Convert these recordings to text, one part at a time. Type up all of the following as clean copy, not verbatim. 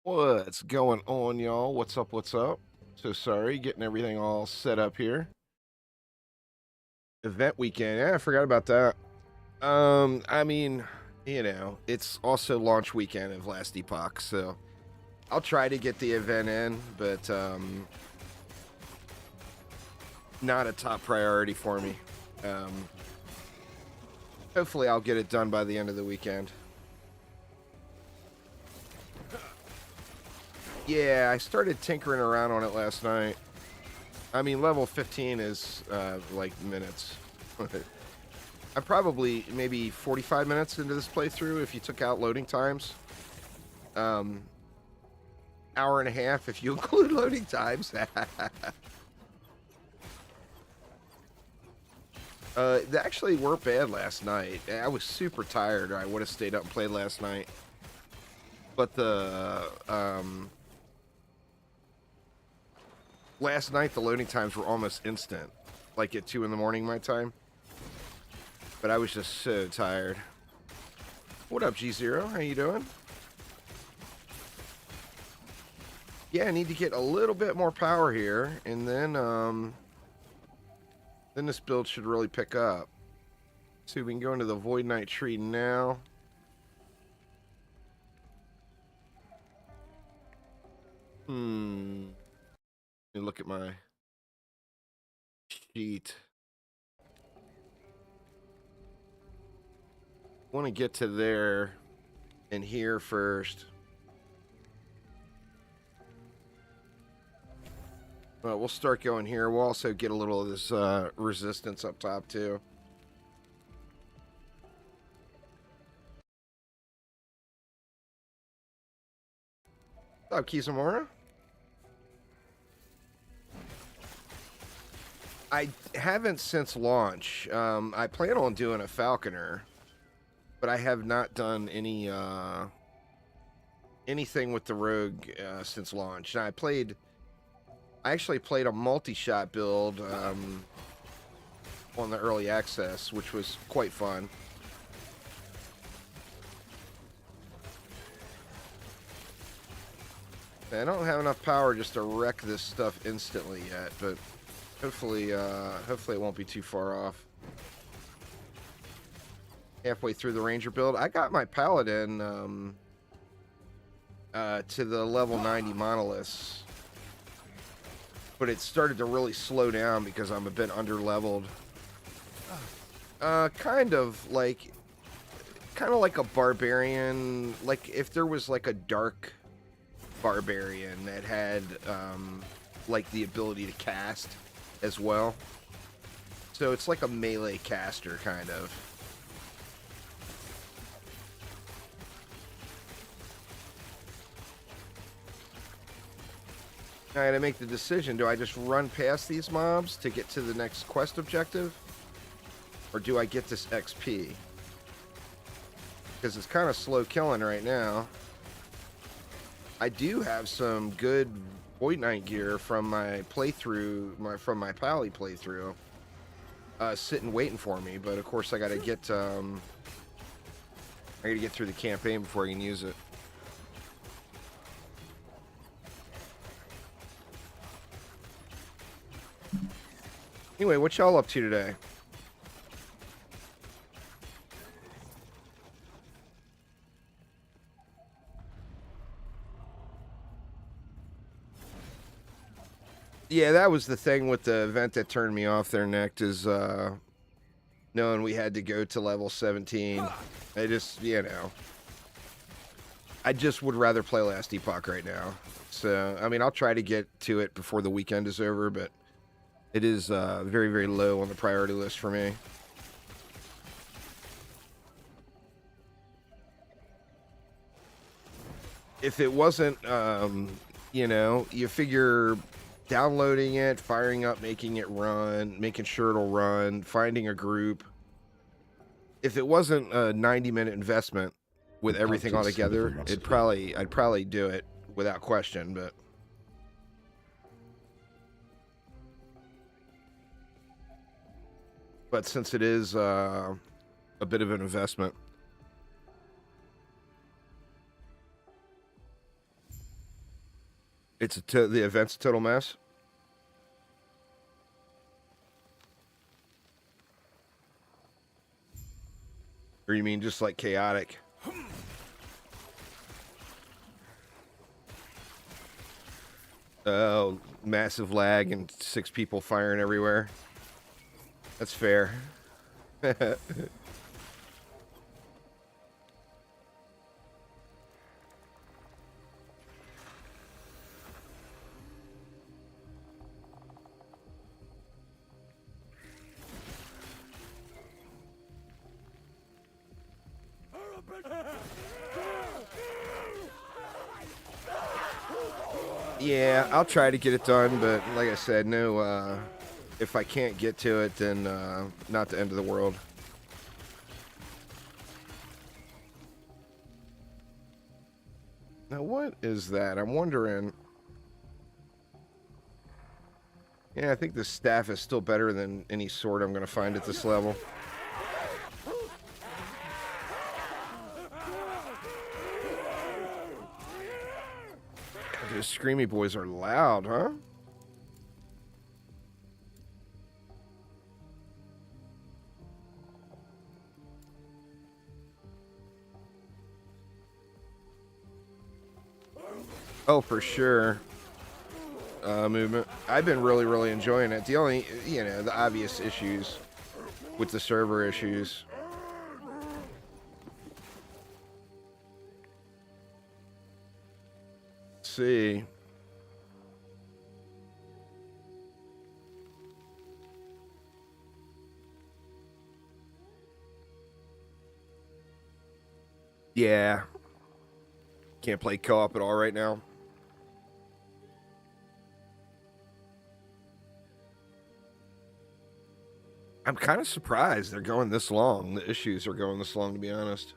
What's going on, y'all? What's up? What's up? So sorry, getting everything all set up here. Event weekend. Yeah, I forgot about that. I mean, it's also launch weekend of Last Epoch, so I'll try to get the event in, but not a top priority for me. Hopefully I'll get it done by the end of the weekend. Yeah, I started tinkering around on it last night. I mean, level 15 is like minutes. I'm probably maybe 45 minutes into this playthrough if you took out loading times. Hour and a half if you include loading times. They actually weren't bad last night. I was super tired. I would have stayed up and played last night. But last night the loading times were almost instant, like at 2 in the morning my time. But I was just so tired. What up, G0? How you doing? Yeah, I need to get a little bit more power here, and then this build should really pick up. So we can go into the Void Knight tree now. Let me look at my sheet. Want to get to there and here first. We'll start going here. We'll also get a little of this resistance up top too. What's up, Kizamora? I haven't since launch. I plan on doing a Falconer, but I have not done any anything with the Rogue since launch. Now, I actually played a multi-shot build on the early access, which was quite fun. I don't have enough power just to wreck this stuff instantly yet, but hopefully it won't be too far off. Halfway through the Ranger build, I got my Paladin to the level 90 monoliths, but it started to really slow down because I'm a bit under-leveled. Kind of like a barbarian. Like if there was like a dark barbarian that had like the ability to cast as well. So it's like a melee caster kind of. I gotta make the decision. Do I just run past these mobs to get to the next quest objective? Or do I get this XP? Because it's kind of slow killing right now. I do have some good Void Knight gear from my playthrough, from my Pally playthrough, sitting waiting for me. But of course, I gotta get through the campaign before I can use it. Anyway, what y'all up to today? Yeah, that was the thing with the event that turned me off there, Nick, is knowing we had to go to level 17. I just, I just would rather play Last Epoch right now. So, I mean, I'll try to get to it before the weekend is over, but it is very, very low on the priority list for me. If it wasn't, you figure downloading it, firing up, making it run, making sure it'll run, finding a group. If it wasn't a 90-minute investment with everything all together, I'd probably do it without question, but since it is a bit of an investment. The event's a total mess. Or you mean just like chaotic? Oh, massive lag and 6 people firing everywhere. That's fair. Yeah, I'll try to get it done, but like I said, no, if I can't get to it, then not the end of the world. Now, what is that? I'm wondering. Yeah, I think the staff is still better than any sword I'm going to find at this level. Those screamy boys are loud, huh? Oh, for sure. Movement. I've been really enjoying it. The only, the obvious issues with the server issues. Let's see. Yeah. Can't play co-op at all right now. I'm kind of surprised they're going this long. The issues are going this long, to be honest.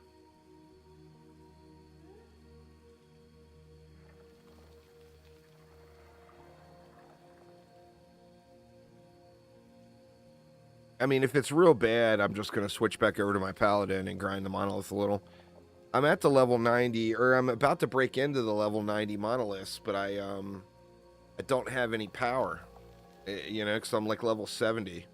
I mean, if it's real bad, I'm just going to switch back over to my Paladin and grind the monolith a little. I'm at the level 90, or I'm about to break into the level 90 monoliths, but I don't have any power, because I'm like level 70.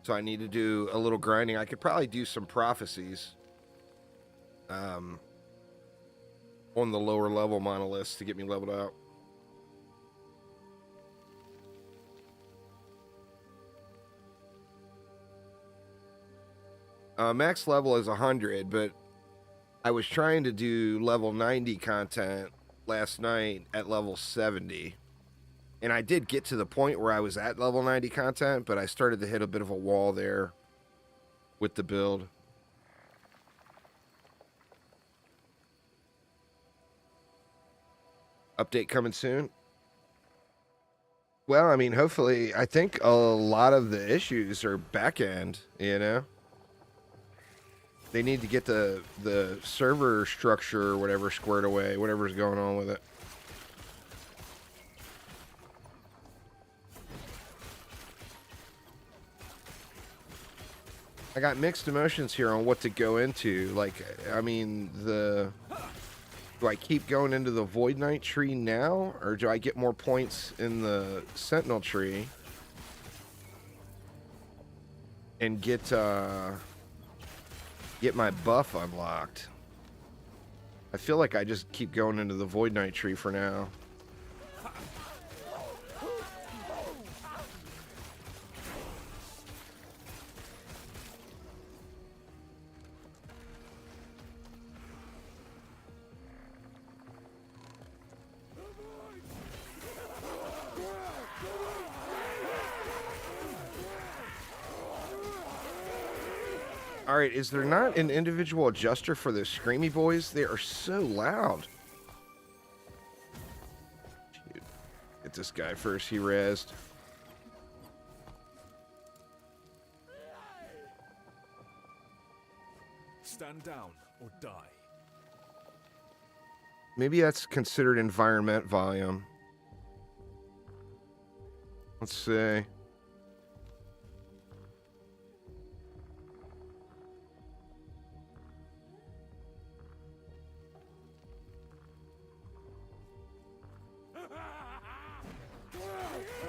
So I need to do a little grinding. I could probably do some prophecies on the lower level monoliths to get me leveled out. Max level is 100, but I was trying to do level 90 content last night at level 70. And I did get to the point where I was at level 90 content, but I started to hit a bit of a wall there with the build. Update coming soon. Well, I mean, hopefully, I think a lot of the issues are back end, They need to get the server structure or whatever squared away, whatever's going on with it. I got mixed emotions here on what to go into. Like, I mean, do I keep going into the Void Knight tree now, or do I get more points in the Sentinel tree and get my buff unlocked? I feel like I just keep going into the Void Knight tree for now. Alright, is there not an individual adjuster for the screamy boys? They are so loud. Shoot. Get this guy first, he rezzed. Stand down or die. Maybe that's considered environment volume. Let's see.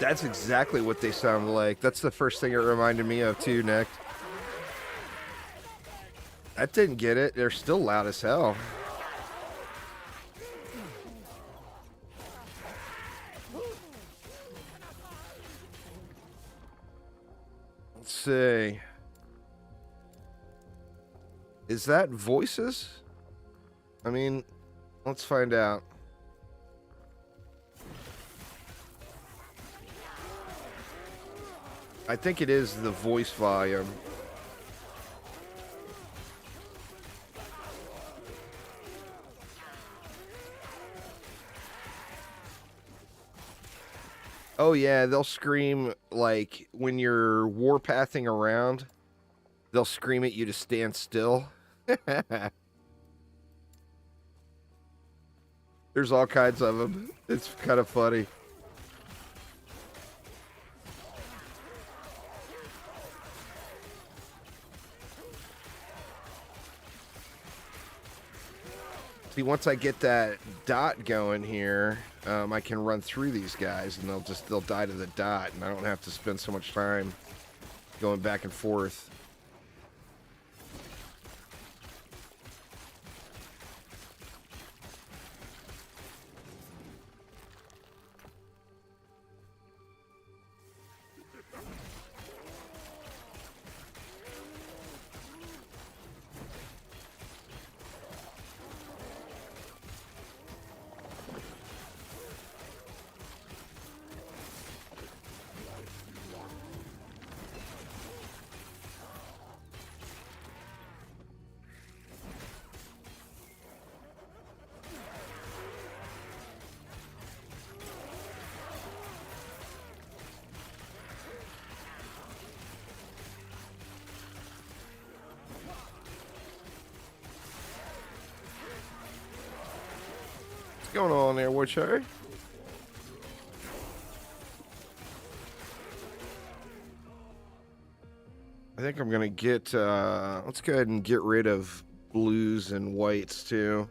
That's exactly what they sound like. That's the first thing it reminded me of too, Nick. That didn't get it. They're still loud as hell. Let's see. Is that voices? I mean, let's find out. I think it is the voice volume. Oh yeah, they'll scream like when you're warpathing around. They'll scream at you to stand still. There's all kinds of them. It's kind of funny. See, once I get that dot going here, I can run through these guys, and they'll die to the dot, and I don't have to spend so much time going back and forth. What's going on there, Woodchucker? I think I'm gonna get, let's go ahead and get rid of blues and whites too.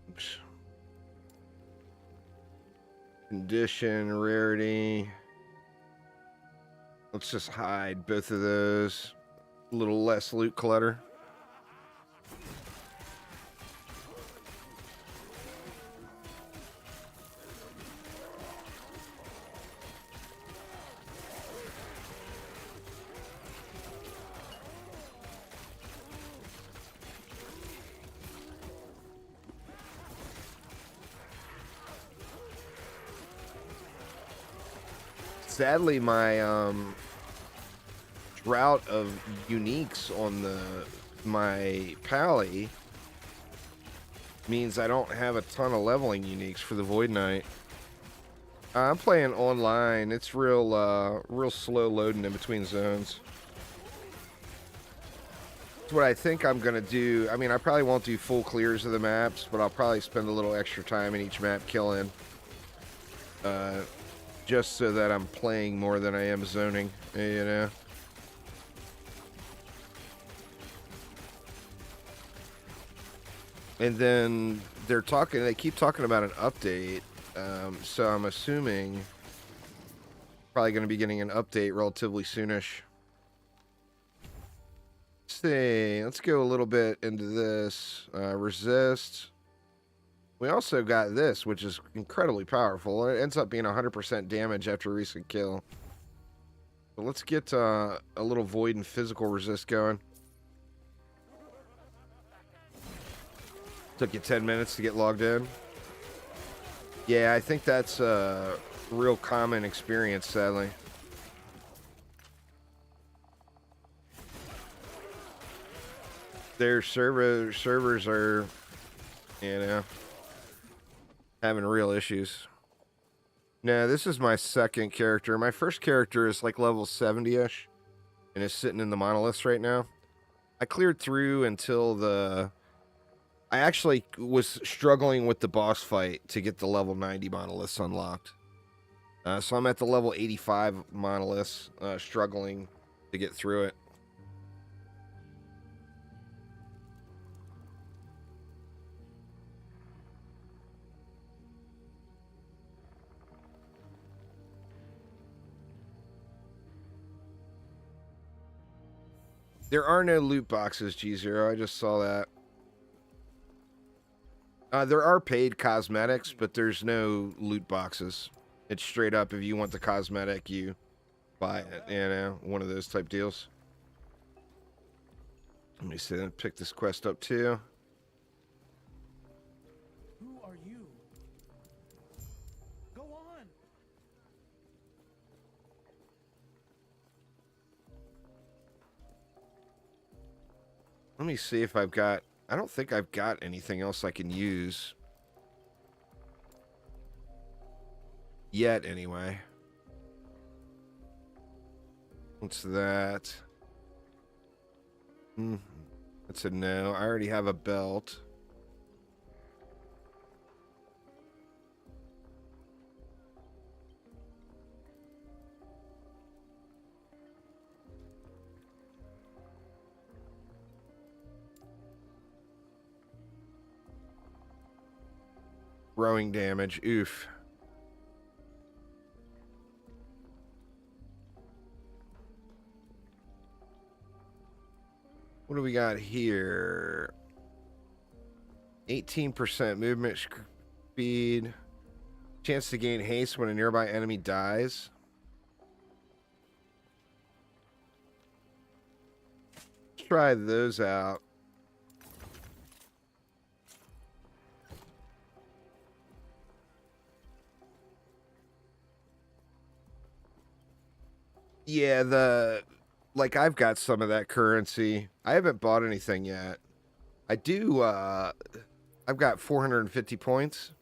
Oops. Condition, rarity. Let's just hide both of those. A little less loot clutter. Sadly, my drought of uniques on my pally means I don't have a ton of leveling uniques for the Void Knight. I'm playing online. It's real slow loading in between zones. That's what I think I'm gonna do. I mean, I probably won't do full clears of the maps, but I'll probably spend a little extra time in each map killing. Just so that I'm playing more than I am zoning, you know? And then they keep talking about an update, so I'm assuming probably going to be getting an update relatively soonish. Let's see, let's go a little bit into this, resist. We also got this, which is incredibly powerful. It ends up being 100% damage after a recent kill. But let's get a little void and physical resist going. Took you 10 minutes to get logged in. Yeah, I think that's a real common experience, sadly. Their servers are, you know, having real issues. Now, this is my second character. My first character is like level 70-ish and is sitting in the monoliths right now. I cleared through until I actually was struggling with the boss fight to get the level 90 monoliths unlocked. So I'm at the level 85 monoliths, struggling to get through it. There are no loot boxes, G0. I just saw that. There are paid cosmetics, but there's no loot boxes. It's straight up, if you want the cosmetic, you buy it. You know, one of those type deals. Let me see. Pick this quest up too. Who are you? Go on. Let me see if I've got... I don't think I've got anything else I can use. Yet, anyway. What's that? That's a no. I already have a belt. Growing damage. Oof. What do we got here? 18% movement speed. Chance to gain haste when a nearby enemy dies. Let's try those out. Yeah, like I've got some of that currency. I haven't bought anything yet. I do, I've got 450 points,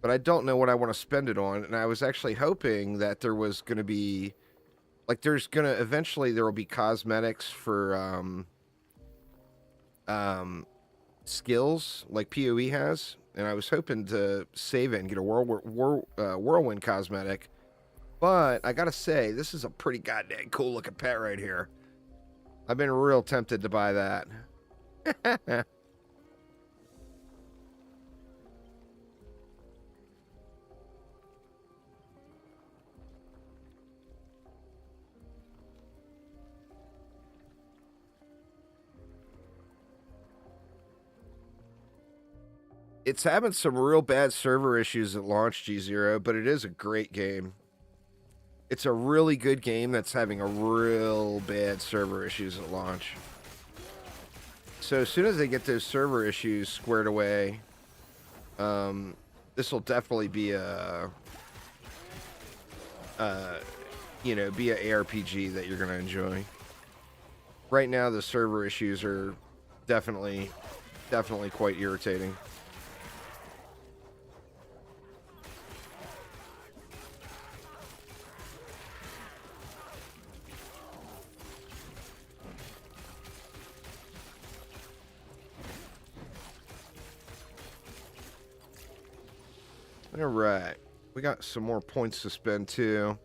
but I don't know what I want to spend it on. And I was actually hoping that there was going to be, like, eventually there will be cosmetics for, skills like PoE has. And I was hoping to save it and get a whirlwind cosmetic. But I gotta say, this is a pretty goddamn cool looking pet right here. I've been real tempted to buy that. It's having some real bad server issues at launch, G0, but it is a great game. It's a really good game that's having a real bad server issues at launch. So as soon as they get those server issues squared away, this will definitely be a, you know, be an ARPG that you're going to enjoy. Right now, the server issues are definitely quite irritating. All right, we got some more points to spend too.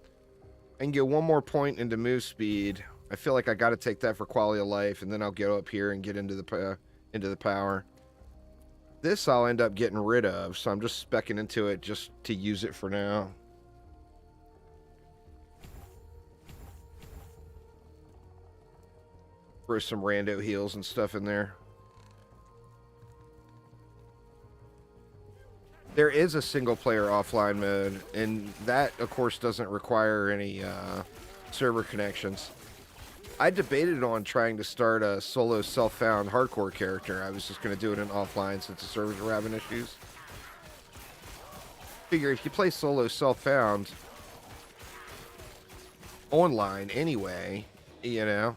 I can get one more point into move speed. I feel like I got to take that for quality of life, and then I'll go up here and get into the power. This I'll end up getting rid of, so I'm just speccing into it just to use it for now. Throw some rando heals and stuff in there. There is a single-player offline mode, and that, of course, doesn't require any server connections. I debated on trying to start a solo self-found hardcore character. I was just going to do it in offline since the servers were having issues. Figure if you play solo self-found online anyway, you know,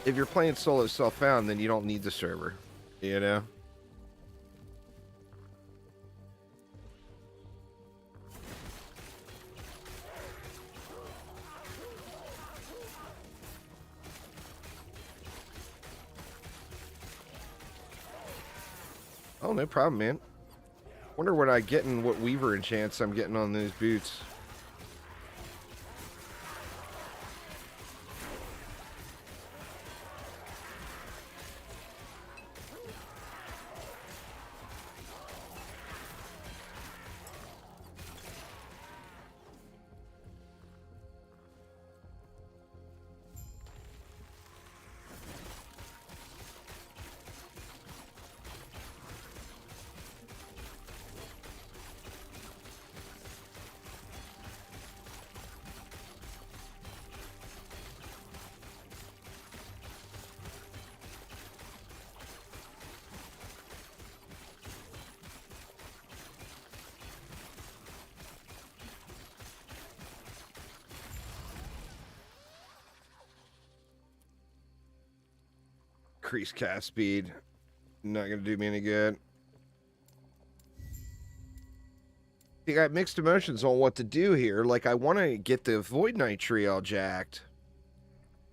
if you're playing solo self-found, then you don't need the server, you know? Oh, no problem, man. Wonder what I get and what Weaver enchants I'm getting on those boots. Increase cast speed. Not gonna do me any good. You got mixed emotions on what to do here. Like, I want to get the Void Knight tree all jacked,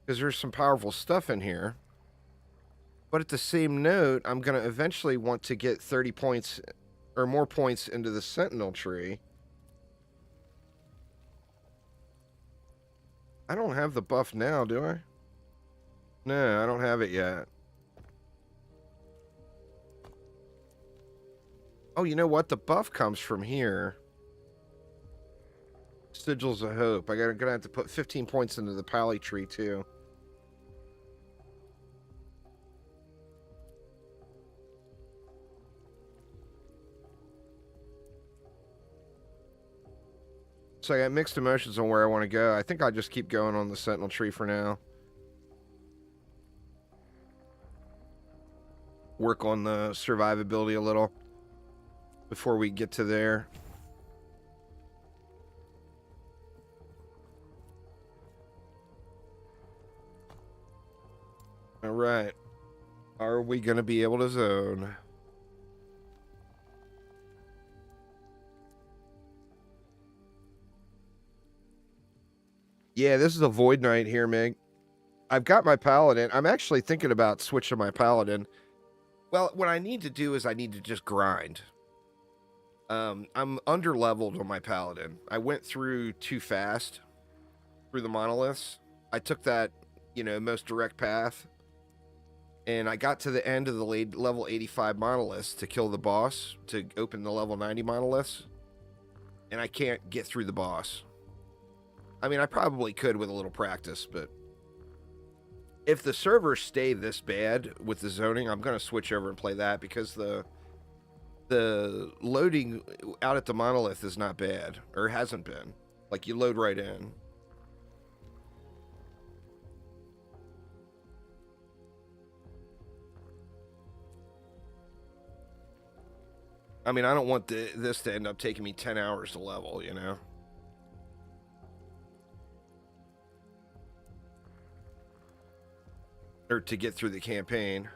because there's some powerful stuff in here. But at the same note, I'm going to eventually want to get 30 points or more points into the Sentinel tree. I don't have the buff now, do I? No, I don't have it yet. Oh, you know what? The buff comes from here. Sigils of Hope. I'm going to have to put 15 points into the Pally tree, too. So I got mixed emotions on where I want to go. I think I'll just keep going on the Sentinel tree for now. Work on the survivability a little before we get to there. All right. Are we going to be able to zone? Yeah, this is a Void Knight here, Mig. I've got my Paladin. I'm actually thinking about switching my Paladin. Well, what I need to do is I need to just grind. I'm under-leveled on my Paladin. I went through too fast through the monoliths. I took that, most direct path. And I got to the end of the level 85 monoliths to kill the boss, to open the level 90 monoliths. And I can't get through the boss. I mean, I probably could with a little practice, but if the servers stay this bad with the zoning, I'm going to switch over and play that, because the loading out at the monolith is not bad, or hasn't been. Like, you load right in. I mean, I don't want this to end up taking me 10 hours to level, or to get through the campaign.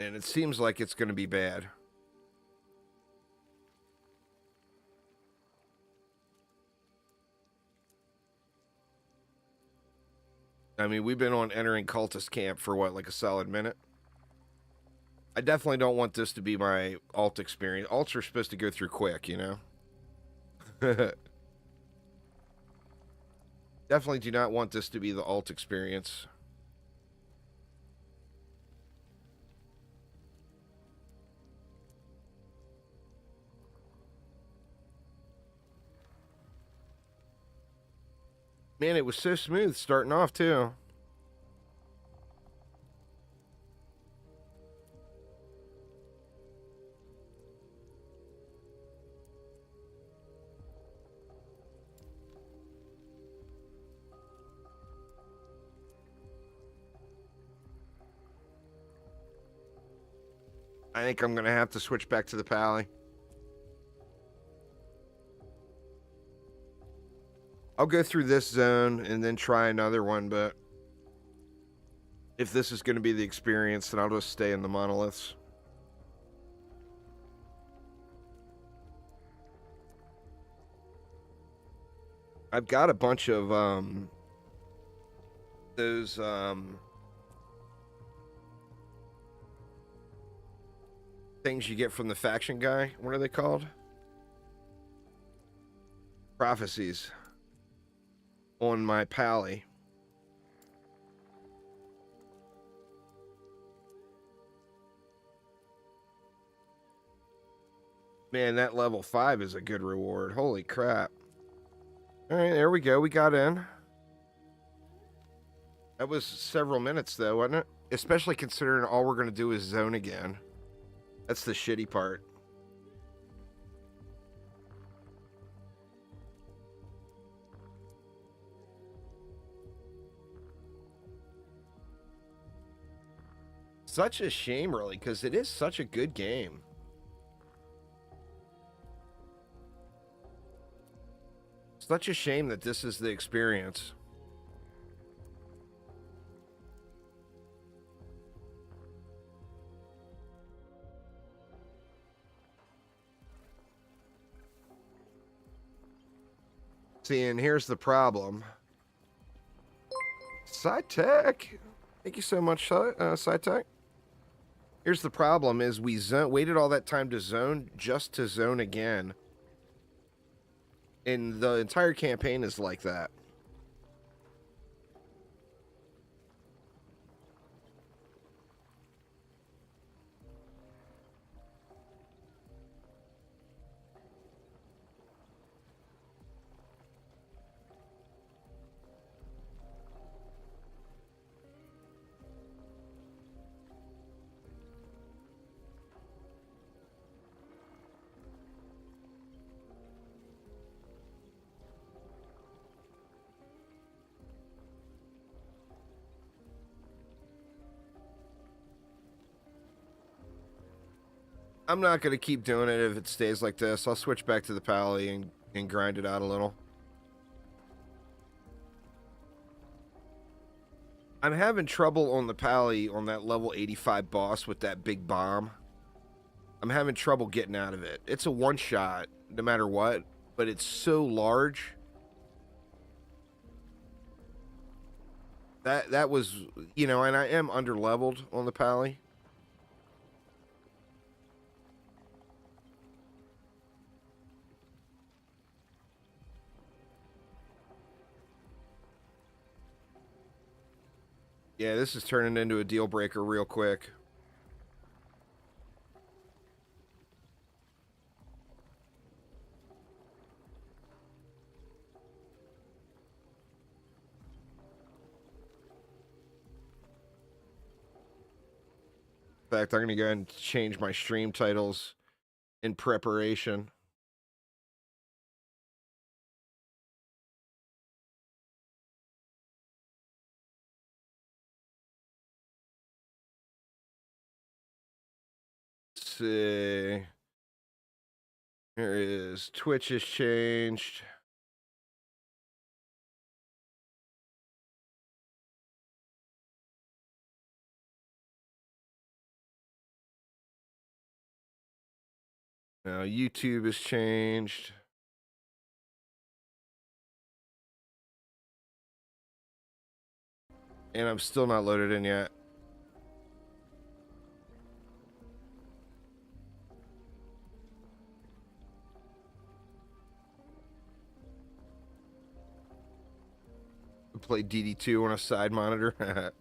And it seems like it's going to be bad. I mean, we've been on entering cultist camp for what, like a solid minute? I definitely don't want this to be my alt experience. Alts are supposed to go through quick, Definitely do not want this to be the alt experience. Man, it was so smooth starting off, too. I think I'm going to have to switch back to the Pally. I'll go through this zone and then try another one, but if this is going to be the experience, then I'll just stay in the monoliths. I've got a bunch of those things you get from the faction guy. What are they called? Prophecies. On my Pally. Man, that level 5 is a good reward. Holy crap. Alright, there we go. We got in. That was several minutes, though, wasn't it? Especially considering all we're going to do is zone again. That's the shitty part. Such a shame, really, because it is such a good game. Such a shame that this is the experience. See, and here's the problem. SciTech. Thank you so much, SciTech. Here's the problem is we waited all that time to zone just to zone again. And the entire campaign is like that. I'm not going to keep doing it if it stays like this. I'll switch back to the Paladin and grind it out a little. I'm having trouble on the Pally on that level 85 boss with that big bomb. I'm having trouble getting out of it. It's a one-shot, no matter what, but it's so large. That was, you know, and I am under-leveled on the Pally. Yeah, this is turning into a deal breaker real quick. In fact, I'm going to go ahead and change my stream titles in preparation. Let's see. Here it is. Twitch has changed. Now YouTube has changed. And I'm still not loaded in yet. Play DD2 on a side monitor.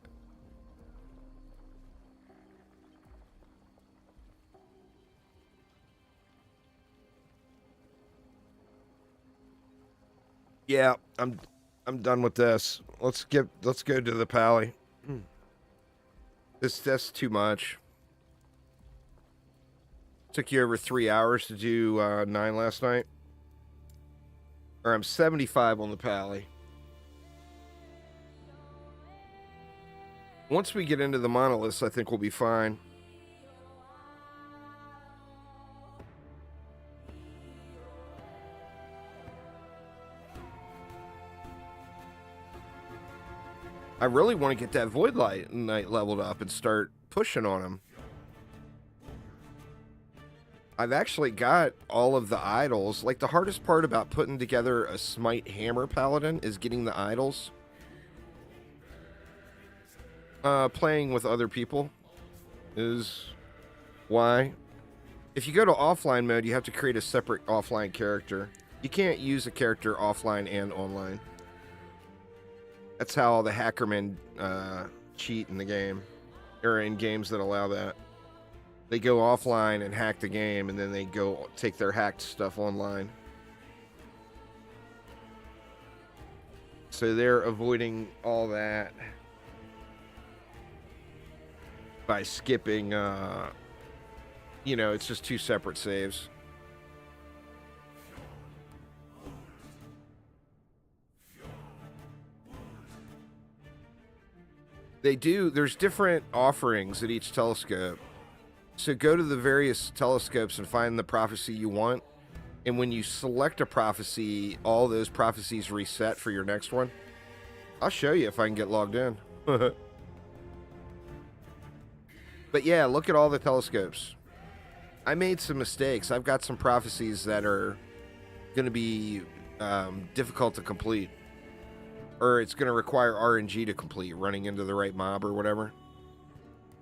Yeah, I'm done with this. Let's go to the Pally. That's too much. Took you over 3 hours to do 9 last night. Or I'm 75 on the Pally. Once we get into the monoliths, I think we'll be fine. I really want to get that Void Light Knight leveled up and start pushing on him. I've actually got all of the idols. Like, the hardest part about putting together a Smite Hammer Paladin is getting the idols. Playing with other people is why. If you go to offline mode, you have to create a separate offline character. You can't use a character offline and online. That's how all the hackermen cheat in the game, or in games that allow that. They go offline and hack the game, and then they go take their hacked stuff online. So they're avoiding all that by skipping, you know, it's just 2 separate saves. They do. There's different offerings at each telescope. So go to the various telescopes and find the prophecy you want. And when you select a prophecy, all those prophecies reset for your next one. I'll show you if I can get logged in. But yeah, look at all the telescopes. I made some mistakes. I've got some prophecies that are going to be difficult to complete. Or it's going to require RNG to complete, running into the right mob or whatever.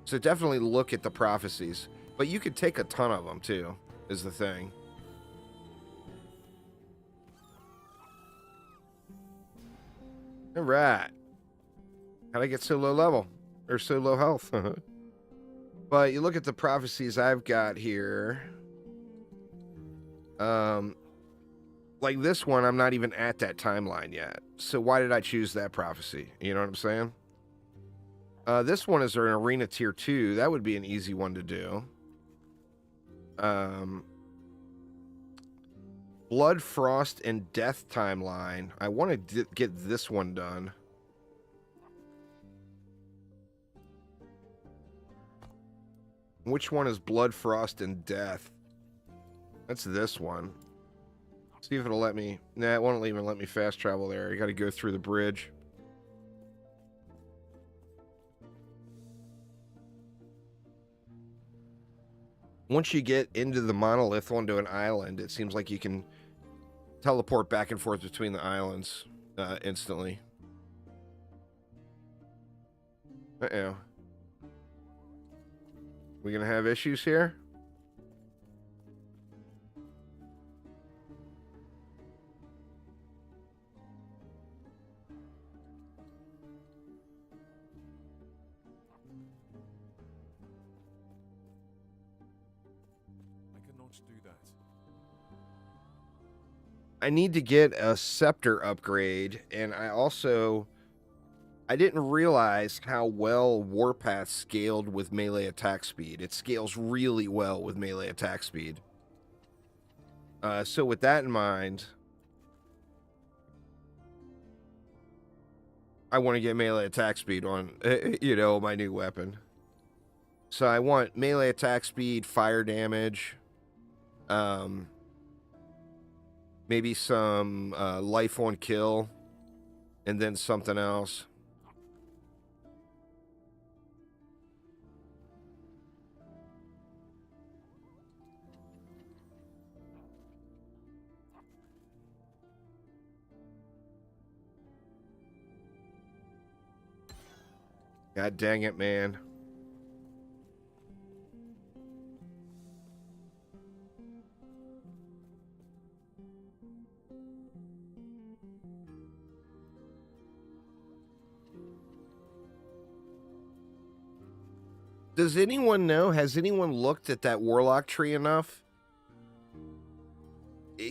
So definitely look at the prophecies. But you could take a ton of them, too, is the thing. Alright. How'd I get so low level? Or so low health? But you look at the prophecies I've got here. Like this one, I'm not even at that timeline yet. So why did I choose that prophecy? You know what I'm saying? This one is an arena tier 2. That would be an easy one to do. Blood, Frost, and Death timeline. I want to get this one done. Which one is Blood, Frost, and Death? That's this one. See if it'll let me. Nah, it won't even let me fast travel there. You got to go through the bridge. Once you get into the monolith onto an island, it seems like you can teleport back and forth between the islands instantly. Uh-oh. We gonna have issues here? Do that. I need to get a scepter upgrade, and I didn't realize how well Warpath scaled with melee attack speed. It scales really well with melee attack speed. So with that in mind, I want to get melee attack speed on, my new weapon. So I want melee attack speed, fire damage, maybe some life on kill, and then something else. God dang it, man. Does anyone know? Has anyone looked at that Warlock tree enough?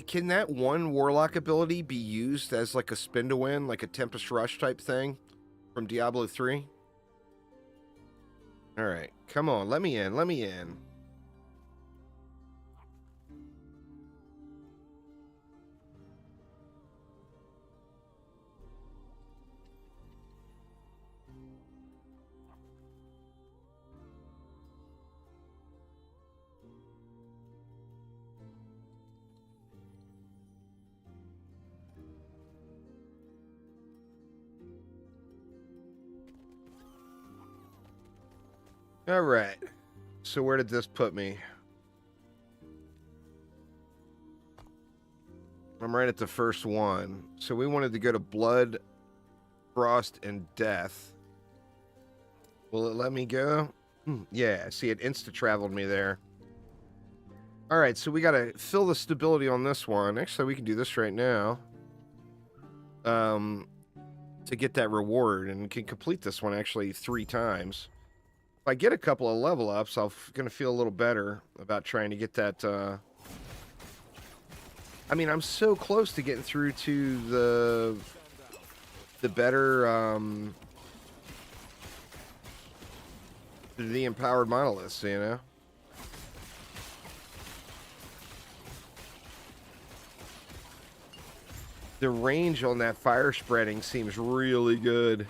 Can that one Warlock ability be used as like a spin to win, like a Tempest Rush type thing from Diablo 3? Alright, come on, let me in, let me in. All right. So where did this put me? I'm right at the first one. So we wanted to go to Blood, Frost, and Death. Will it let me go? Yeah, see, it insta-traveled me there. All right, so we got to fill the stability on this one. Actually, we can do this right now. To get that reward, and can complete this one actually 3 times. If I get a couple of level ups, I'm going to feel a little better about trying to get that. I mean, I'm so close to getting through to the better, the empowered monoliths, you know? The range on that fire spreading seems really good.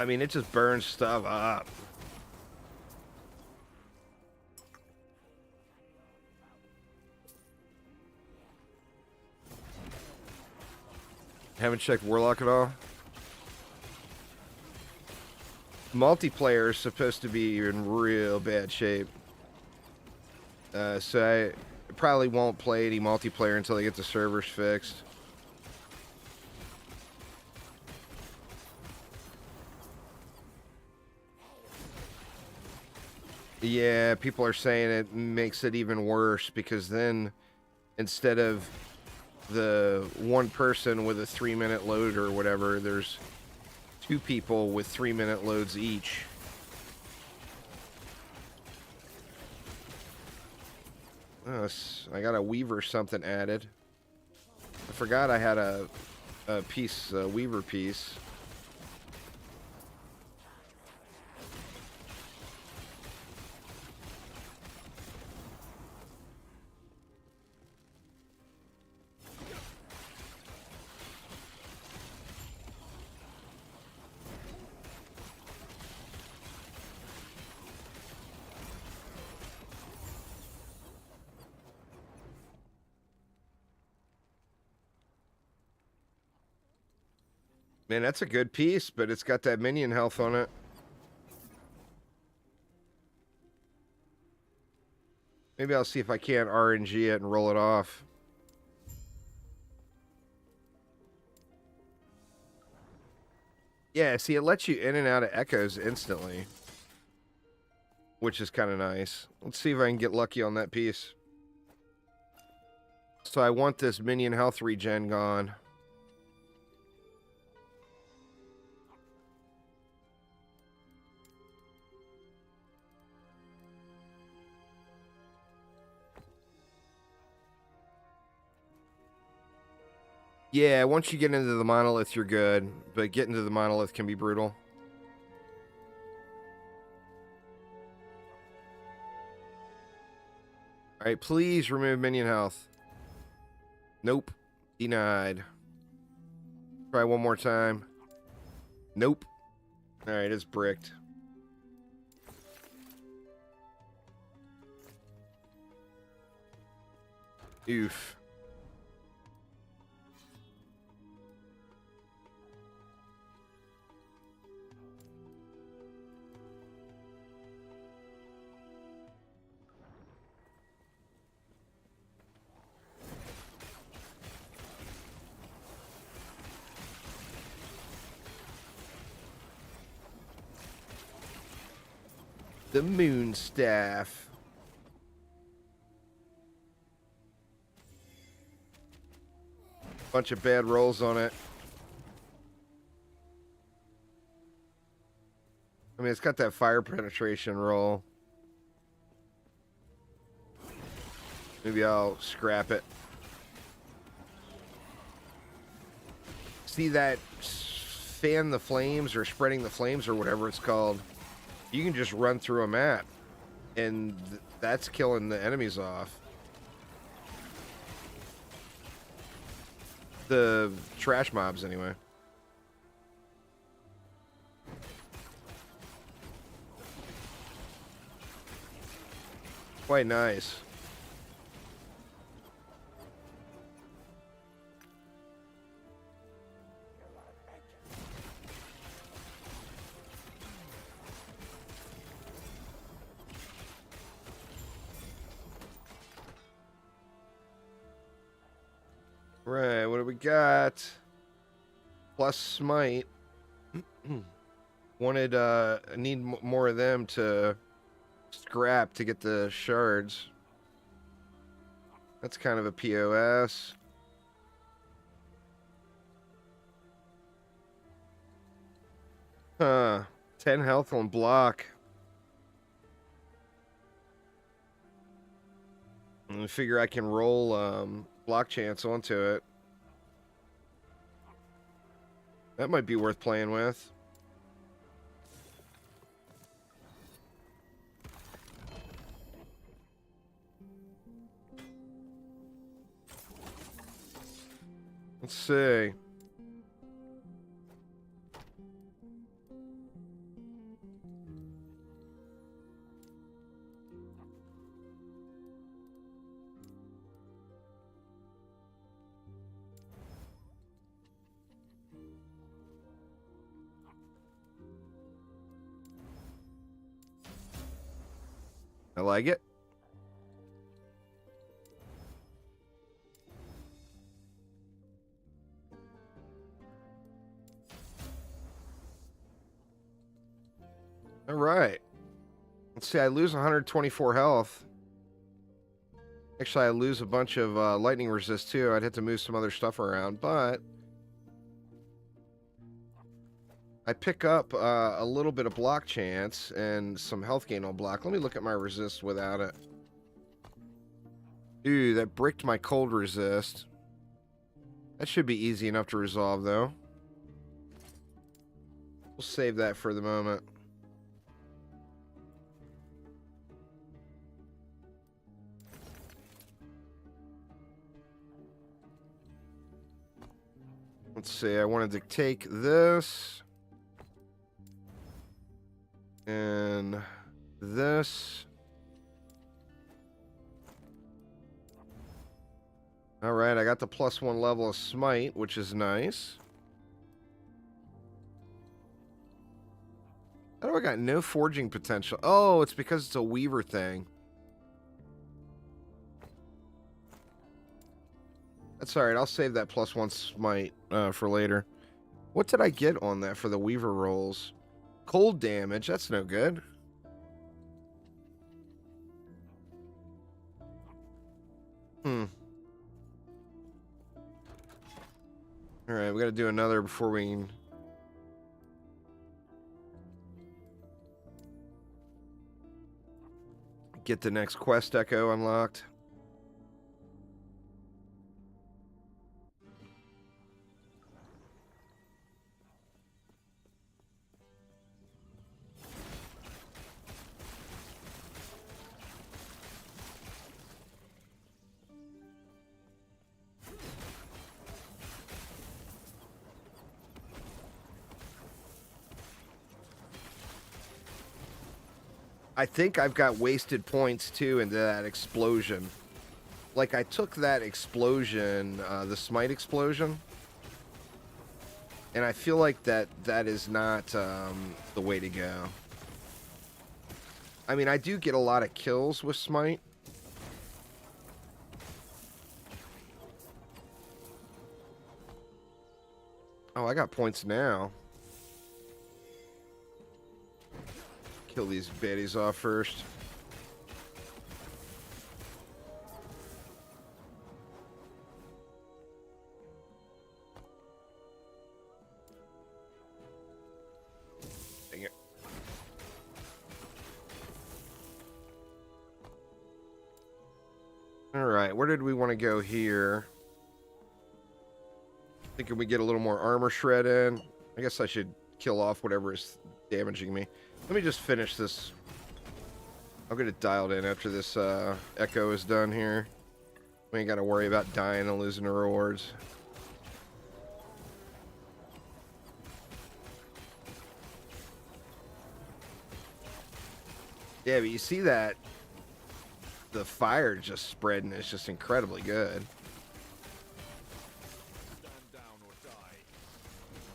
I mean, it just burns stuff up. Haven't checked Warlock at all. Multiplayer is supposed to be in real bad shape. So I probably won't play any multiplayer until they get the servers fixed. Yeah, people are saying it makes it even worse because then instead of the one person with a 3-minute load or whatever, there's 2 people with 3-minute loads each. Oh, I got a weaver something added. I forgot I had a piece, a weaver piece. Man, that's a good piece, but it's got that minion health on it. Maybe I'll see if I can't RNG it and roll it off. Yeah, see, it lets you in and out of echoes instantly, which is kind of nice. Let's see if I can get lucky on that piece. So I want this minion health regen gone. Yeah, once you get into the monolith, you're good. But getting to the monolith can be brutal. Alright, please remove minion health. Nope. Denied. Try one more time. Nope. Alright, it's bricked. Oof. The moon staff. Bunch of bad rolls on it. I mean, it's got that fire penetration roll. Maybe I'll scrap it. See that fan the flames or spreading the flames or whatever it's called? You can just run through a map, and that's killing the enemies off. The trash mobs, anyway. Quite nice. Right, what do we got? Plus smite. Wanted, need more of them to scrap to get the shards. That's kind of a POS. Huh. 10 health on block. I figure I can roll, block chance onto it. That might be worth playing with. Let's see. I like it. All right. Let's see. I lose 124 health. Actually, I lose a bunch of lightning resist too. I'd have to move some other stuff around, but I pick up a little bit of block chance and some health gain on block. Let me look at my resist without it. Ooh, that bricked my cold resist. That should be easy enough to resolve, though. We'll save that for the moment. Let's see, I wanted to take this. And this. Alright, I got the +1 level of smite, which is nice. How do I got no forging potential? Oh, it's because it's a weaver thing. That's alright, I'll save that +1 smite for later. What did I get on that for the weaver rolls? Cold damage, that's no good. Alright, we gotta do another before we can... get the next quest echo unlocked. I think I've got wasted points too into that explosion. Like I took that explosion, the smite explosion, and I feel like that is not the way to go. I mean, I do get a lot of kills with smite. Oh, I got points now. Kill these baddies off first. Dang it. Alright, where did we want to go here? Thinking we get a little more armor shred in. I guess I should kill off whatever is damaging me. Let me just finish this. I'll get it dialed in after this echo is done here. We ain't got to worry about dying and losing the rewards. Yeah, but you see that the fire just spreading is just incredibly good.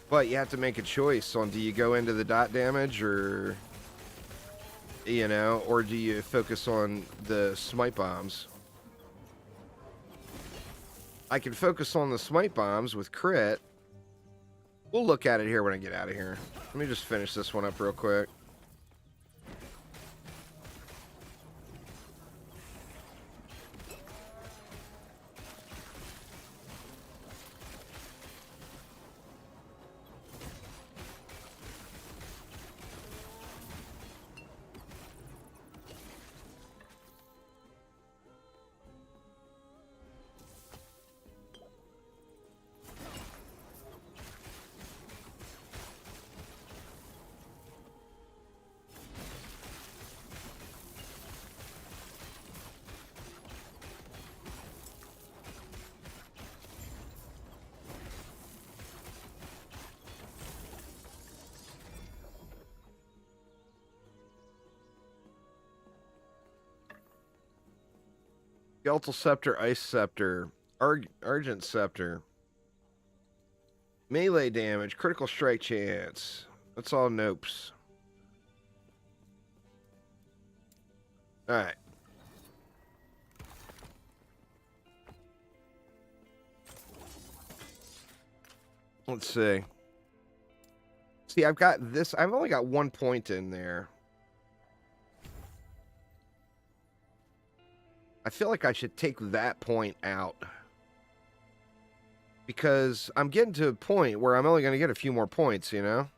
But you have to make a choice on, do you go into the dot damage or, you know, or do you focus on the smite bombs? I can focus on the smite bombs with crit. We'll look at it here when I get out of here. Let me just finish this one up real quick. Skeletal Scepter, Ice Scepter, Argent Scepter. Melee damage, critical strike chance. That's all nopes. Alright. Let's see. See, I've got this. I've only got 1 point in there. I feel like I should take that point out. Because I'm getting to a point where I'm only going to get a few more points, you know?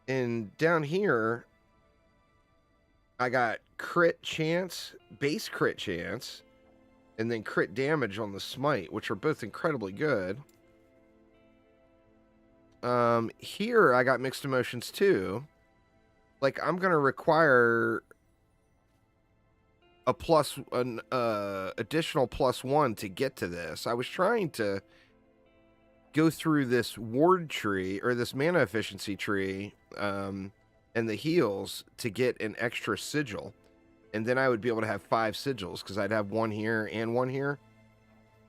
And down here, I got crit chance, base crit chance, and then crit damage on the smite, which are both incredibly good. Here I got mixed emotions too. Like, I'm going to require an additional +1 to get to this. I was trying to go through this ward tree, or this mana efficiency tree, and the heals to get an extra sigil. And then I would be able to have 5 sigils, because I'd have 1 here and 1 here.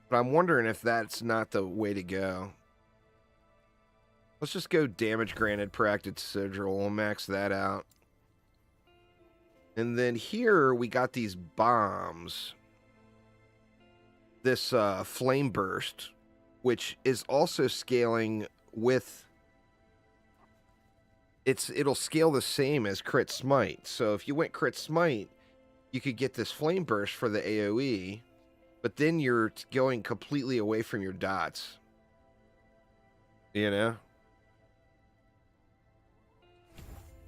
But I'm wondering if that's not the way to go. Let's just go damage granted per active sigil. We'll max that out. And then here we got these bombs. This flame burst, which is also scaling with... It'll scale the same as crit smite. So if you went crit smite, you could get this flame burst for the AoE, but then you're going completely away from your dots. You know?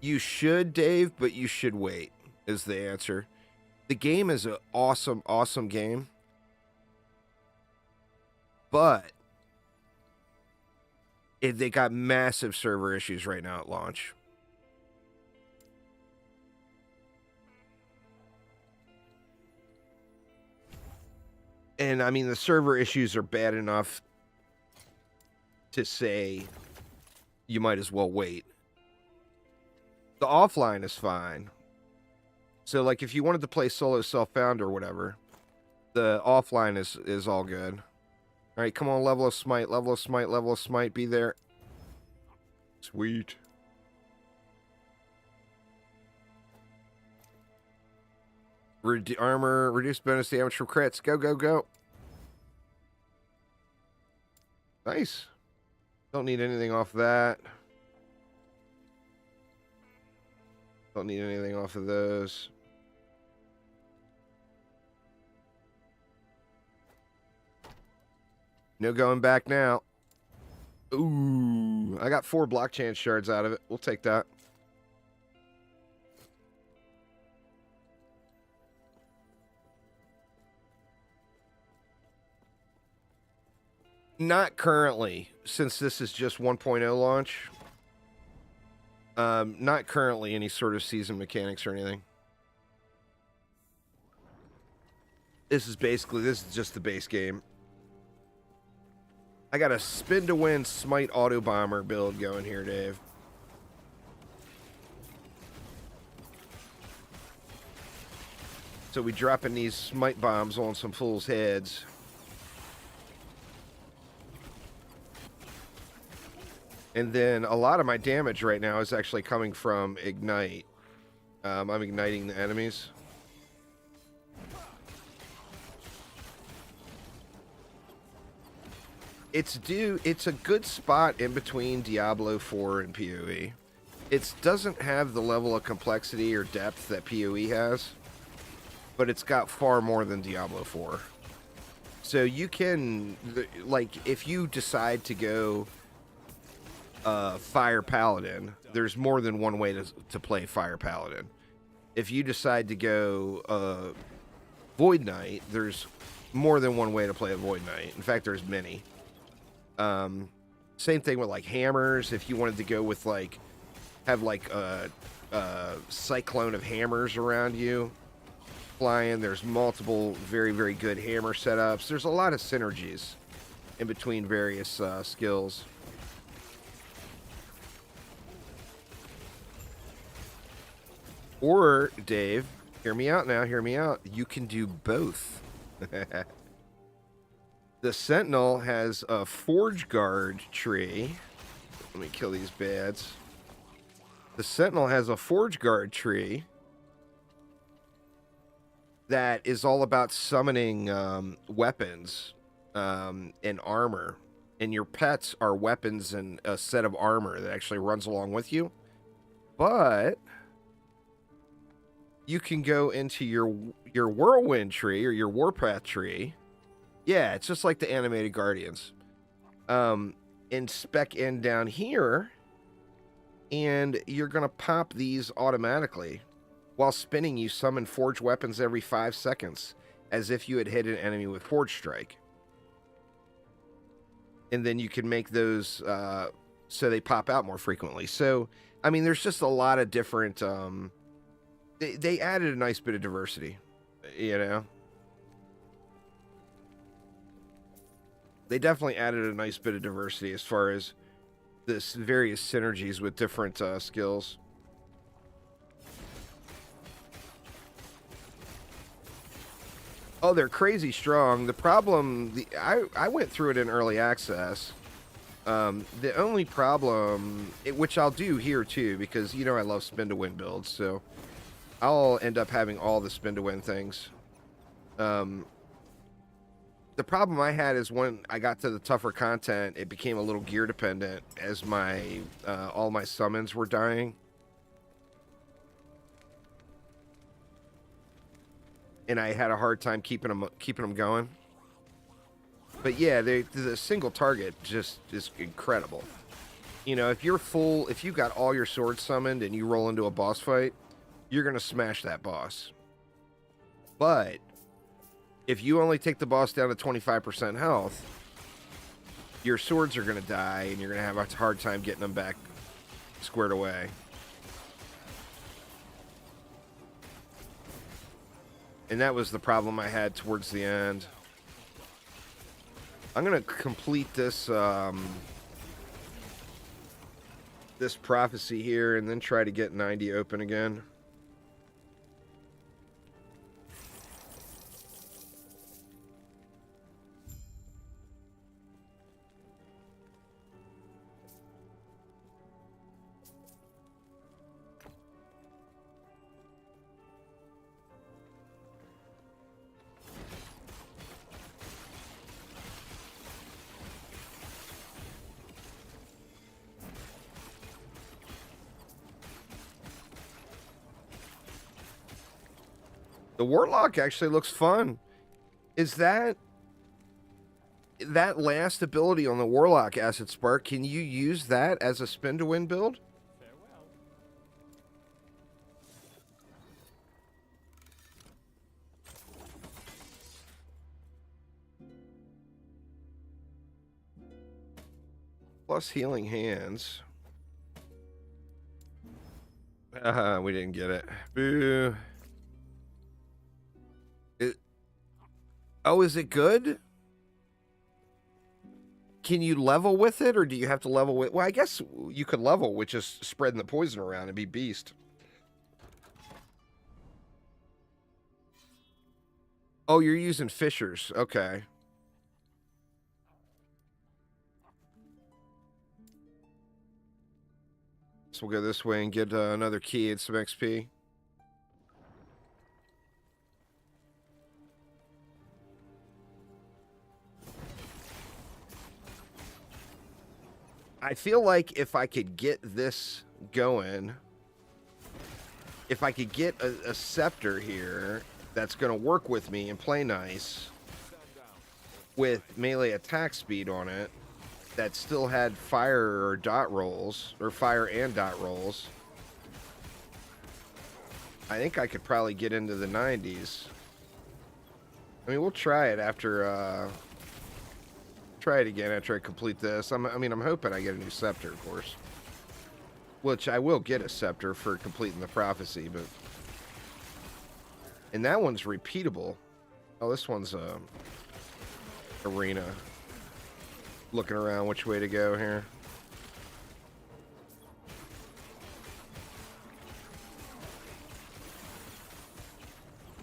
You should, Dave, but you should wait, is the answer. The game is an awesome, awesome game. But they got massive server issues right now at launch. And, I mean, the server issues are bad enough to say you might as well wait. The offline is fine. So, like, if you wanted to play solo self-found or whatever, the offline is all good. All right, come on, level of smite, level of smite, level of smite, be there. Sweet. Armor, reduce bonus damage from crits. Go, go, go. Nice. Don't need anything off that. Don't need anything off of those. No going back now. Ooh, I got 4 block chance shards out of it. We'll take that. Not currently, since this is just 1.0 launch. Not currently any sort of season mechanics or anything. This is just the base game. I got a spin to win smite auto bomber build going here, Dave. So we dropping these smite bombs on some fools' heads. And then a lot of my damage right now is actually coming from Ignite. I'm igniting the enemies. It's a good spot in between Diablo 4 and PoE. It doesn't have the level of complexity or depth that PoE has, but it's got far more than Diablo 4. So you can, like, if you decide to go Fire Paladin, there's more than one way to play Fire Paladin. If you decide to go Void Knight, there's more than one way to play a Void Knight. In fact, there's many. Same thing with like hammers. If you wanted to go with like have like a cyclone of hammers around you flying, there's multiple very, very good hammer setups. There's a lot of synergies in between various skills. Or, Dave, hear me out now, hear me out. You can do both. The Sentinel has a Forge Guard tree. Let me kill these bads. The Sentinel has a Forge Guard tree that is all about summoning weapons and armor. And your pets are weapons and a set of armor that actually runs along with you. But you can go into your whirlwind tree or your warpath tree. Yeah, it's just like the animated Guardians. And spec in down here, and you're gonna pop these automatically. While spinning, you summon forged weapons every 5 seconds, as if you had hit an enemy with Forge Strike. And then you can make those so they pop out more frequently. So, I mean, there's just a lot of different... They added a nice bit of diversity, you know? They definitely added a nice bit of diversity as far as this various synergies with different skills. Oh, they're crazy strong. The problem, I went through it in early access. The only problem, which I'll do here too, because you know I love spin to win builds, so I'll end up having all the spin to win things. The problem I had is when I got to the tougher content, it became a little gear dependent as my all my summons were dying. And I had a hard time keeping them going. But yeah, the single target just is incredible. You know, if you got all your swords summoned and you roll into a boss fight, you're going to smash that boss. But if you only take the boss down to 25% health, your swords are going to die and you're going to have a hard time getting them back squared away. And that was the problem I had towards the end. I'm going to complete this this prophecy here and then try to get 90 open again. The Warlock actually looks fun. Is that last ability on the Warlock, Acid Spark, can you use that as a spin to win build? Farewell. Plus healing hands. We didn't get it. Boo. Oh, is it good? Can you level with it, or do you have to level with... Well, I guess you could level with just spreading the poison around and be beast. Oh, you're using fissures. Okay. So we'll go this way and get another key and some XP. I feel like if I could get this going, if I could get a scepter here that's going to work with me and play nice with melee attack speed on it, that still had fire or dot rolls, or fire and dot rolls, I think I could probably get into the 90s. I mean, we'll try it after... Try it again after I complete this. I'm hoping I get a new scepter, of course. Which I will get a scepter for completing the prophecy, but... And that one's repeatable. Oh, this one's arena. Looking around which way to go here.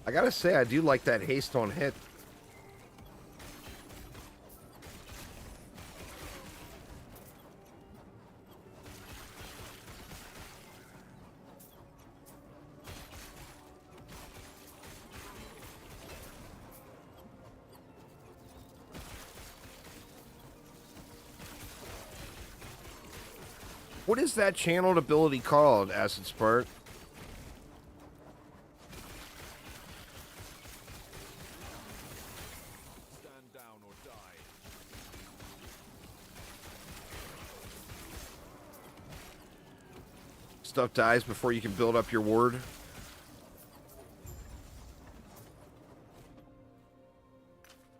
I gotta say, I do like that haste on hit. What is that channeled ability called, Acid Spark? Stand down or die. Stuff dies before you can build up your ward.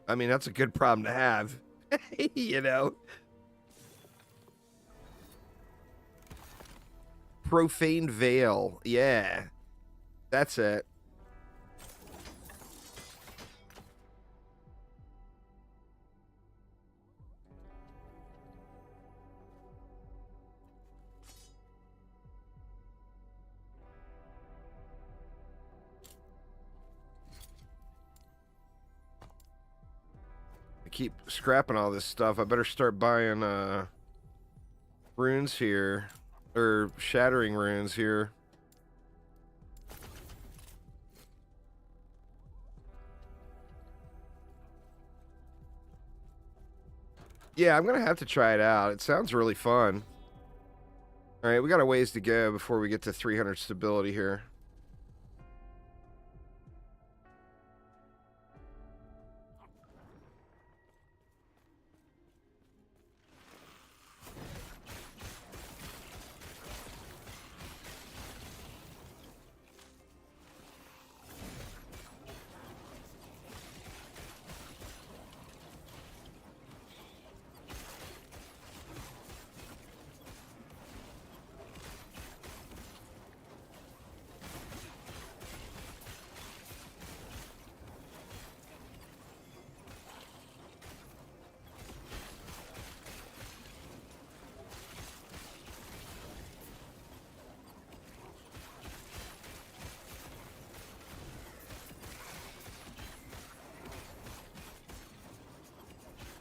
I mean, that's a good problem to have. You know? Profane Veil. Yeah. That's it. I keep scrapping all this stuff. I better start buying runes here. Or shattering runes here. Yeah, I'm gonna have to try it out. It sounds really fun. Alright, we got a ways to go before we get to 300 stability here.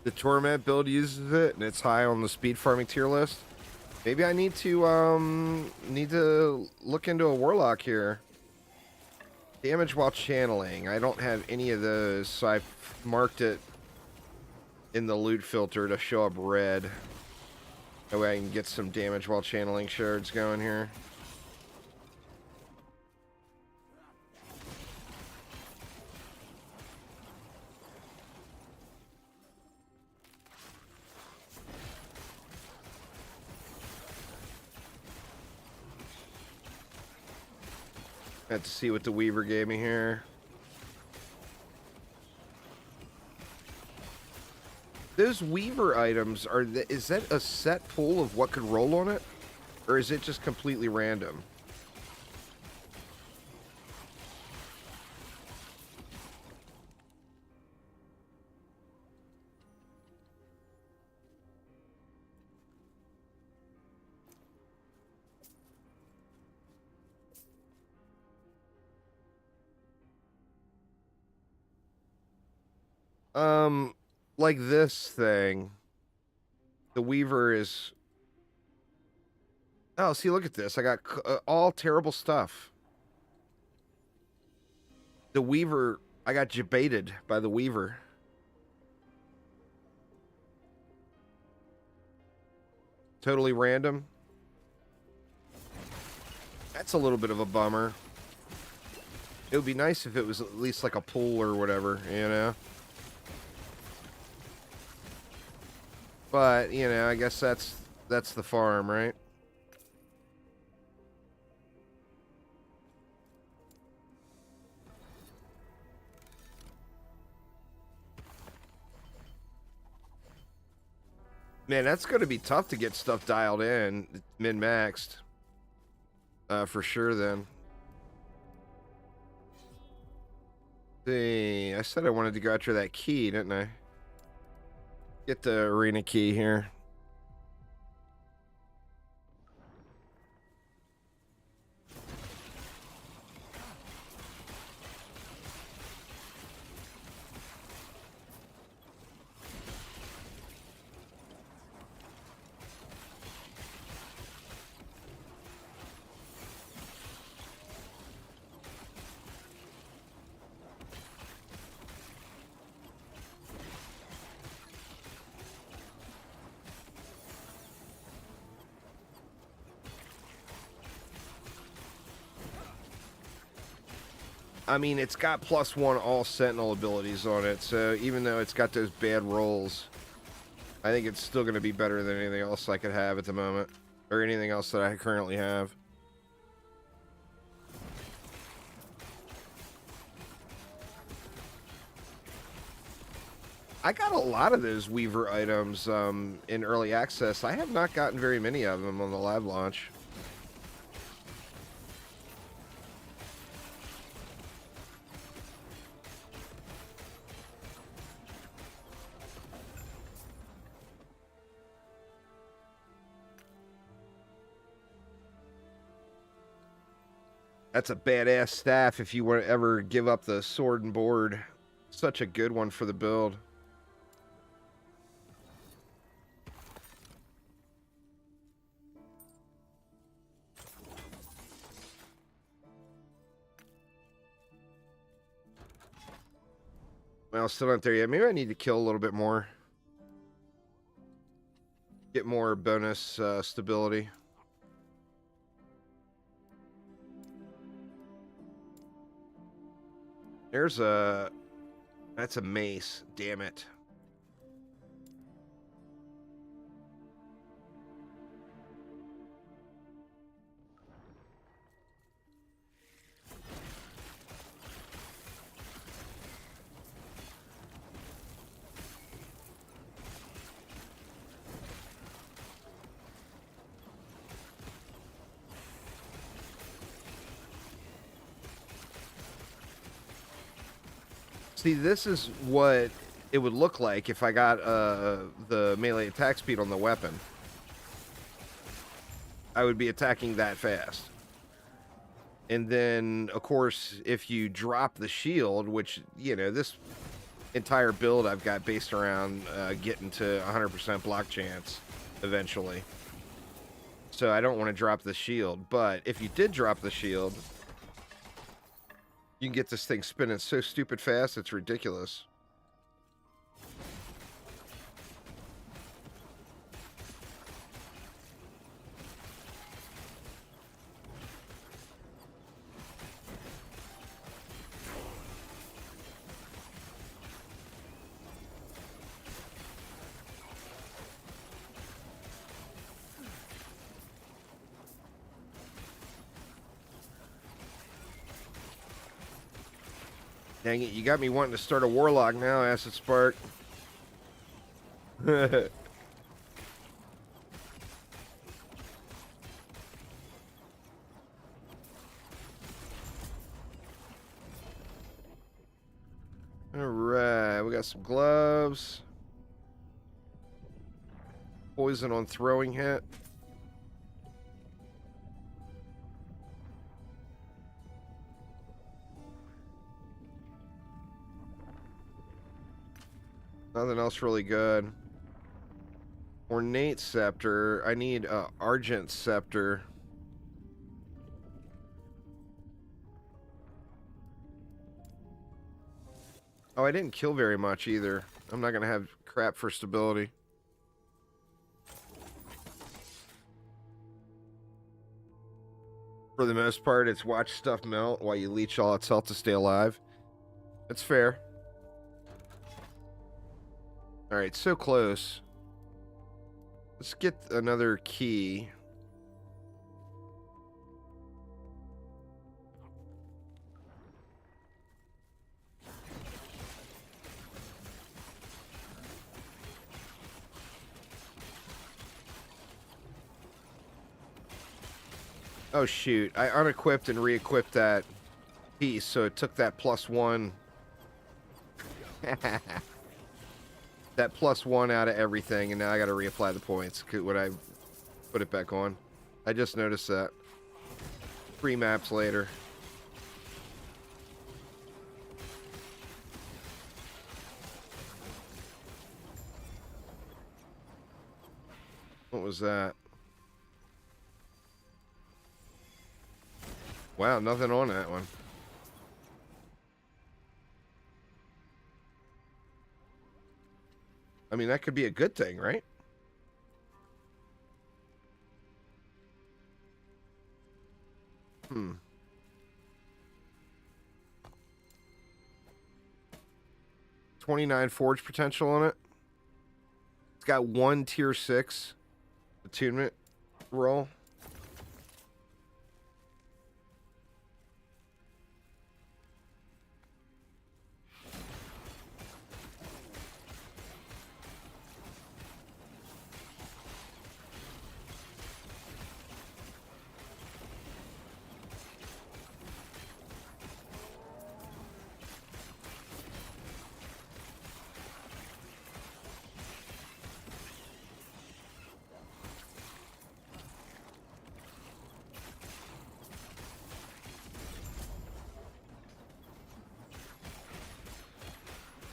The Torment build uses it, and it's high on the speed farming tier list. Maybe I need to look into a Warlock here. Damage while channeling. I don't have any of those, so I marked it in the loot filter to show up red. That way I can get some damage while channeling shards going here. Had to see what the Weaver gave me here. Those Weaver items, is that a set pool of what could roll on it? Or is it just completely random? Like this thing. The Weaver is... Oh, see, look at this. I got all terrible stuff. The Weaver... I got jebaited by the Weaver. Totally random. That's a little bit of a bummer. It would be nice if it was at least like a pool or whatever, you know? But, you know, I guess that's the farm, right? Man, that's going to be tough to get stuff dialed in, min-maxed. For sure, then. See, I said I wanted to go after that key, didn't I? Get the arena key here. I mean, it's got +1 all Sentinel abilities on it, so even though it's got those bad rolls, I think it's still going to be better than anything else I could have at the moment, or anything else that I currently have. I got a lot of those Weaver items in early access. I have not gotten very many of them on the live launch. That's a badass staff if you want to ever give up the sword and board. Such a good one for the build. Well, still not there yet. Maybe I need to kill a little bit more. Get more bonus stability. There's a... That's a mace. Damn it. See, this is what it would look like if I got the melee attack speed on the weapon. I would be attacking that fast. And then, of course, if you drop the shield, which, you know, this entire build I've got based around getting to 100% block chance eventually. So I don't want to drop the shield. But if you did drop the shield, you can get this thing spinning so stupid fast, it's ridiculous. Dang it, you got me wanting to start a warlock now, Acid Spark. Alright, we got some gloves. Poison on throwing hit. Nothing else really good. Ornate Scepter. I need a Argent Scepter. Oh, I didn't kill very much either. I'm not going to have crap for stability. For the most part, it's watch stuff melt while you leech all its health to stay alive. That's fair. Alright, so close. Let's get another key. Oh shoot, I unequipped and re-equipped that piece, so it took that +1. That +1 out of everything, and now I gotta reapply the points when I put it back on. I just noticed that. 3 maps later. What was that? Wow, nothing on that one. I mean, that could be a good thing, right? 29 forge potential on it. It's got 1 tier 6 attunement roll.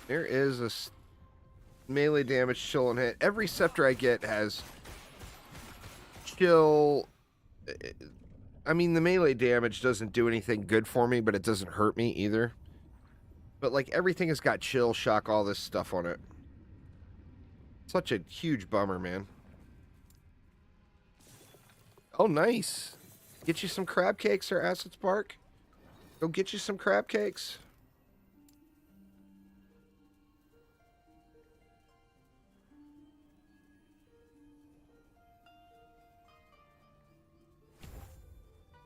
There is a melee damage chill and hit. Every scepter I get has chill. I mean, the melee damage doesn't do anything good for me, but it doesn't hurt me either. But, like, everything has got chill, shock, all this stuff on it. Such a huge bummer, man. Oh, nice. Get you some crab cakes or Acid Spark. Go get you some crab cakes.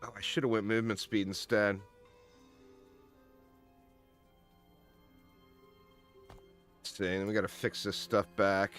Oh, I should have went movement speed instead. Let's see, then we got to fix this stuff back.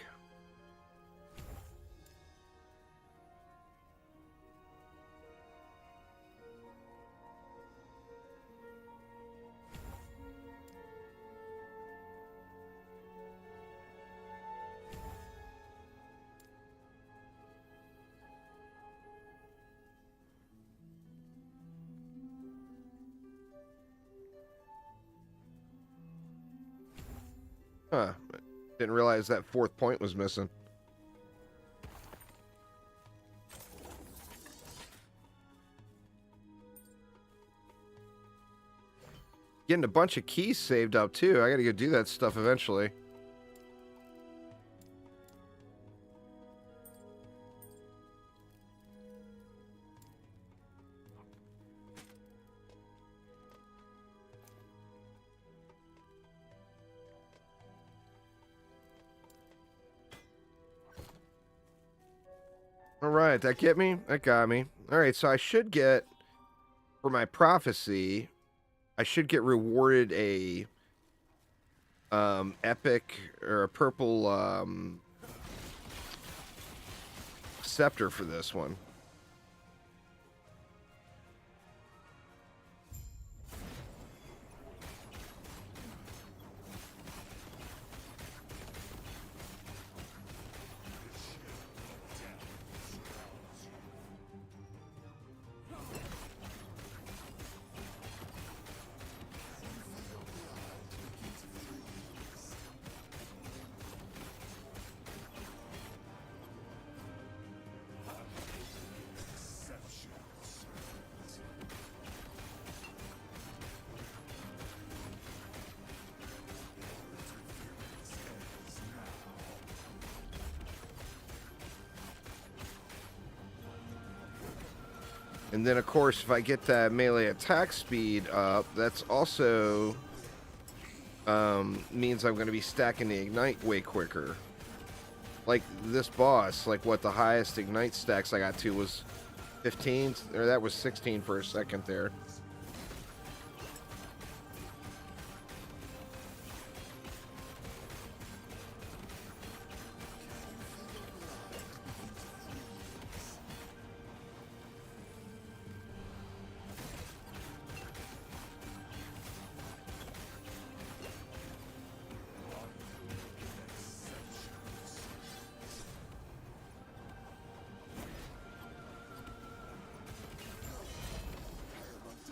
Huh. Didn't realize that 4th point was missing. Getting a bunch of keys saved up, too. I gotta go do that stuff eventually. Alright, that get me? That got me. Alright, so I should get, for my prophecy, I should get rewarded a epic or a purple scepter for this one. And then, of course, if I get that melee attack speed up, that's also means I'm going to be stacking the ignite way quicker. Like this boss, like what the highest ignite stacks I got to was 15, or that was 16 for a second there.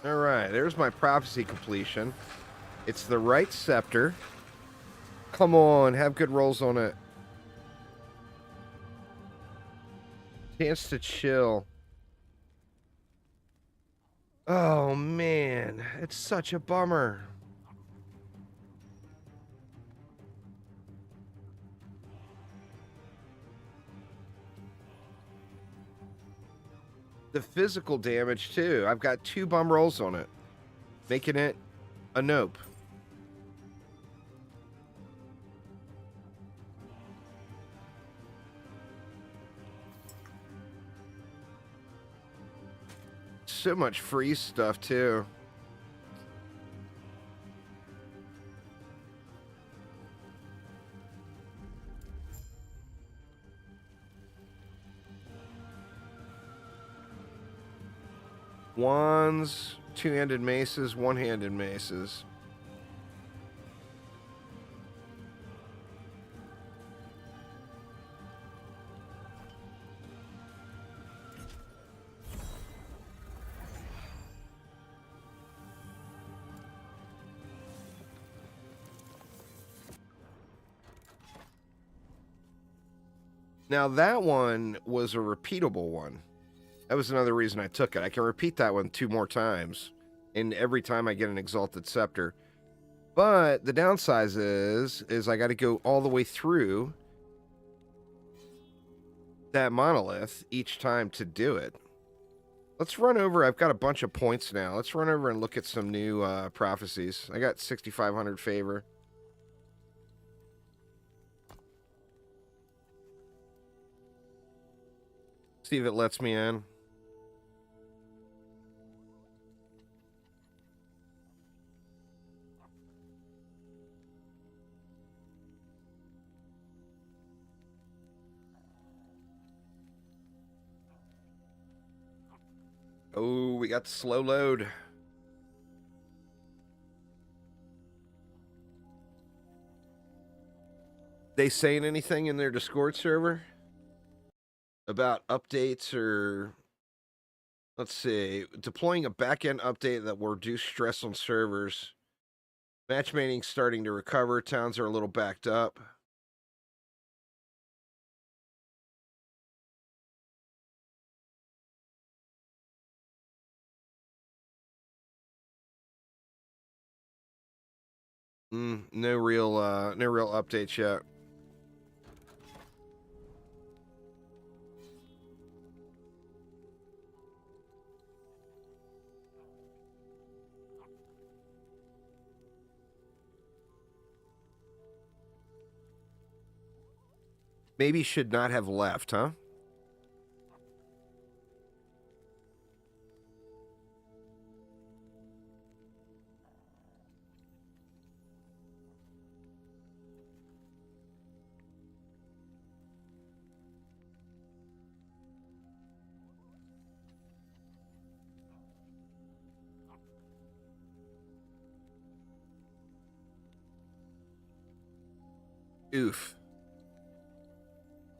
Alright, there's my prophecy completion. It's the right scepter. Come on, have good rolls on it. Chance to chill. Oh man, it's such a bummer. The physical damage too. I've got 2 bum rolls on it, making it a nope. so much free stuff, too. Wands, two-handed maces, one-handed maces. Now, that one was a repeatable one. That was another reason I took it. I can repeat that one 2 more times, and every time I get an Exalted Scepter. But the downside is I got to go all the way through that monolith each time to do it. Let's run over. I've got a bunch of points now. Let's run over and look at some new prophecies. I got 6,500 favor. See if it lets me in. Oh, we got the slow load. They saying anything in their Discord server about updates or, let's see, deploying a backend update that will reduce stress on servers. Matchmaking starting to recover. Towns are a little backed up. No real updates yet. Maybe should not have left, huh? Oof.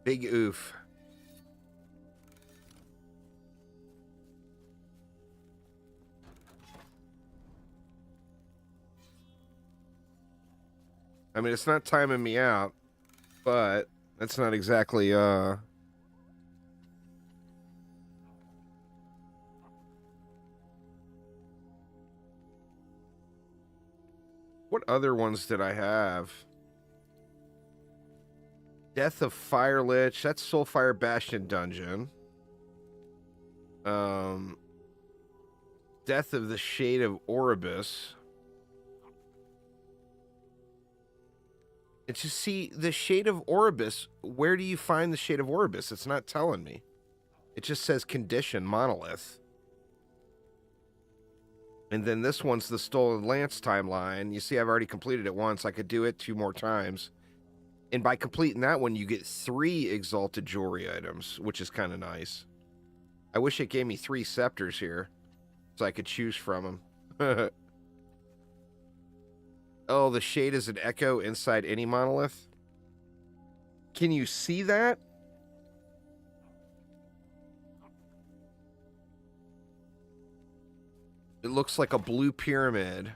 Big oof. I mean, it's not timing me out, but that's not exactly, What other ones did I have? Death of Fire Lich. That's Soulfire Bastion Dungeon. Death of the Shade of Oribus. It's just, see, the Shade of Oribus. Where do you find the Shade of Oribus? It's not telling me. It just says condition, monolith. And then this one's the Stolen Lance timeline. You see, I've already completed it once. I could do it 2 more times. And by completing that one, you get 3 Exalted Jewelry items, which is kind of nice. I wish it gave me 3 scepters here, so I could choose from them. Oh, the shade is an echo inside any monolith? Can you see that? It looks like a blue pyramid.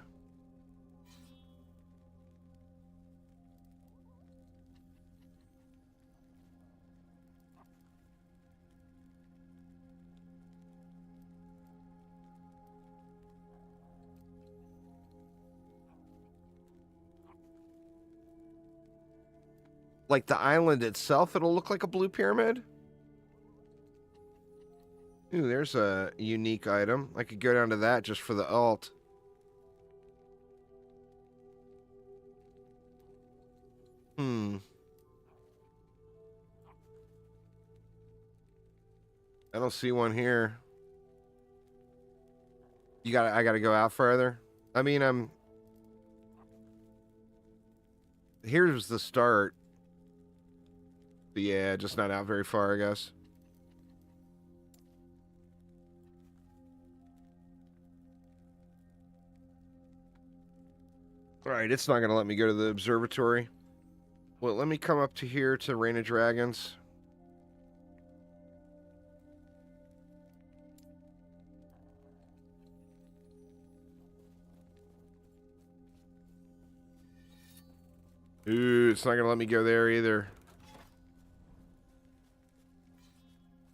Like the island itself, it'll look like a blue pyramid? Ooh, there's a unique item. I could go down to that just for the alt. I don't see one here. I gotta go out further. I mean, here's the start. But yeah, just not out very far, I guess. All right, it's not gonna let me go to the observatory. Well, let me come up to here to Reign of Dragons. Ooh, it's not gonna let me go there either.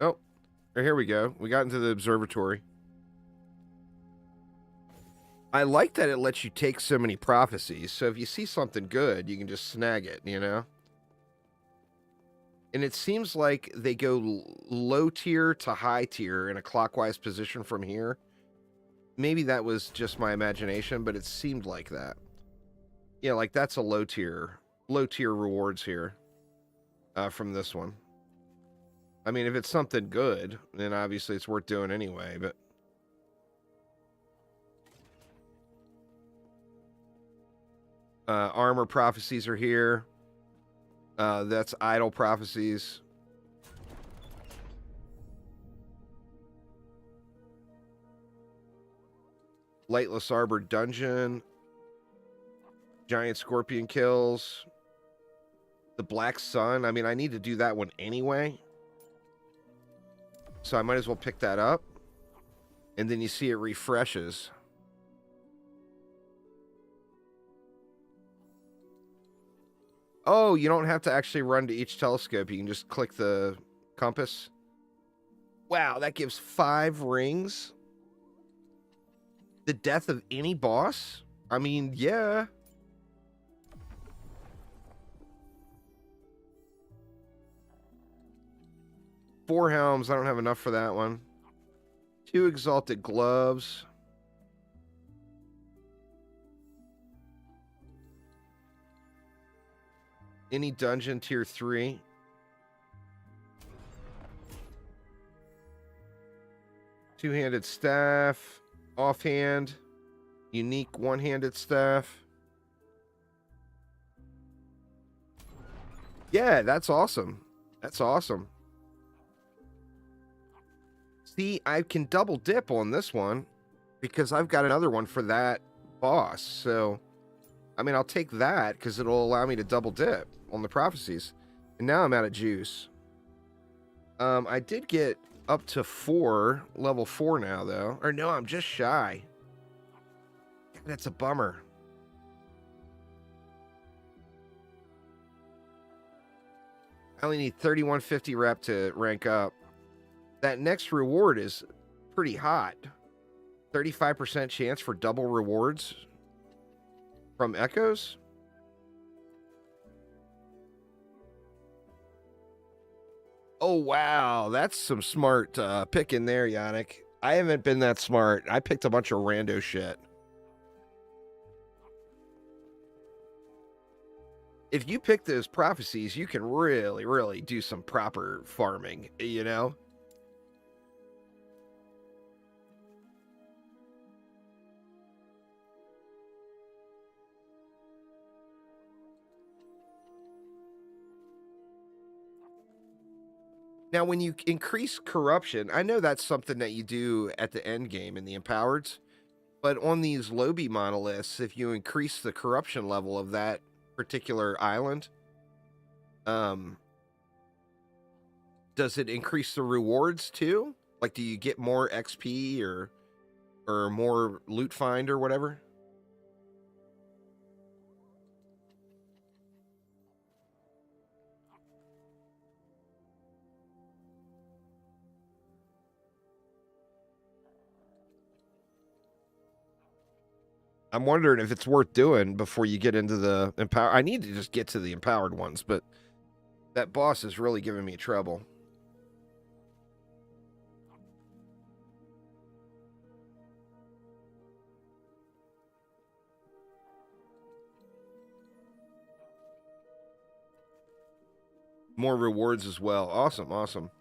Oh, here we go. We got into the observatory. I like that it lets you take so many prophecies. So if you see something good, you can just snag it, you know? And it seems like they go low tier to high tier in a clockwise position from here. Maybe that was just my imagination, but it seemed like that. Yeah, like that's a low tier rewards here from this one. I mean, if it's something good, then obviously it's worth doing anyway, but armor prophecies are here. That's idle prophecies. Lightless Arbor Dungeon. Giant Scorpion kills. The Black Sun. I mean, I need to do that one anyway. So I might as well pick that up. And then you see it refreshes. Oh, you don't have to actually run to each telescope. You can just click the compass. Wow, that gives 5 rings. The death of any boss? I mean, yeah. Four helms. I don't have enough for that one. 2 exalted gloves. Any dungeon tier 3. Two-handed staff. Offhand. Unique one-handed staff. Yeah, that's awesome. That's awesome. See, I can double dip on this one because I've got another one for that boss. So, I mean, I'll take that because it'll allow me to double dip on the prophecies. And now I'm out of juice. I did get up to 4, level 4 now, though. Or no, I'm just shy. That's a bummer. I only need 3150 rep to rank up. That next reward is pretty hot. 35% chance for double rewards from Echoes. Oh, wow. That's some smart picking there, Yannick. I haven't been that smart. I picked a bunch of rando shit. If you pick those prophecies, you can really, really do some proper farming, you know? Now, when you increase corruption, I know that's something that you do at the end game in the Empowereds, but on these Lobby monoliths, if you increase the corruption level of that particular island, does it increase the rewards too? Like, do you get more XP or more loot find or whatever? I'm wondering if it's worth doing before you get into the empower. I need to just get to the empowered ones, but that boss is really giving me trouble. More rewards as well. Awesome, awesome.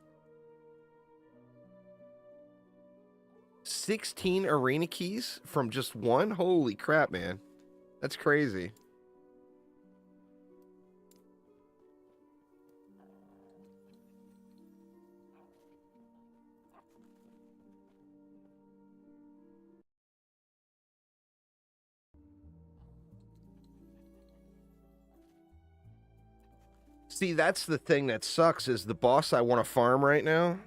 16 arena keys from just one? Holy crap, man. That's crazy. See, that's the thing that sucks is the boss I want to farm right now.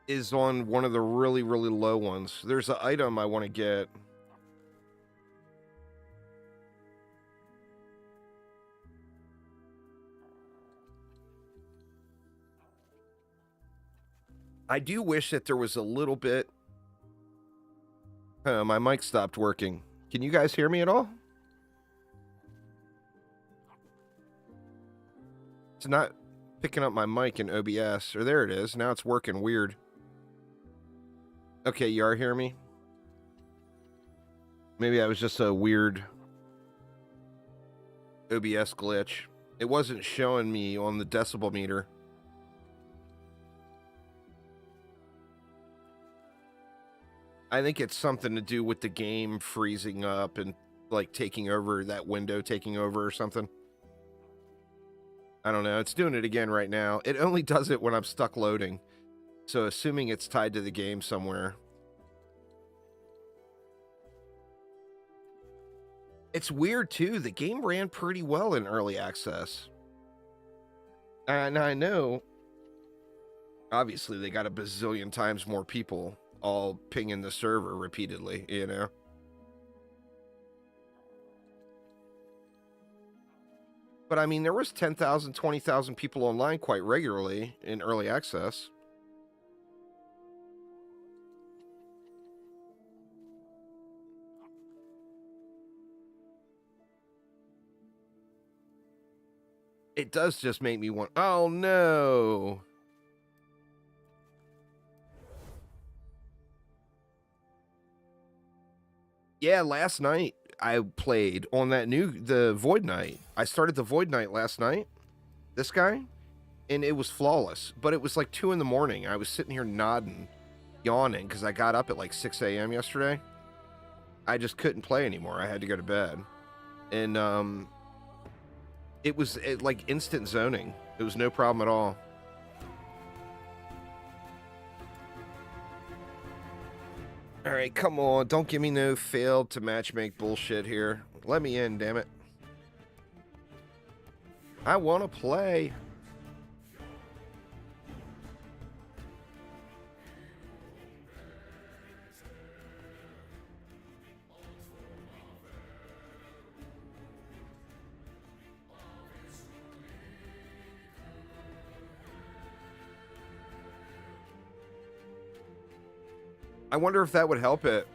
Is on one of the really, really low ones. There's an item I want to get. I do wish that there was a little bit... my mic stopped working. Can you guys hear me at all? It's not picking up my mic in OBS. Or there it is. Now it's working weird. Okay, you are hearing me? Maybe that was just a weird OBS glitch. It wasn't showing me on the decibel meter. I think it's something to do with the game freezing up and like taking over, that window taking over or something. I don't know. It's doing it again right now. It only does it when I'm stuck loading. So assuming it's tied to the game somewhere. It's weird too. The game ran pretty well in early access. And I know, obviously they got a bazillion times more people all pinging the server repeatedly, you know? But I mean, there was 10,000, 20,000 people online quite regularly in early access. It does just make me want... Oh, no! Yeah, last night I played on the Void Knight. I started the Void Knight last night. This guy. And it was flawless. But it was like 2 in the morning. I was sitting here nodding, yawning, because I got up at like 6 a.m. yesterday. I just couldn't play anymore. I had to go to bed. And, it was like instant zoning. It was no problem at all. All right, come on. Don't give me no failed to matchmake bullshit here. Let me in, damn it. I want to play. I wonder if that would help it,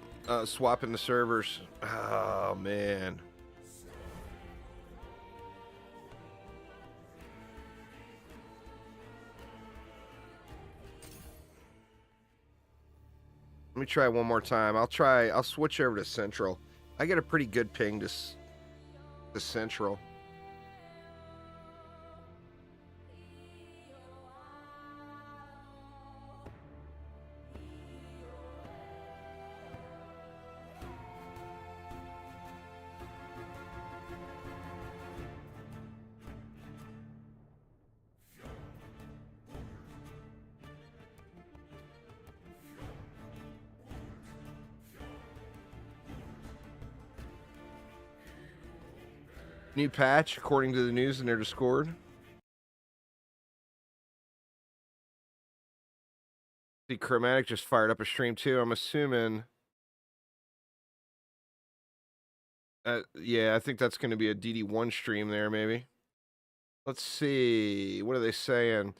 swapping the servers. Oh, man. Let me try one more time. I'll switch over to Central. I get a pretty good ping to Central. New patch, according to the news in their Discord. See, Chromatic just fired up a stream too. I'm assuming. Yeah, I think that's going to be a DD1 stream there, maybe. Let's see. What are they saying?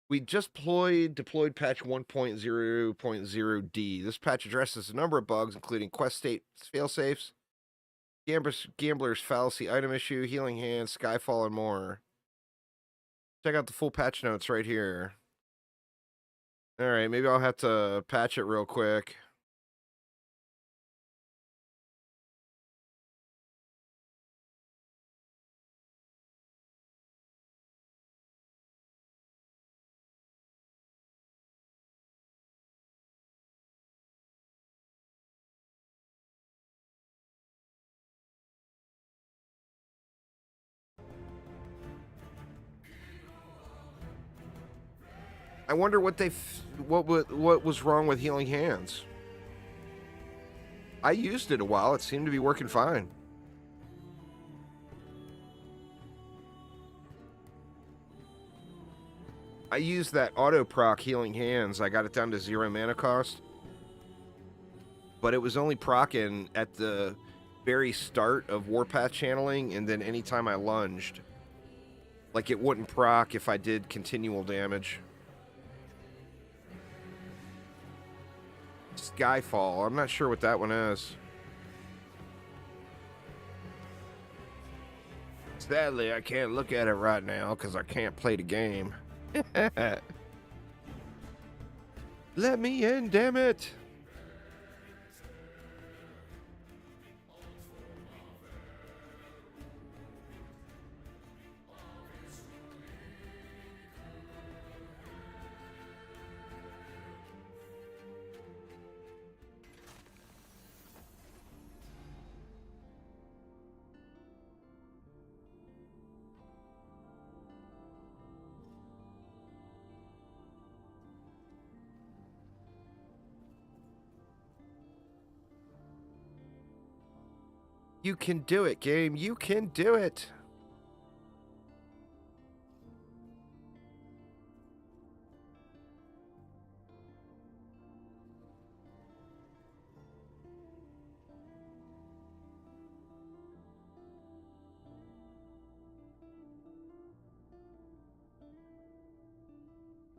We just deployed patch 1.0.0D. This patch addresses a number of bugs, including quest state failsafes, Gambler's Fallacy item issue, Healing Hands, Skyfall, and more. Check out the full patch notes right here. Alright, maybe I'll have to patch it real quick. I wonder what was wrong with Healing Hands. I used it a while. It seemed to be working fine. I used that auto proc Healing Hands. I got it down to 0 mana cost. But it was only procking at the very start of Warpath channeling, and then anytime I lunged. Like, it wouldn't proc if I did continual damage. Skyfall. I'm not sure what that one is. Sadly, I can't look at it right now because I can't play the game. Let me in, damn it! You can do it, game. You can do it.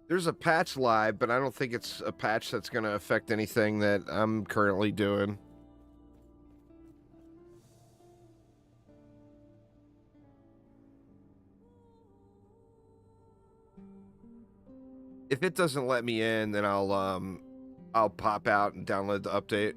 There's a patch live, but I don't think it's a patch that's going to affect anything that I'm currently doing. If it doesn't let me in, then I'll pop out and download the update.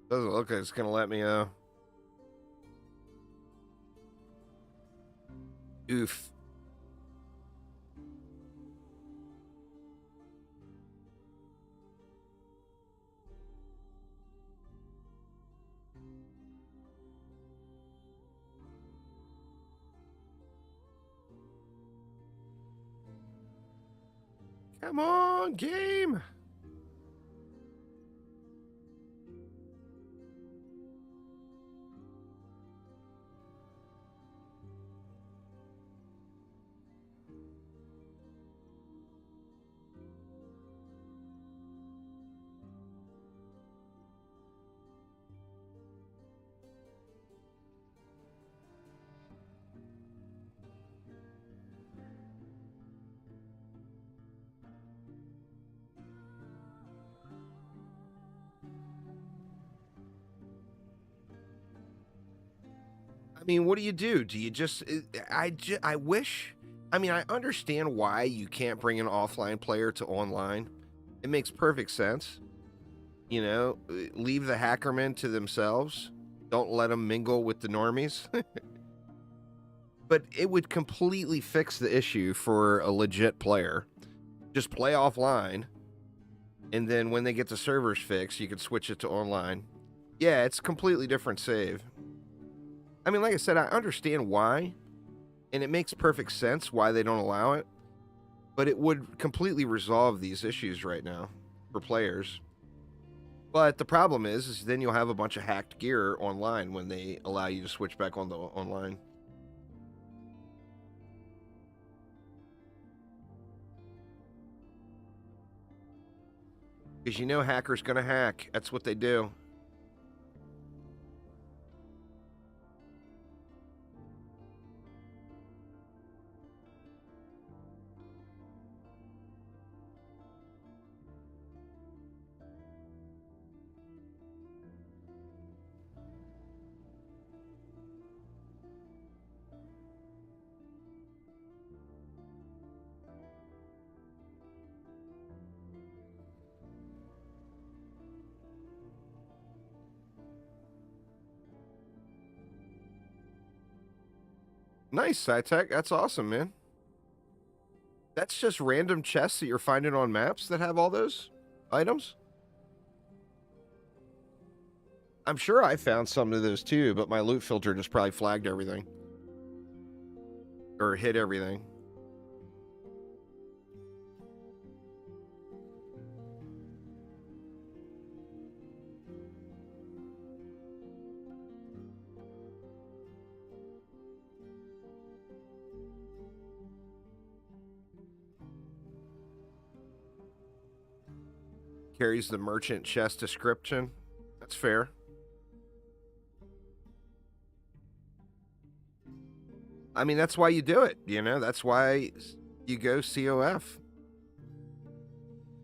Doesn't look like it's gonna let me Oof. Come on, game. I mean, what do you do? Do you just I wish, I mean, I understand why you can't bring an offline player to online. It makes perfect sense. You know, leave the hackermen to themselves. Don't let them mingle with the normies. But it would completely fix the issue for a legit player. Just play offline, and then when they get the servers fixed, you can switch it to online. Yeah, it's a completely different save. I mean, like I said, I understand why, and it makes perfect sense why they don't allow it, but it would completely resolve these issues right now for players. But the problem is then you'll have a bunch of hacked gear online when they allow you to switch back on the online. Because you know hackers gonna hack. That's what they do. Nice, SciTech. That's awesome, man. That's just random chests that you're finding on maps that have all those items? I'm sure I found some of those too, but my loot filter just probably flagged everything. Or hit everything. Carries the merchant chest description. That's fair. I mean, that's why you do it, you know? That's why you go COF.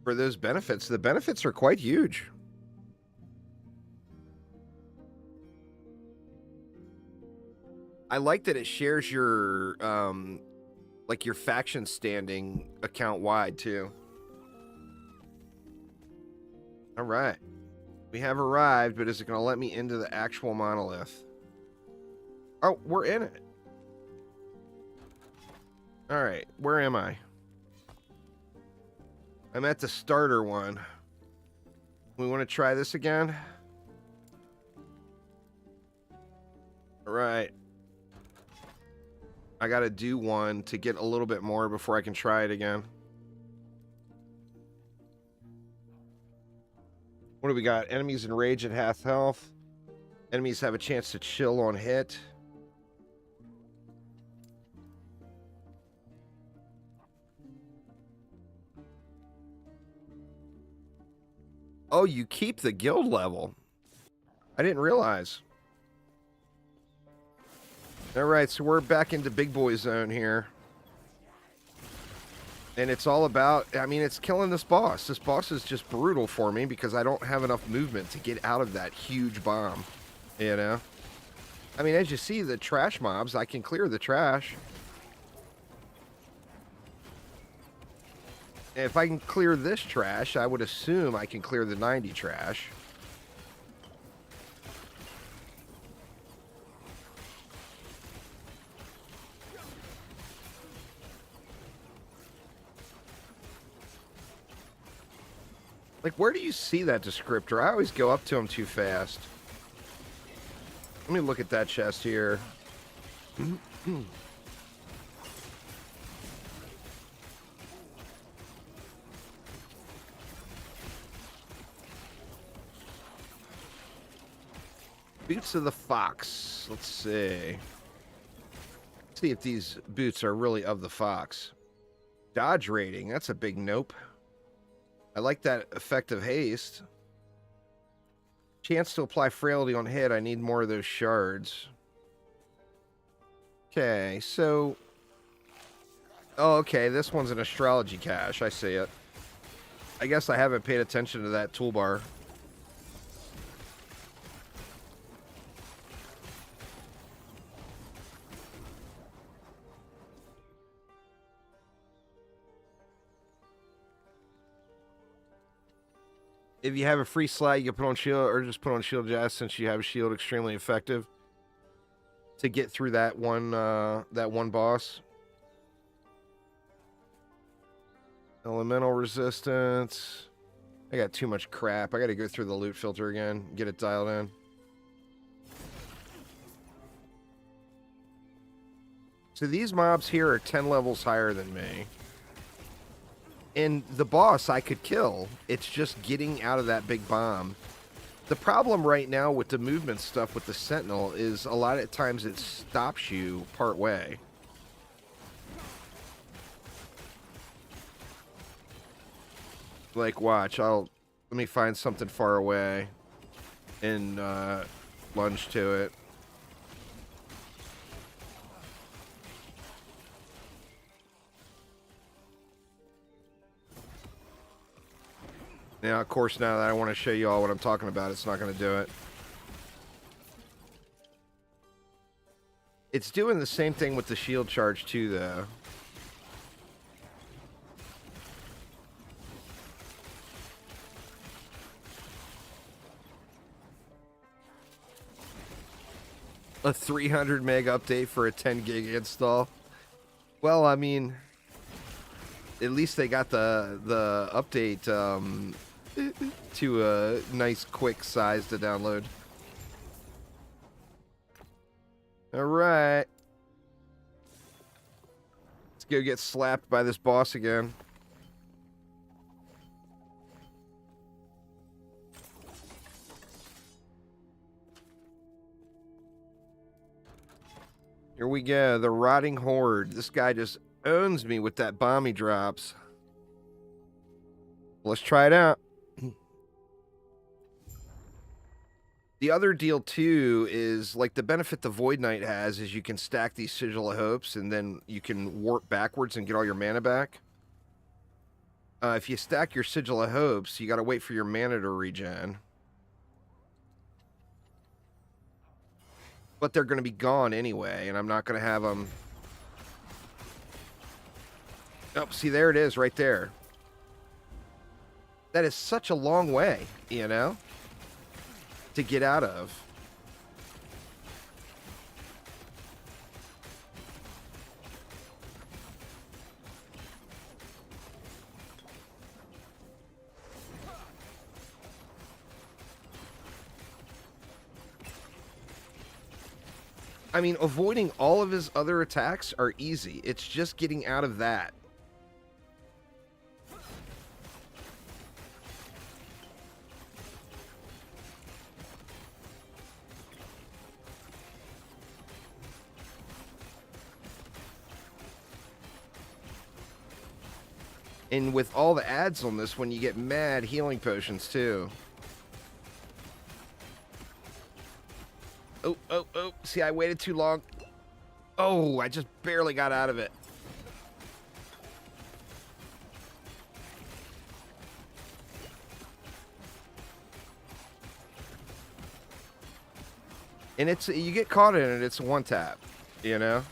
For those benefits. The benefits are quite huge. I like that it shares your, like your faction standing account wide, too. All right. We have arrived, but is it going to let me into the actual monolith? Oh, we're in it. All right. Where am I? I'm at the starter one. We want to try this again? All right. I got to do one to get a little bit more before I can try it again. What do we got? Enemies enrage at half health. Enemies have a chance to chill on hit. Oh, you keep the guild level. I didn't realize. All right, so we're back into big boy zone here. And it's all about, I mean, it's killing this boss. This boss is just brutal for me because I don't have enough movement to get out of that huge bomb, you know? I mean, as you see, the trash mobs, I can clear the trash. And if I can clear this trash, I would assume I can clear the 90 trash. Like, where do you see that descriptor? I always go up to him too fast. Let me look at that chest here. Boots of the Fox. Let's see. See if these boots are really of the Fox. Dodge rating. That's a big nope. I like that effective haste. Chance to apply frailty on hit. I need more of those shards. Okay, so... Oh, okay. This one's an astrology cache. I see it. I guess I haven't paid attention to that toolbar. If you have a free slot, you can put on shield, or just put on shield jazz since you have a shield extremely effective to get through that one boss. Elemental resistance. I got too much crap. I got to go through the loot filter again, get it dialed in. So these mobs here are 10 levels higher than me. And the boss I could kill. It's just getting out of that big bomb. The problem right now with the movement stuff with the Sentinel is a lot of times it stops you part way. Like, watch, let me find something far away and lunge to it. Now, of course, now that I want to show you all what I'm talking about, it's not going to do it. It's doing the same thing with the shield charge, too, though. A 300 meg update for a 10 gig install. Well, I mean, at least they got the update to a nice quick size to download. All right. Let's go get slapped by this boss again. Here we go, the Rotting Horde. This guy just owns me with that bomb he drops. Let's try it out. The other deal, too, is, like, the benefit the Void Knight has is you can stack these Sigil of Hopes, and then you can warp backwards and get all your mana back. If you stack your Sigil of Hopes, you gotta wait for your mana to regen. But they're going to be gone anyway, and I'm not going to have them... Oh, see, there it is, right there. That is such a long way, you know, to get out of. I mean, avoiding all of his other attacks are easy. It's just getting out of that. And with all the ads on this one, you get mad healing potions, too. Oh, oh, oh. See, I waited too long. Oh, I just barely got out of it. And it's, you get caught in it, it's a one tap, you know?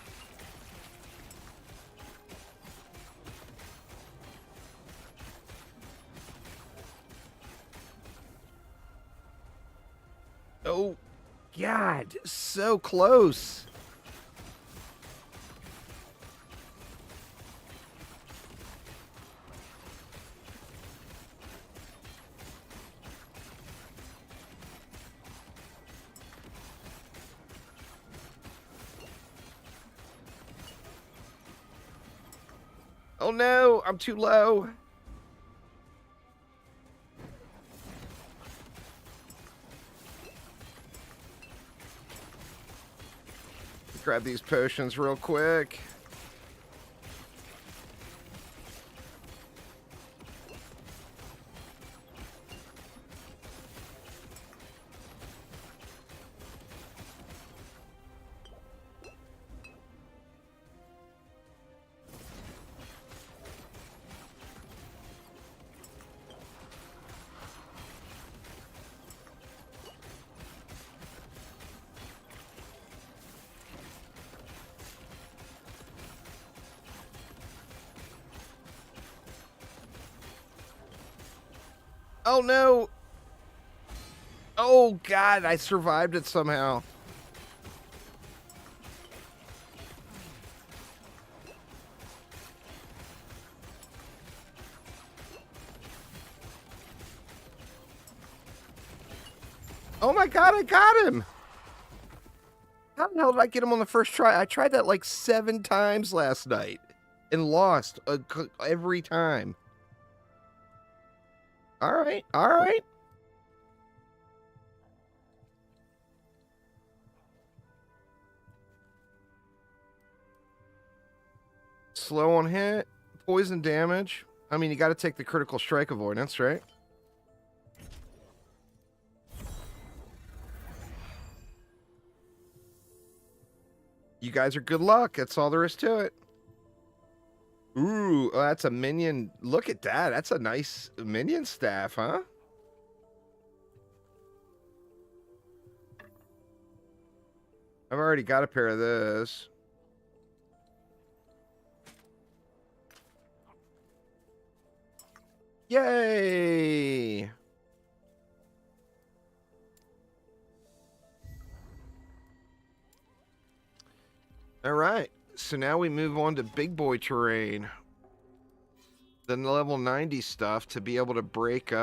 Oh, God, so close. Oh no, I'm too low. Grab these potions real quick. Oh no! Oh God, I survived it somehow. Oh my God, I got him! How the hell did I get him on the first try? I tried that like 7 times last night and lost every time. All right, all right. Slow on hit, poison damage. I mean, you got to take the critical strike avoidance, right? You guys are good luck. That's all there is to it. Ooh, that's a minion. Look at that. That's a nice minion staff, huh? I've already got a pair of those. Yay! All right. So now we move on to big boy terrain. Then the level 90 stuff to be able to break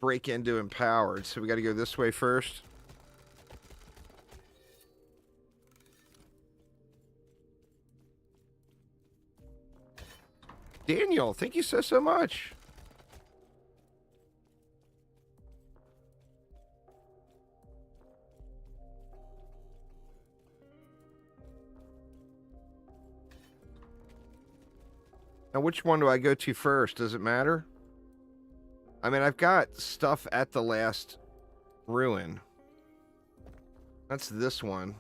break into empowered. So we got to go this way first. Daniel, thank you so much. Now, which one do I go to first? Does it matter? I mean, I've got stuff at the last ruin. That's this one.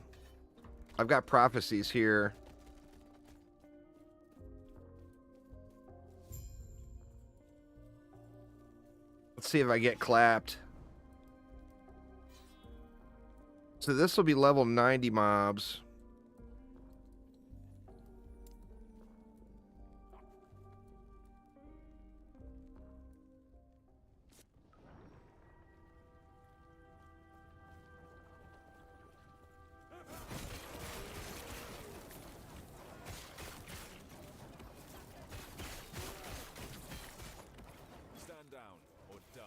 I've got prophecies here. Let's see if I get clapped. So this will be level 90 mobs. Stand down or die.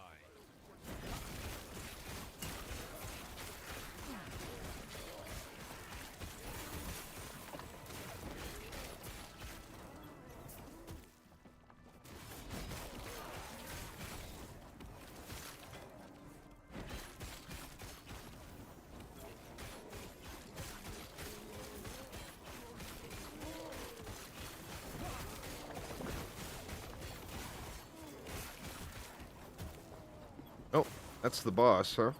Oh, that's the boss, huh?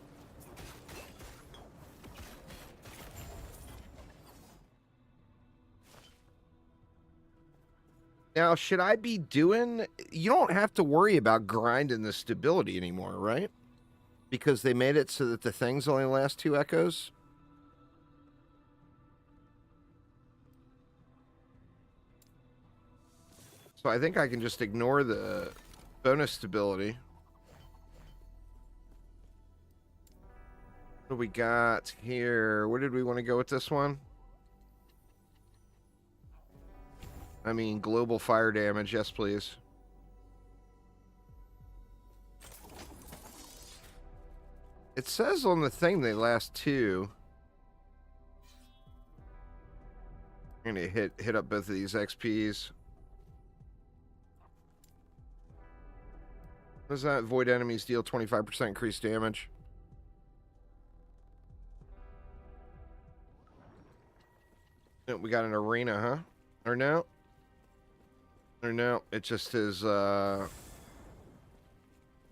Now, should I be doing... You don't have to worry about grinding the stability anymore, right? Because they made it so that the things only last 2 echoes? So I think I can just ignore the bonus stability. What do we got here? Where did we want to go with this one? I mean, global fire damage. Yes, please. It says on the thing they last 2. I'm gonna hit up both of these XPs. What does that? Void enemies deal 25% increased damage. Oh, we got an arena, huh? Or no? Or no? It just is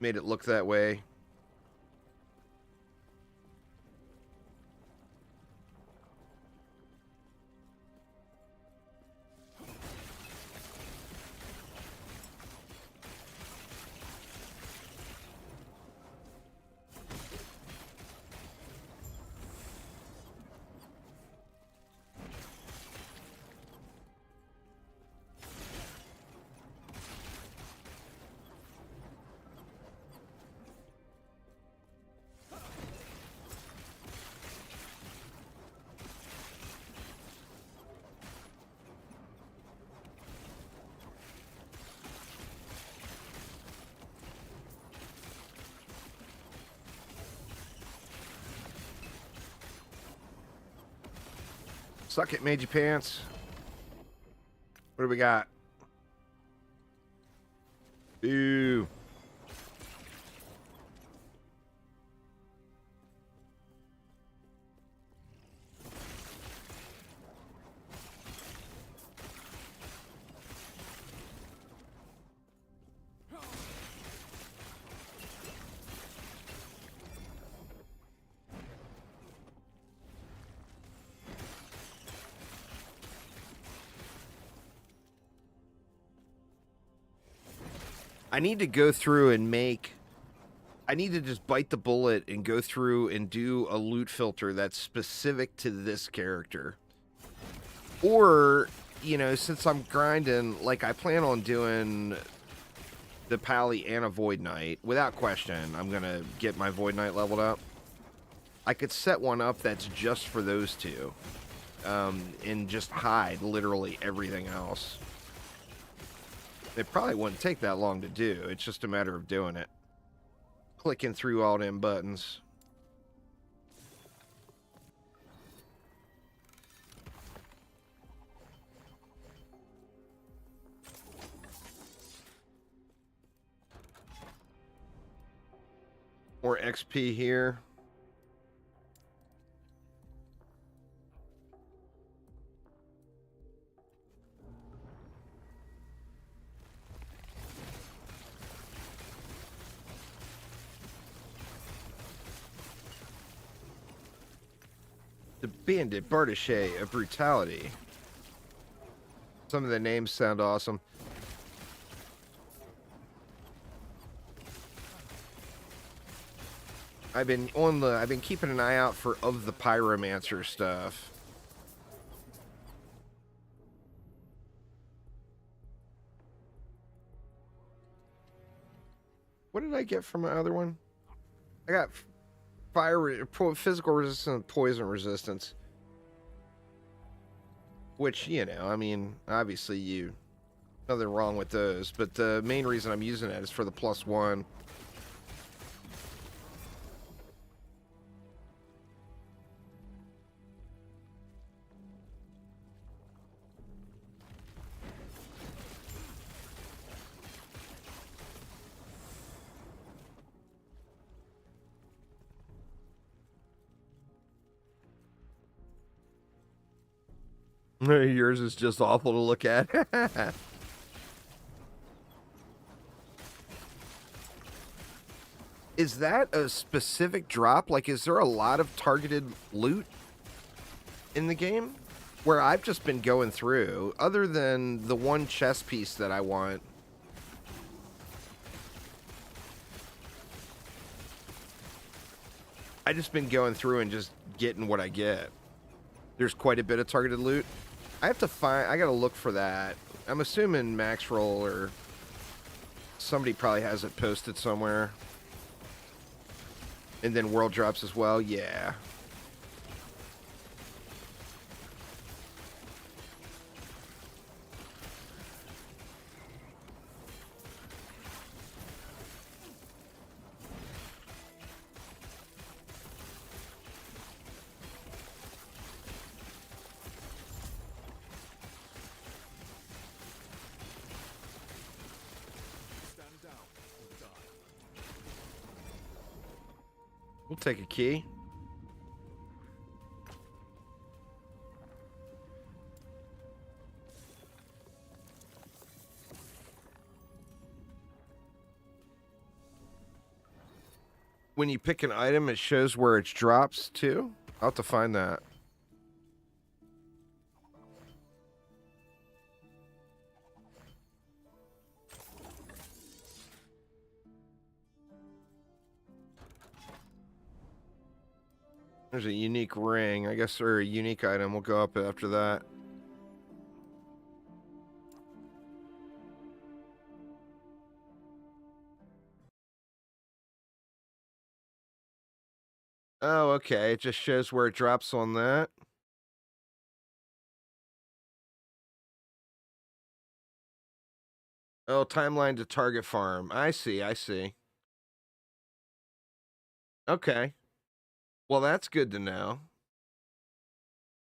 made it look that way. Suck it, Magey Pants. What do we got? Ooh. I need to go through and make... I need to just bite the bullet and go through and do a loot filter that's specific to this character. Or, you know, since I'm grinding, like I plan on doing the Pally and a Void Knight, without question, I'm going to get my Void Knight leveled up. I could set one up that's just for those two. And just hide literally everything else. It probably wouldn't take that long to do. It's just a matter of doing it. Clicking through all them buttons. More XP here. The Bandit Bartichet of Brutality. Some of the names sound awesome. I've been keeping an eye out for of the Pyromancer stuff. What did I get from my other one? I got physical resistance and poison resistance. Which, you know, I mean, obviously nothing wrong with those, but the main reason I'm using it is for the +1. Yours is just awful to look at. Is that a specific drop? Like, is there a lot of targeted loot in the game? Where I've just been going through, other than the one chest piece that I want. I just been going through and just getting what I get. There's quite a bit of targeted loot. I gotta look for that. I'm assuming Maxroll or somebody probably has it posted somewhere. And then World Drops as well, yeah. We'll take a key. When you pick an item, it shows where it drops too. I'll have to find that. There's a unique ring, I guess, or a unique item. We'll go up after that. Oh, okay. It just shows where it drops on that. Oh, timeline to target farm. I see, I see. Okay. Well, that's good to know.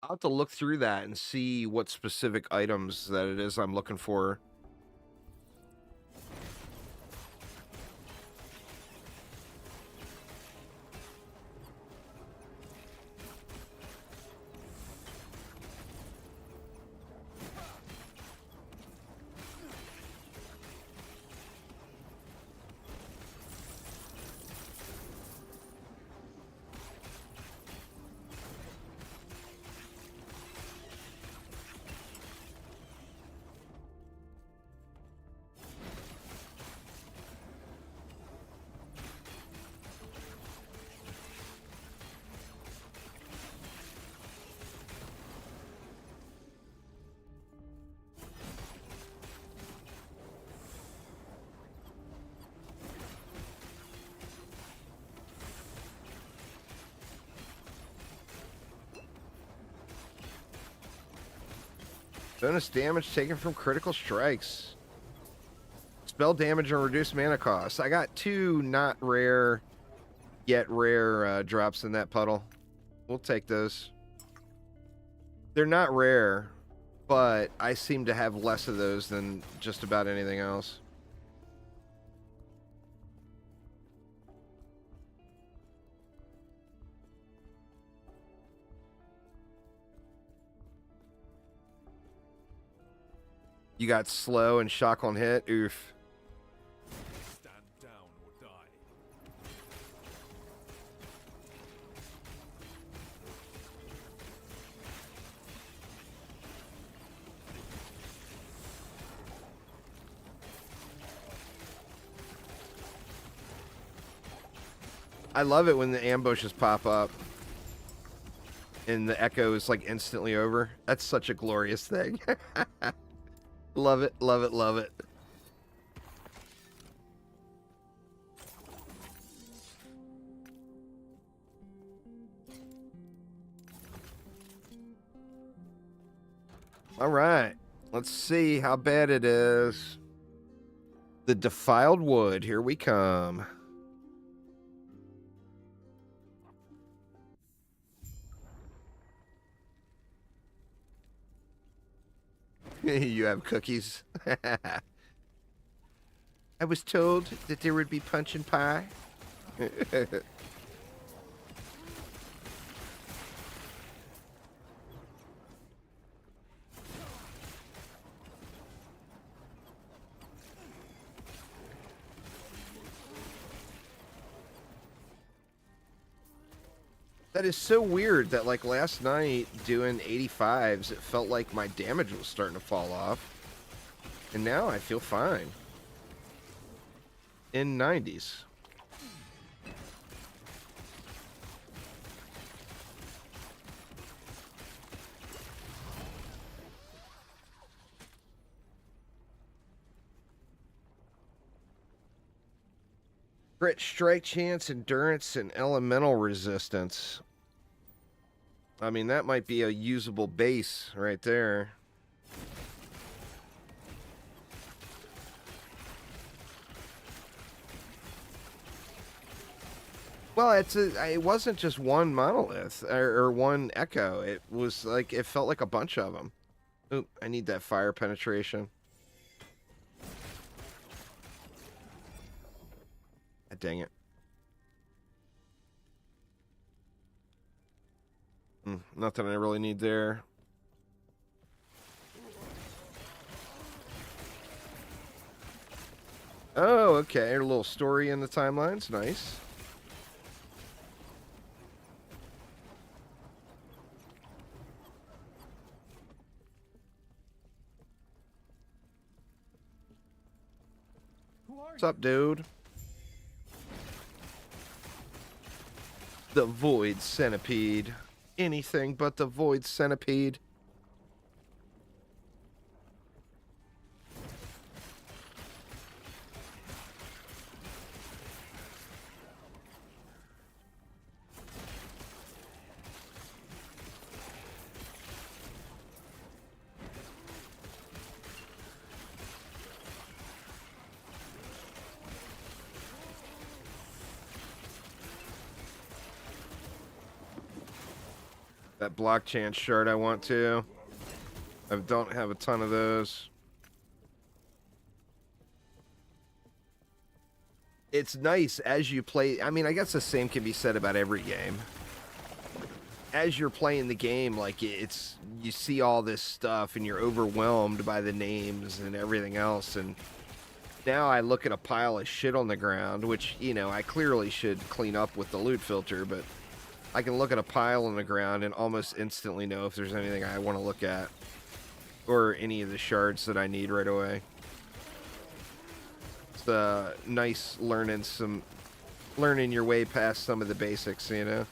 I'll have to look through that and see what specific items that it is I'm looking for. Bonus damage taken from critical strikes. Spell damage and reduced mana cost. I got 2 not rare, yet rare drops in that puddle. We'll take those. They're not rare, but I seem to have less of those than just about anything else. You got slow and shock on hit. Oof. Stand down or die. I love it when the ambushes pop up and the echo is like instantly over. That's such a glorious thing. Love it, love it, love it. All right, let's see how bad it is. The defiled wood, here we come. You have cookies. I was told that there would be punch and pie. That is so weird that, like, last night doing 85s, it felt like my damage was starting to fall off. And now I feel fine. In 90s. Crit strike chance, endurance, and elemental resistance. I mean, that might be a usable base right there. Well, it wasn't just one monolith or one echo. It was like, it felt like a bunch of them. Oop, I need that fire penetration. Dang it. Nothing I really need there. Oh, okay. A little story in the timelines. Nice. What's up, dude? The Void Centipede. Anything but the Void Centipede. That block chance shard I want to. I don't have a ton of those. It's nice as you play. I mean, I guess the same can be said about every game. As you're playing the game, like, it's, you see all this stuff and you're overwhelmed by the names and everything else. And now I look at a pile of shit on the ground, which, you know, I clearly should clean up with the loot filter, but I can look at a pile on the ground and almost instantly know if there's anything I want to look at. Or any of the shards that I need right away. It's nice learning your way past some of the basics, you know?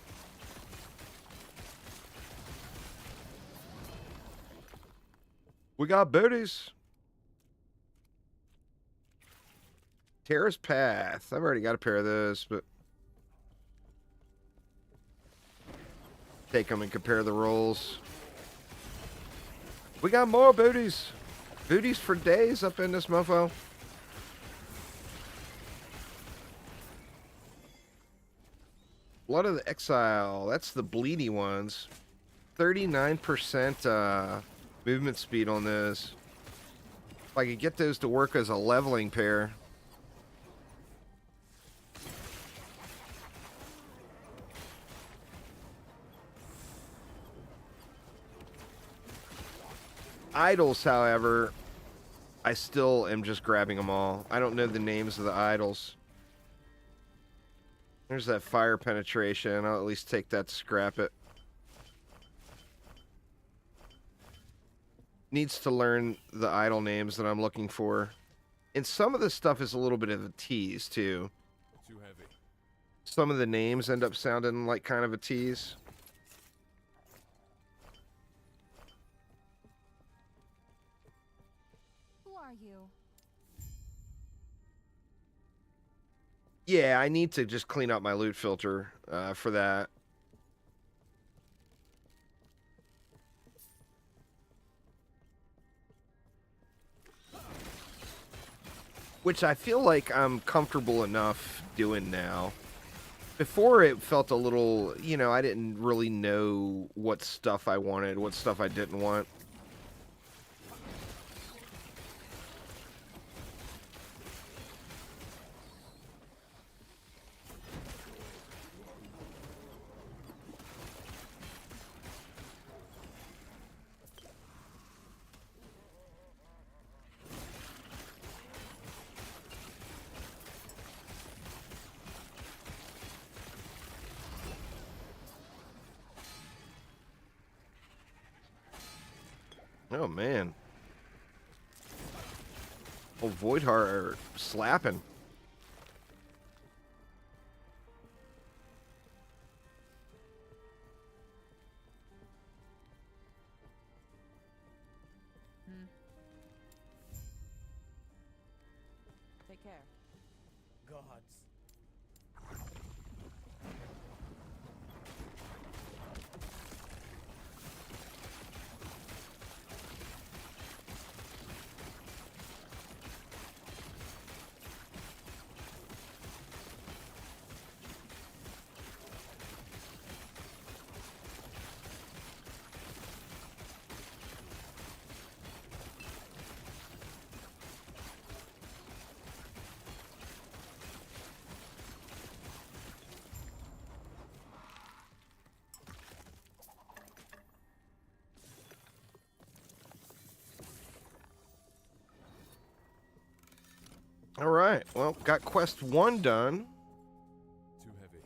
We got booties. Terrace Path. I've already got a pair of those, but take them and compare the rolls. We got more booties. Booties for days up in this mofo. Blood of the Exile. That's the bleedy ones. 39% movement speed on those. If I could get those to work as a leveling pair. Idols, however, I still am just grabbing them all. I don't know the names of the idols. There's that fire penetration. I'll at least take that to scrap it. Needs to learn the idol names that I'm looking for. And some of this stuff is a little bit of a tease, too. Too heavy. Some of the names end up sounding like kind of a tease. Who are you? Yeah, I need to just clean up my loot filter for that. Which I feel like I'm comfortable enough doing now. Before it felt a little, you know, I didn't really know what stuff I wanted, what stuff I didn't want. Oh, man. Oh, Voidheart are slapping. Take care. Gods. All right. Well, got quest 1 done. Too heavy.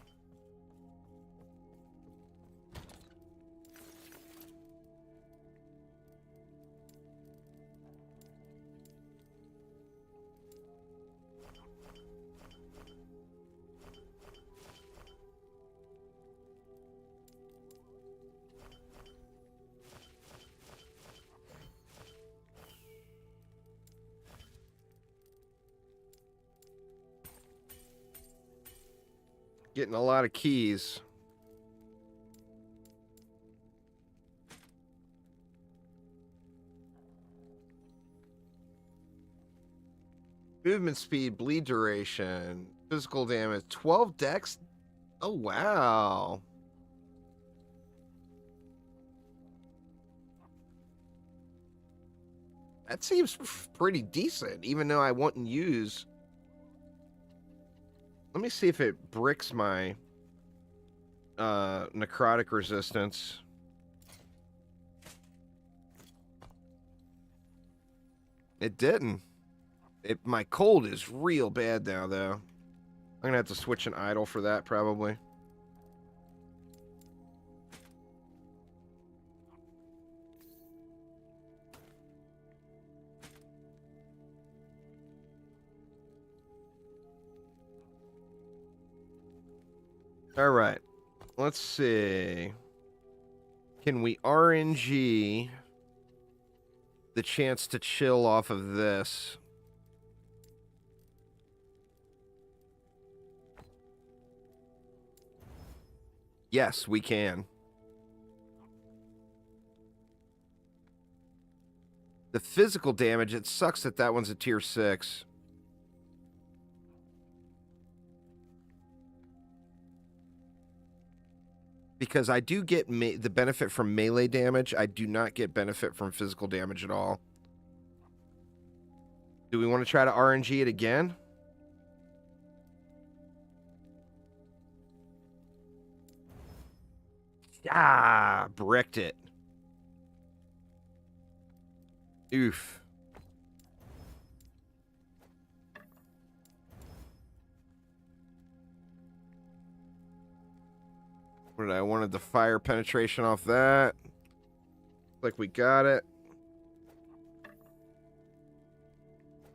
Getting a lot of keys. Movement speed, bleed duration, physical damage, 12 dex. Oh, wow. That seems pretty decent, even though I wouldn't use... Let me see if it bricks my necrotic resistance. It didn't. My cold is real bad now, though. I'm gonna have to switch an idol for that, probably. All right. Let's see. Can we RNG the chance to chill off of this? Yes, we can. The physical damage, it sucks that that one's a tier 6. Because I do get the benefit from melee damage. I do not get benefit from physical damage at all. Do we want to try to RNG it again? Ah, bricked it. Oof. What did I wanted the fire penetration off that. Like we got it.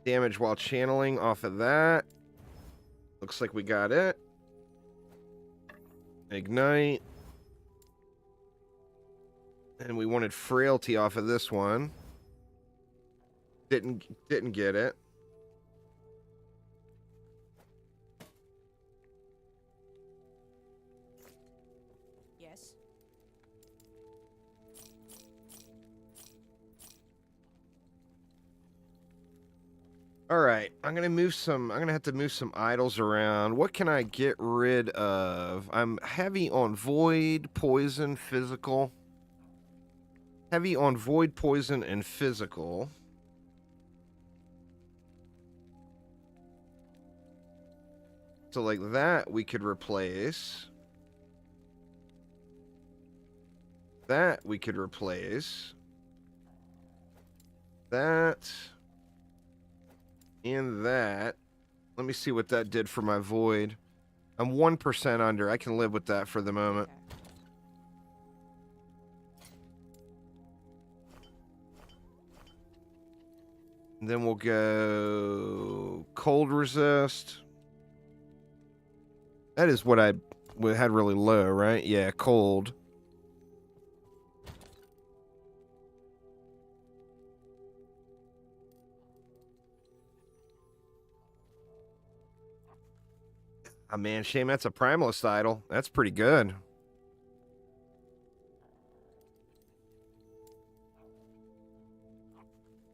Damage while channeling off of that. Looks like we got it. Ignite. And we wanted frailty off of this one. Didn't get it. Yes. All right, I'm gonna have to move some idols around. What can I get rid of? I'm heavy on void, poison, physical. Heavy on void, poison, and physical. So like that we could replace. That we could replace. That. And that. Let me see what that did for my void. I'm 1% under. I can live with that for the moment. Okay. And then we'll go cold resist. That is what I had really low, right? Yeah, cold. Oh, man, shame that's a primalist idol. That's pretty good.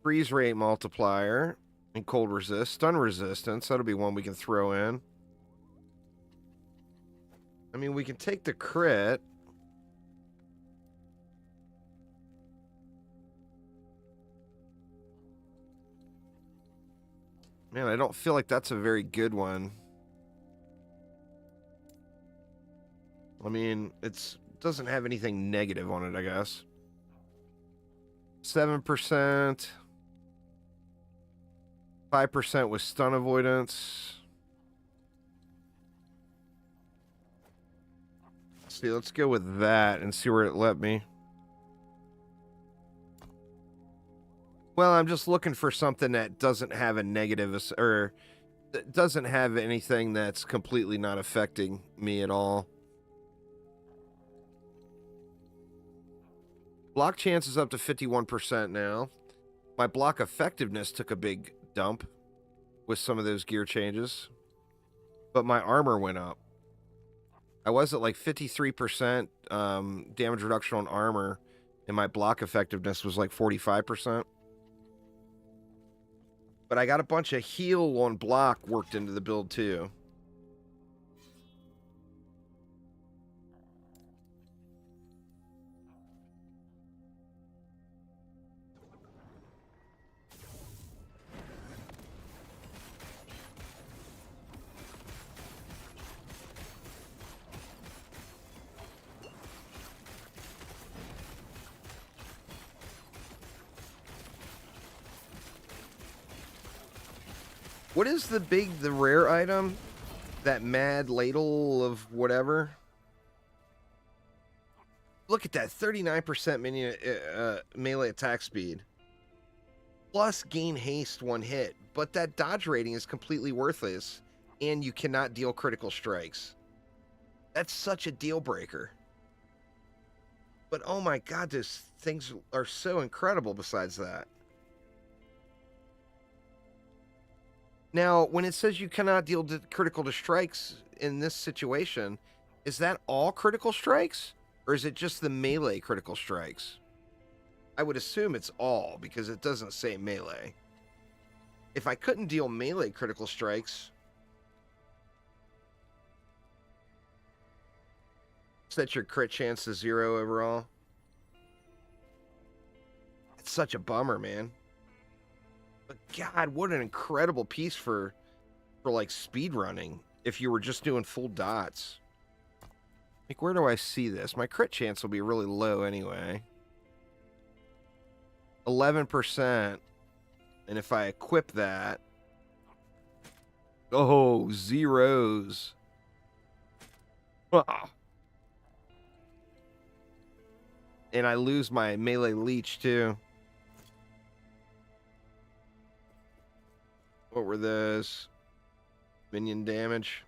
Freeze rate multiplier and cold resist. Stun resistance. That'll be one we can throw in. I mean, we can take the crit. Man, I don't feel like that's a very good one. I mean, it doesn't have anything negative on it, I guess. 7%. 5% with stun avoidance. See, let's go with that and see where it let me. Well, I'm just looking for something that doesn't have a negative, or that doesn't have anything that's completely not affecting me at all. Block chance is up to 51% now. My block effectiveness took a big dump with some of those gear changes, but my armor went up. I was at like 53% damage reduction on armor, and my block effectiveness was like 45%. But I got a bunch of heal on block worked into the build too. What is the rare item? That mad ladle of whatever? Look at that, 39% minion melee attack speed. Plus gain haste one hit. But that dodge rating is completely worthless. And you cannot deal critical strikes. That's such a deal breaker. But oh my god, those things are so incredible besides that. Now, when it says you cannot deal critical to strikes in this situation, is that all critical strikes? Or is it just the melee critical strikes? I would assume it's all, because it doesn't say melee. If I couldn't deal melee critical strikes, set your crit chance to 0 overall. It's such a bummer, man. But God, what an incredible piece for like speed running if you were just doing full dots. Like, where do I see this? My crit chance will be really low anyway. 11%. And if I equip that, oh, zeros. Ah. And I lose my melee leech too. What were those? Minion damage.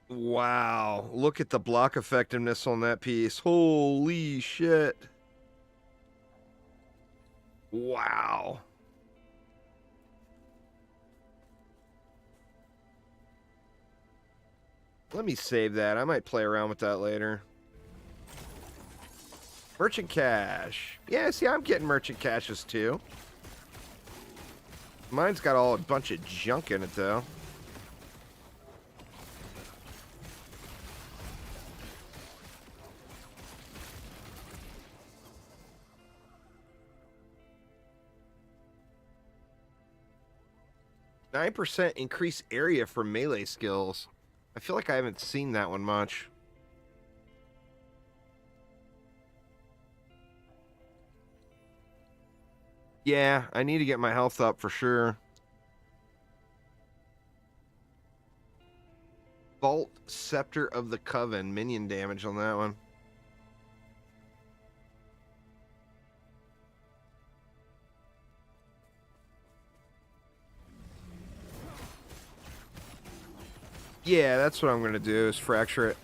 Wow, look at the block effectiveness on that piece. Holy shit. Wow. Let me save that. I might play around with that later. Merchant cash. Yeah, see, I'm getting merchant caches too. Mine's got a bunch of junk in it though. %9 increase area for melee skills. I feel like I haven't seen that one much. Yeah, I need to get my health up for sure. Bolt Scepter of the Coven. Minion damage on that one. Yeah, that's what I'm going to do, is fracture it.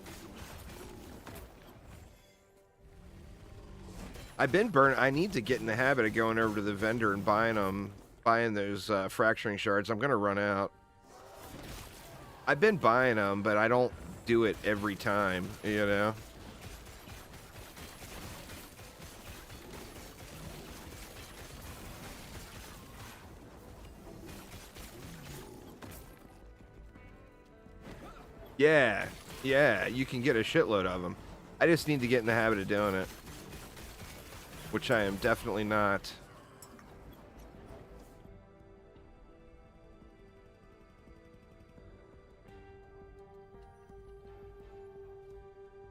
I've been burnt. I need to get in the habit of going over to the vendor and buying those fracturing shards. I'm going to run out. I've been buying them, but I don't do it every time, you know? Yeah, yeah, you can get a shitload of them. I just need to get in the habit of doing it. Which I am definitely not.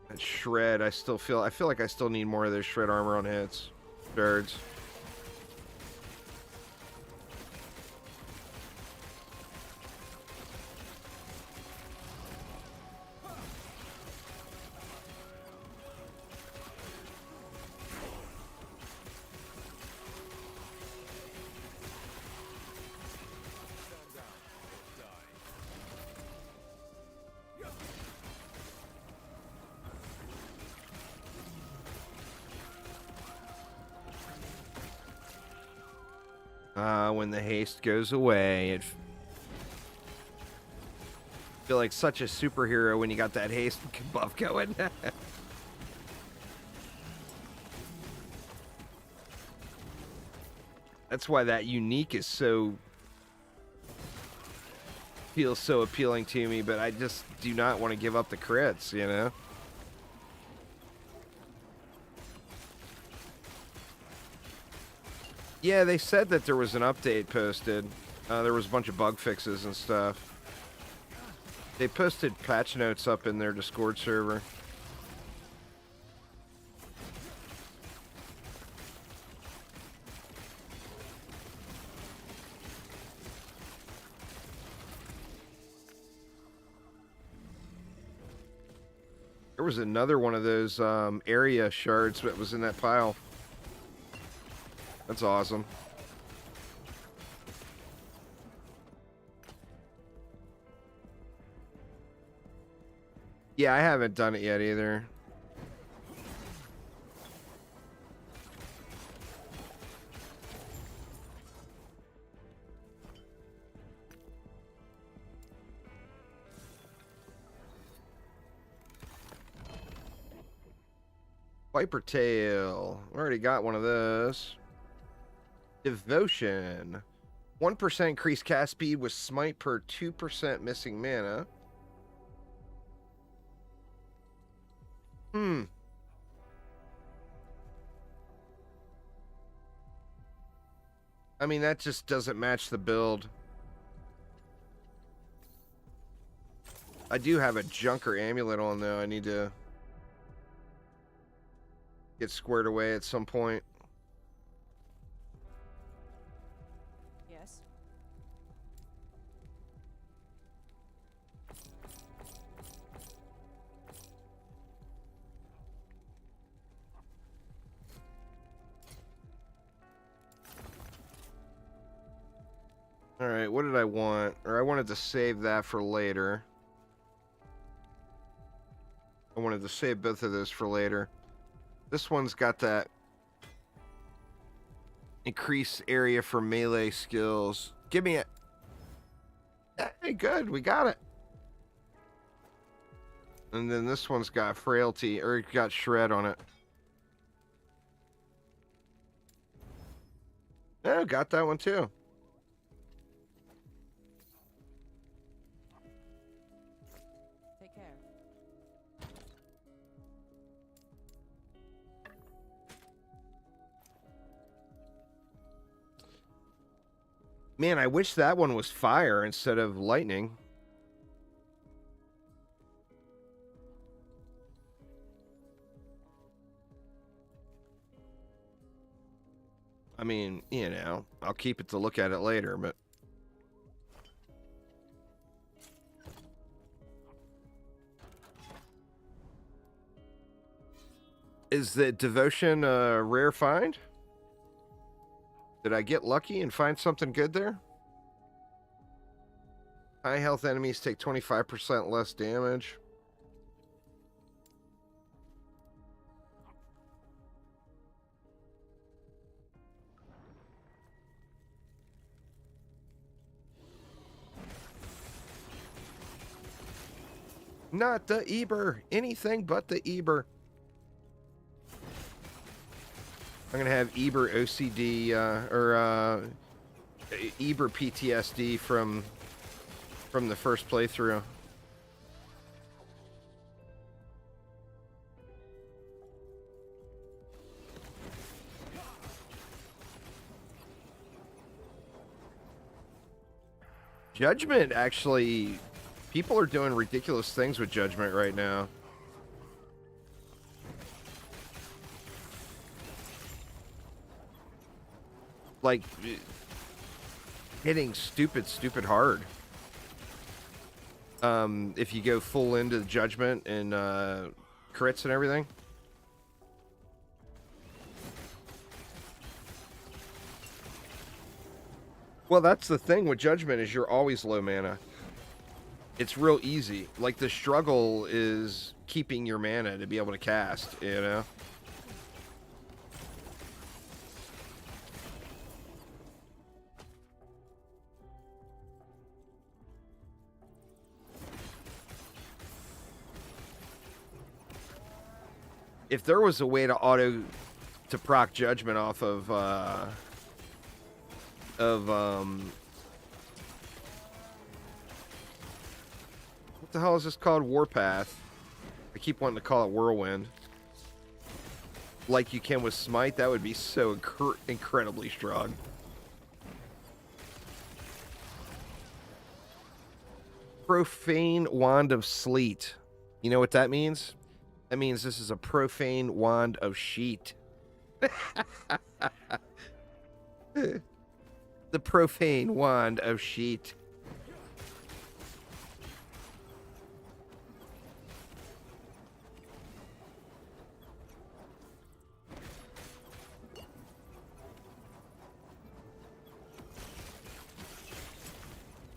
That shred, I feel like I still need more of those shred armor on hits. Shards. When the haste goes away, I feel like such a superhero when you got that haste buff going. That's why that unique is feels so appealing to me, but I just do not want to give up the crits, you know? Yeah, they said that there was an update posted. There was a bunch of bug fixes and stuff. They posted patch notes up in their Discord server. There was another one of those area shards that was in that pile. That's awesome. Yeah, I haven't done it yet either. Viper Tail. Already got one of those. Devotion. 1% increased cast speed with smite per 2% missing mana. I mean, that just doesn't match the build. I do have a Junker Amulet on, though. I need to get squared away at some point. Yes. Alright, what did I want? Or I wanted to save that for later. I wanted to save both of those for later. This one's got that increase area for melee skills. Give me it. Hey, good. We got it. And then this one's got frailty, or got shred on it. Oh, got that one too. Take care. Man, I wish that one was fire instead of lightning. I mean, you know, I'll keep it to look at it later, but... Is the devotion a rare find? Did I get lucky and find something good there? High health enemies take 25% less damage. Not the Eber. Anything but the Eber. I'm going to have Eber OCD, or Eber PTSD from the first playthrough. Judgment, actually, people are doing ridiculous things with Judgment right now. Like, hitting stupid hard. If you go full into the Judgment and crits and everything. Well, that's the thing with Judgment, is you're always low mana. It's real easy. Like, the struggle is keeping your mana to be able to cast, you know? If there was a way to proc Judgment off of what the hell is this called? Warpath. I keep wanting to call it Whirlwind. Like you can with Smite, that would be so incredibly strong. Profane Wand of Sleet. You know what that means? That means this is a profane wand of sheet. The profane wand of sheet.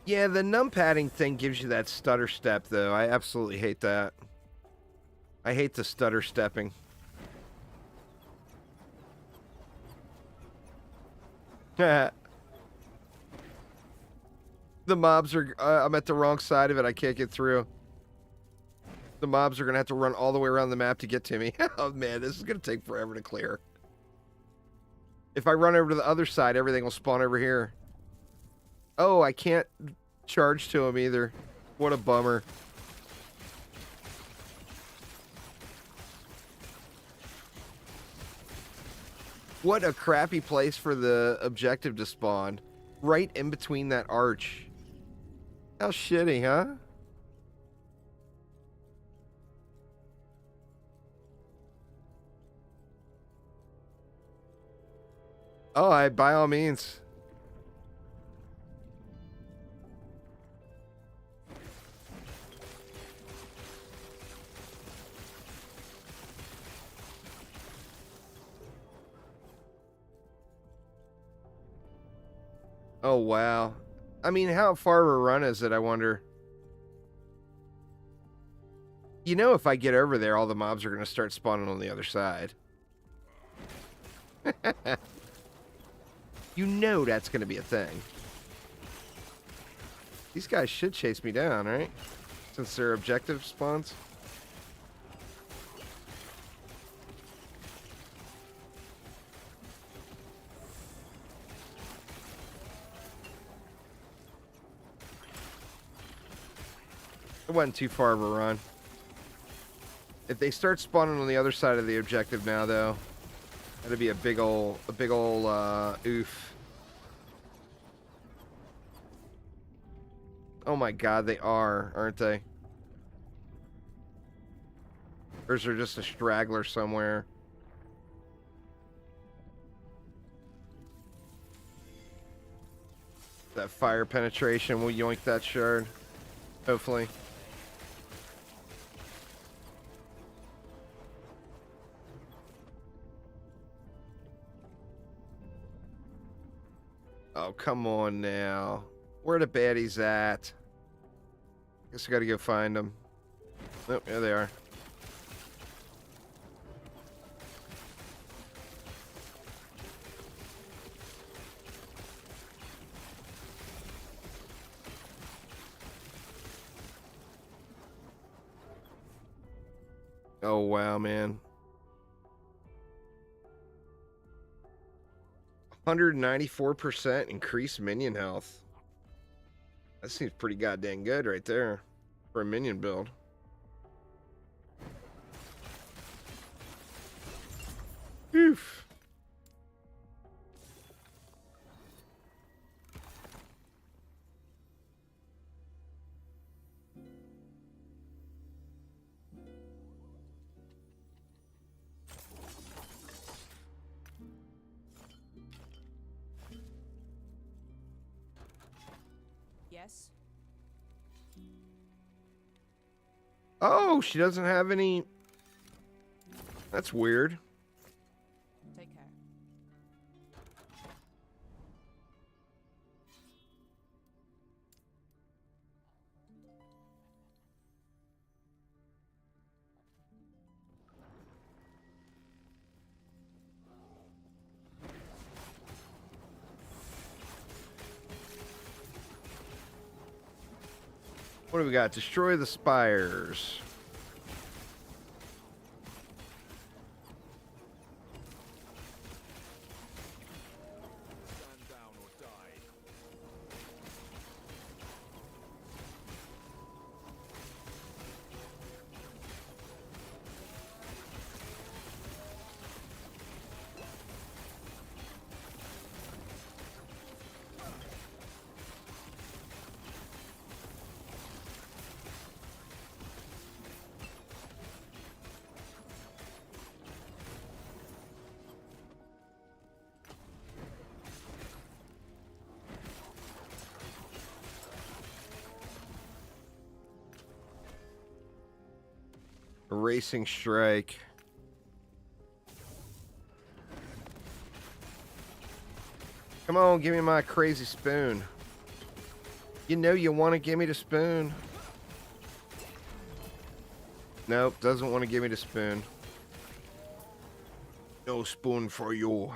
Yeah, the numpadding thing gives you that stutter step, though. I absolutely hate that. I hate the stutter stepping. The mobs are... I'm at the wrong side of it. I can't get through. The mobs are going to have to run all the way around the map to get to me. Oh, man, this is going to take forever to clear. If I run over to the other side, everything will spawn over here. Oh, I can't charge to him either. What a bummer. What a crappy place for the objective to spawn. Right in between that arch. How shitty, huh? Oh, by all means. Oh, wow. I mean, how far of a run is it, I wonder? You know, if I get over there, all the mobs are going to start spawning on the other side. You know that's going to be a thing. These guys should chase me down, right? Since their objective spawns. It wasn't too far of a run. If they start spawning on the other side of the objective now, though, that'd be a big ol' oof. Oh my god, they are, aren't they? Or is there just a straggler somewhere? That fire penetration will yoink that shard. Hopefully. Oh, come on now. Where the baddies at? Guess I gotta go find them. Oh, there they are. Oh, wow, man. 194% increased minion health. That seems pretty goddamn good right there for a minion build. Oof. Yes. Oh, she doesn't have any. That's weird. Take care. What do we got? Destroy the spires. Stand down or die. Racing strike. Come on, give me my crazy spoon. You know you want to give me the spoon. Nope, doesn't want to give me the spoon. No spoon for you.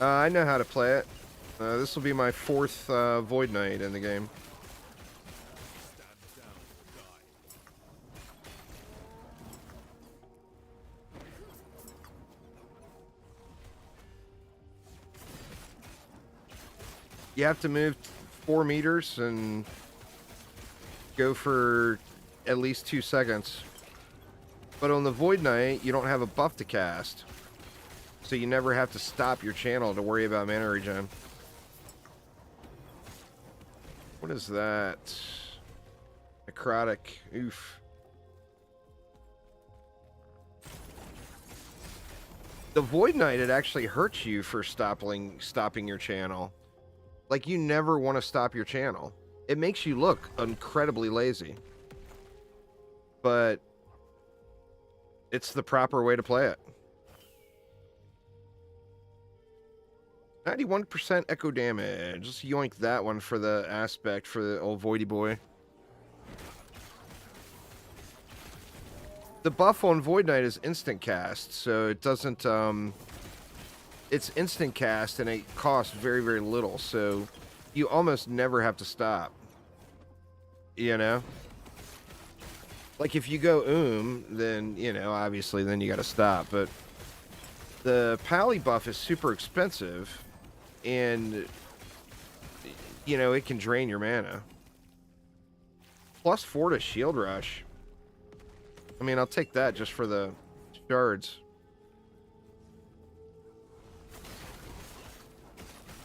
I know how to play it. This will be my 4th Void Knight in the game. Stand down or die. You have to move 4 meters and go for at least 2 seconds. But on the Void Knight, you don't have a buff to cast. So you never have to stop your channel to worry about mana regen. What is that? Necrotic. Oof. The Void Knight, it actually hurts you for stopping your channel. Like, you never want to stop your channel. It makes you look incredibly lazy. But it's the proper way to play it. 91% echo damage. Let's yoink that one for the aspect for the old Voidy boy. The buff on Void Knight is instant cast, so it doesn't, it's instant cast and it costs very, very little, so you almost never have to stop. You know? Like, if you go then, you know, obviously, then you gotta stop, but the Pally buff is super expensive, and, you know, it can drain your mana. +4 to Shield Rush. I mean, I'll take that just for the shards.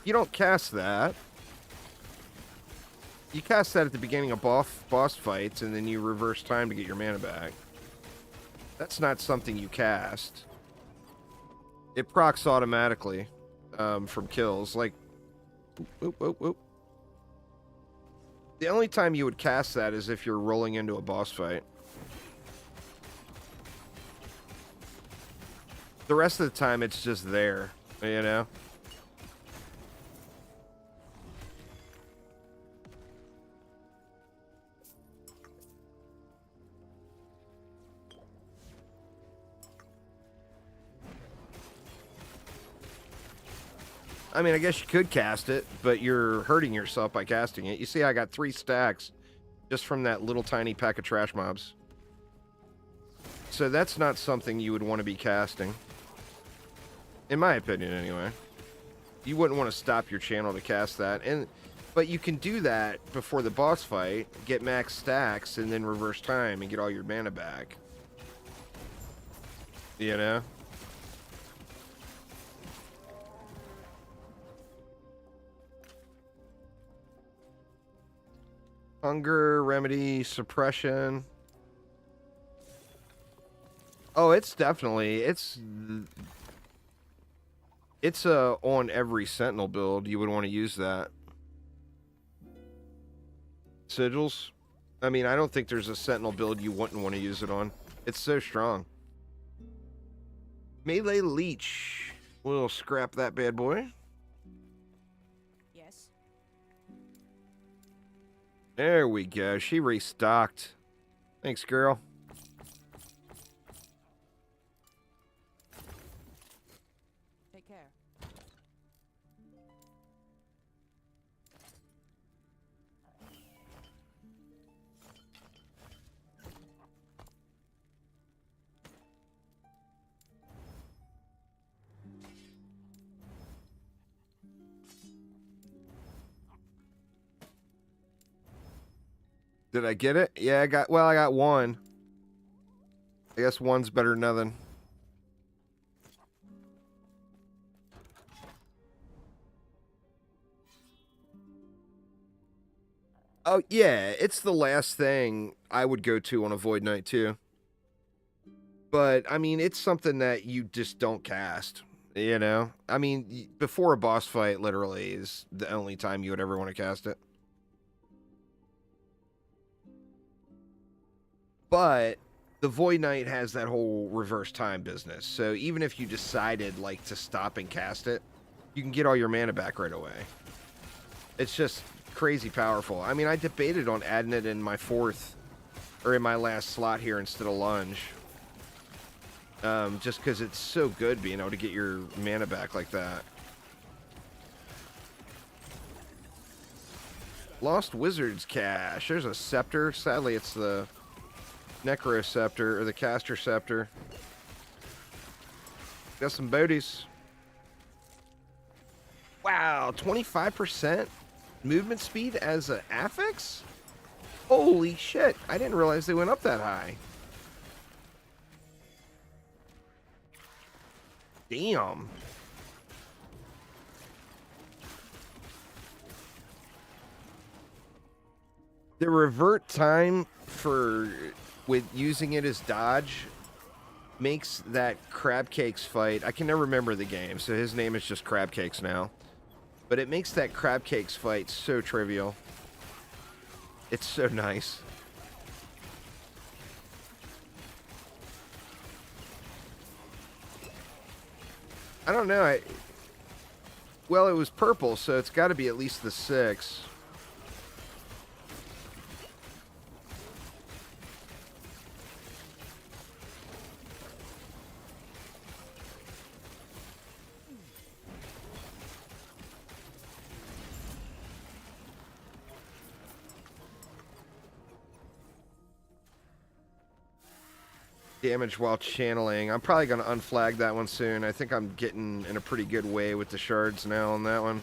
You don't cast that. You cast that at the beginning of boss fights, and then you reverse time to get your mana back. That's not something you cast. It procs automatically from kills. Like, whoop, whoop, whoop. The only time you would cast that is if you're rolling into a boss fight. The rest of the time, it's just there, you know? I mean, I guess you could cast it, but you're hurting yourself by casting it. You see, I got 3 stacks just from that little tiny pack of trash mobs. So that's not something you would want to be casting. In my opinion, anyway. You wouldn't want to stop your channel to cast that. But you can do that before the boss fight, get max stacks, and then reverse time and get all your mana back. You know? Hunger, remedy, suppression. Oh, it's definitely, it's on every Sentinel build. You would want to use that. Sigils. I mean, I don't think there's a Sentinel build you wouldn't want to use it on. It's so strong. Melee Leech. We'll scrap that bad boy. Yes. There we go. She restocked. Thanks, girl. Take care. Did I get it? Yeah, I got 1. I guess 1's better than nothing. Oh, yeah, it's the last thing I would go to on a Void Knight, too. But, I mean, it's something that you just don't cast, you know? I mean, before a boss fight, literally, is the only time you would ever want to cast it. But the Void Knight has that whole reverse time business. So even if you decided, like, to stop and cast it, you can get all your mana back right away. It's just crazy powerful. I mean, I debated on adding it in my 4th, or in my last slot here instead of Lunge. Just because it's so good being able to get your mana back like that. Lost Wizard's Cache. There's a scepter. Sadly, it's the Necro Scepter, or the Caster Scepter. Got some booties. Wow, 25% movement speed as an affix? Holy shit, I didn't realize they went up that high. Damn. The revert time for with using it as dodge makes that Crab Cakes fight. I can never remember the game, so his name is just Crab Cakes now. But it makes that Crab Cakes fight so trivial. It's so nice. I don't know. Well, it was purple, so it's got to be at least the 6. Damage while channeling. I'm probably going to unflag that one soon. I think I'm getting in a pretty good way with the shards now on that one.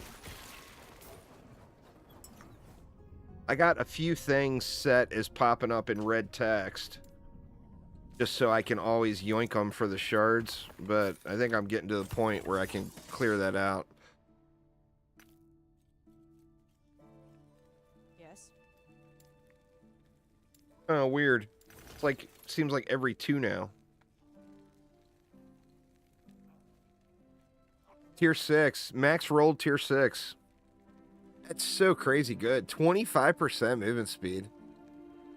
I got a few things set as popping up in red text, just so I can always yoink them for the shards, but I think I'm getting to the point where I can clear that out. Yes. Oh, weird. It's like, seems like every 2 now. Tier 6. Max rolled tier 6. That's so crazy good. 25% movement speed.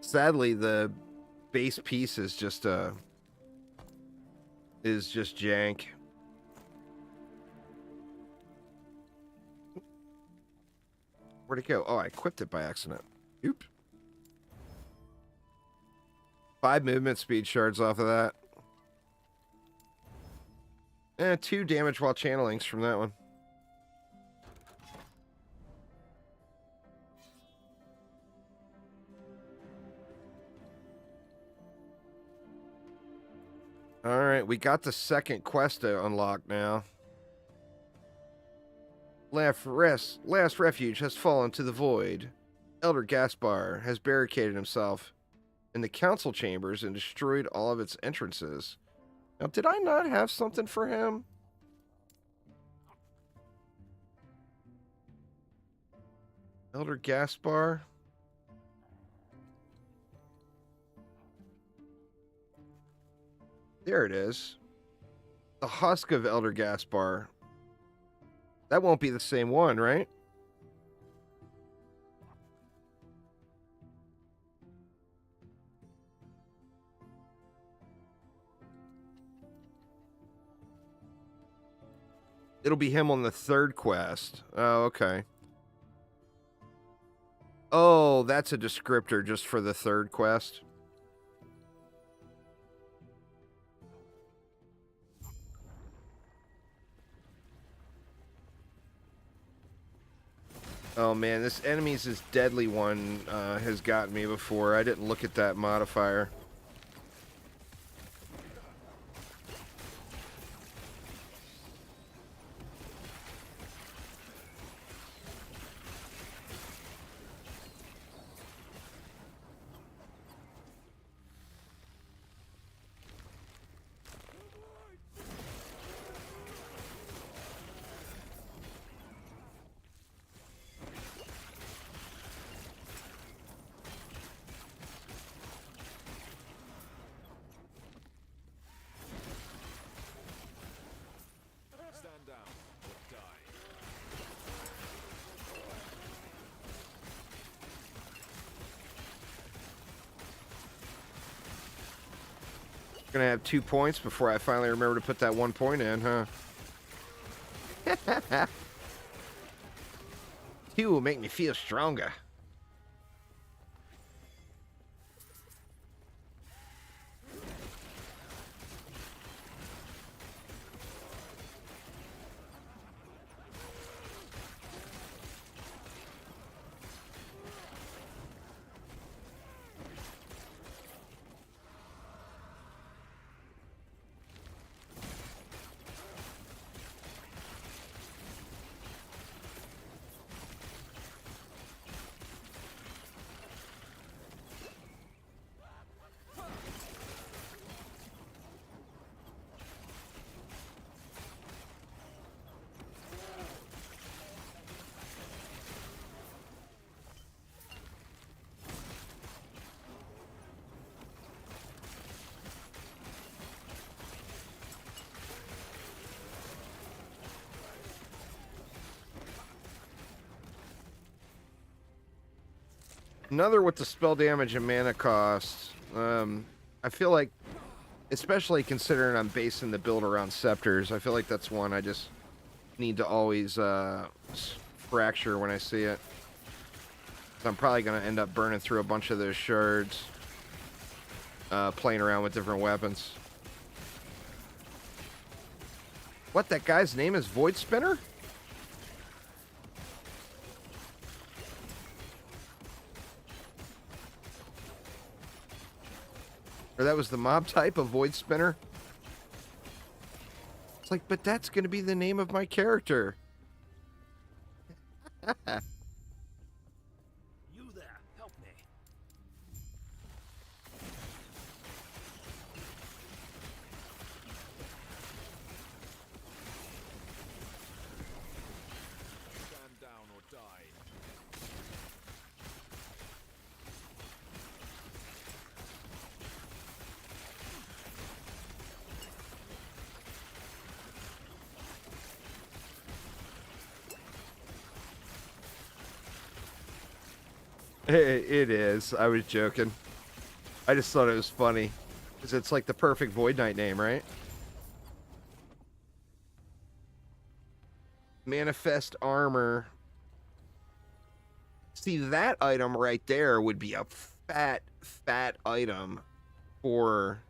Sadly, the base piece is just jank. Where'd it go? Oh, I equipped it by accident. Oop. 5 movement speed shards off of that. 2 damage while channelings from that one. Alright, we got the second quest to unlock now. Last refuge has fallen to the void. Elder Gaspar has barricaded himself in the council chambers and destroyed all of its entrances. Now, did I not have something for him? Elder Gaspar? There it is. The husk of Elder Gaspar. That won't be the same one, right? It'll be him on the 3rd quest. Oh, okay. Oh, that's a descriptor just for the 3rd quest. Oh man, this enemies is deadly one has gotten me before. I didn't look at that modifier. Stand down or die. Gonna have 2 points before I finally remember to put that 1 point in, huh? 2 will make me feel stronger. Another with the spell damage and mana cost. I feel like, especially considering I'm basing the build around scepters, I feel like that's one I just need to always fracture when I see it. So I'm probably going to end up burning through a bunch of those shards, playing around with different weapons. What, that guy's name is Void Spinner? Or that was the mob type of Void Spinner? It's like, but that's going to be the name of my character. You there, help me. Stand down or die. It is. I was joking. I just thought it was funny. Because it's like the perfect Void Knight name, right? Manifest Armor. See, that item right there would be a fat item for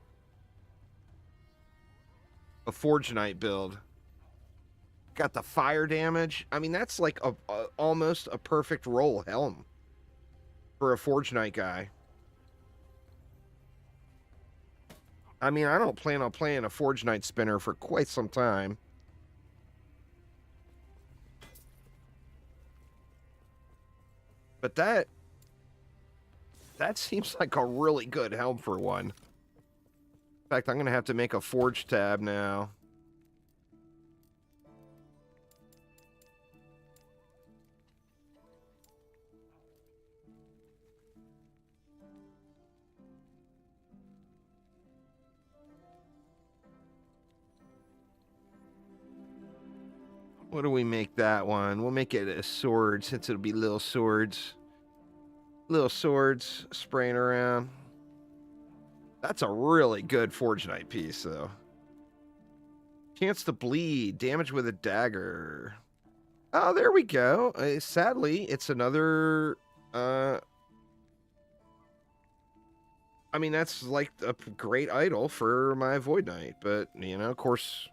a Forge Knight build. Got the fire damage. I mean, that's like almost a perfect roll helm for a Forge Knight guy. I mean, I don't plan on playing a Forge Knight spinner for quite some time. But that seems like a really good helm for one. In fact, I'm going to have to make a Forge tab now. What do we make that one? We'll make it a sword, since it'll be little swords. Little swords spraying around. That's a really good Forge Knight piece, though. Chance to bleed. Damage with a dagger. Oh, there we go. Sadly, it's another... I mean, that's like a great idol for my Void Knight. But, you know, of course...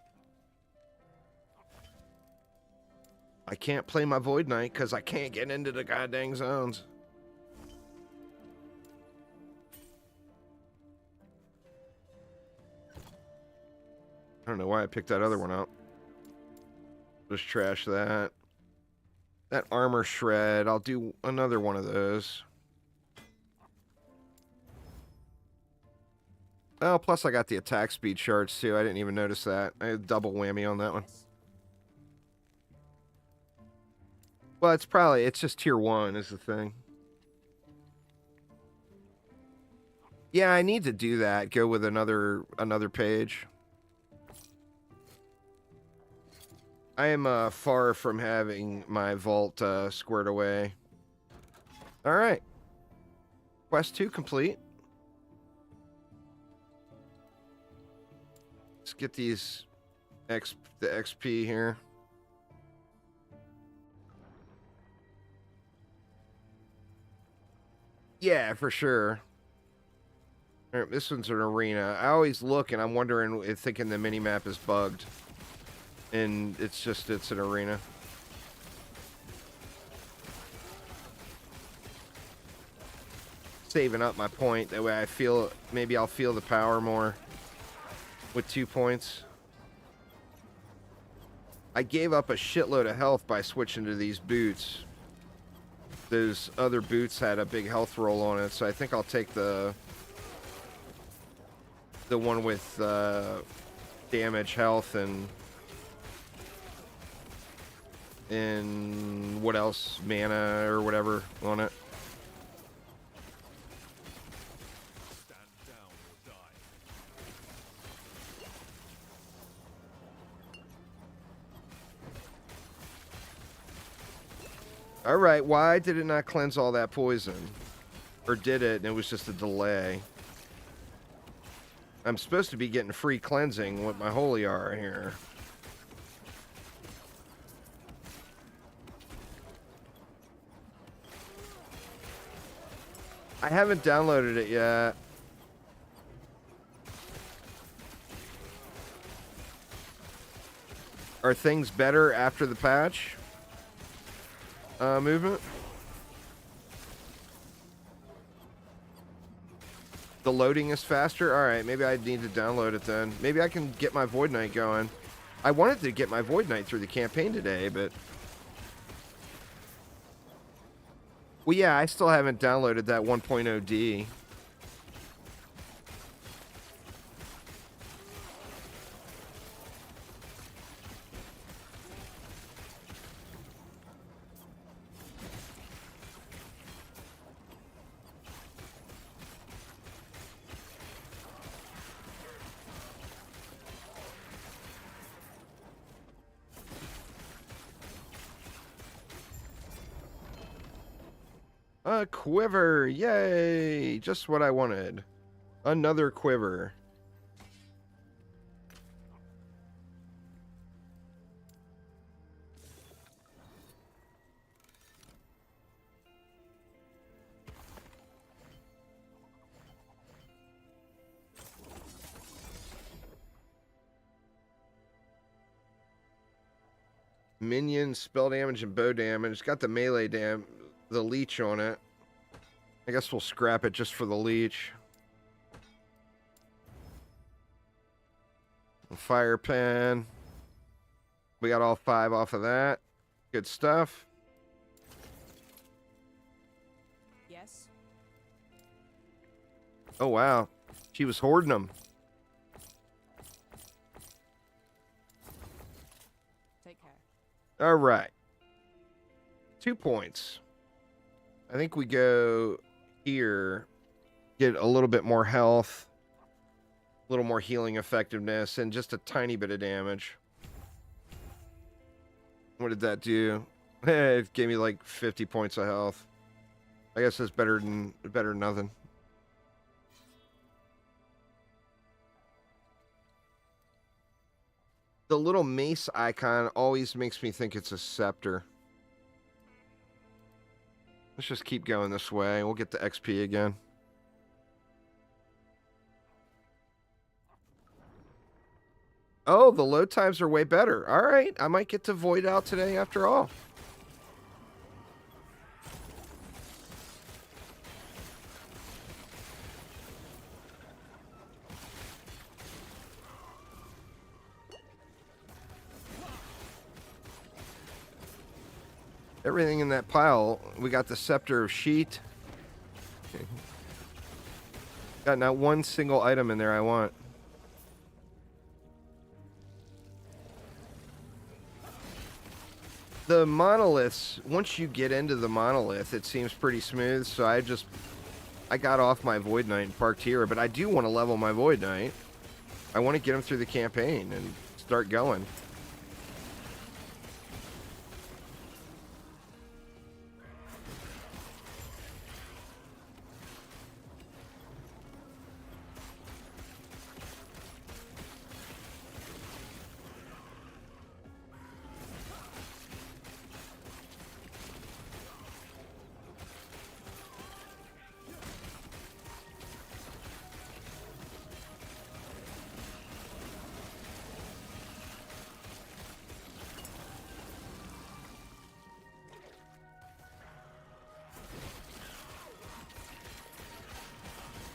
I can't play my Void Knight because I can't get into the goddamn zones. I don't know why I picked that other one up. Just trash that. That armor shred, I'll do another one of those. Oh, plus I got the attack speed shards too. I didn't even notice that. I had a double whammy on that one. Well, it's just tier 1 is the thing. Yeah, I need to do that. Go with another page. I am far from having my vault squared away. All right. Quest 2 complete. Let's get these the XP here. Yeah, for sure. All right, this one's an arena. I always look and I'm wondering, thinking the minimap is bugged. And it's an arena. Saving up my point. That way maybe I'll feel the power more with 2 points. I gave up a shitload of health by switching to these boots. Those other boots had a big health roll on it, so I think I'll take the one with damage, health, and what else, mana or whatever on it. Stand down or die. All right, why did it not cleanse all that poison? Or did it, and it was just a delay. I'm supposed to be getting free cleansing with my holy R here. I haven't downloaded it yet. Are things better after the patch? Movement? The loading is faster? Alright, maybe I need to download it then. Maybe I can get my Void Knight going. I wanted to get my Void Knight through the campaign today, but... Well, yeah, I still haven't downloaded that 1.0D. A quiver! Yay! Just what I wanted. Another quiver. Minions, spell damage, and bow damage. Got the melee the leech on it. I guess we'll scrap it just for the leech. Fire pen. We got all 5 off of that. Good stuff. Yes. Oh, wow. She was hoarding them. Take care. All right. 2 points. I think we go here, get a little bit more health, a little more healing effectiveness, and just a tiny bit of damage. What did that do? It gave me like 50 points of health. I guess that's better than nothing. The little mace icon always makes me think it's a scepter. Let's just keep going this way. We'll get the XP again. Oh, the load times are way better. All right, I might get to void out today after all. Everything in that pile, we got the Scepter of Sheet. Got not one single item in there I want. The monoliths, once you get into the monolith, it seems pretty smooth, so I got off my Void Knight and parked here, but I do want to level my Void Knight. I want to get him through the campaign and start going.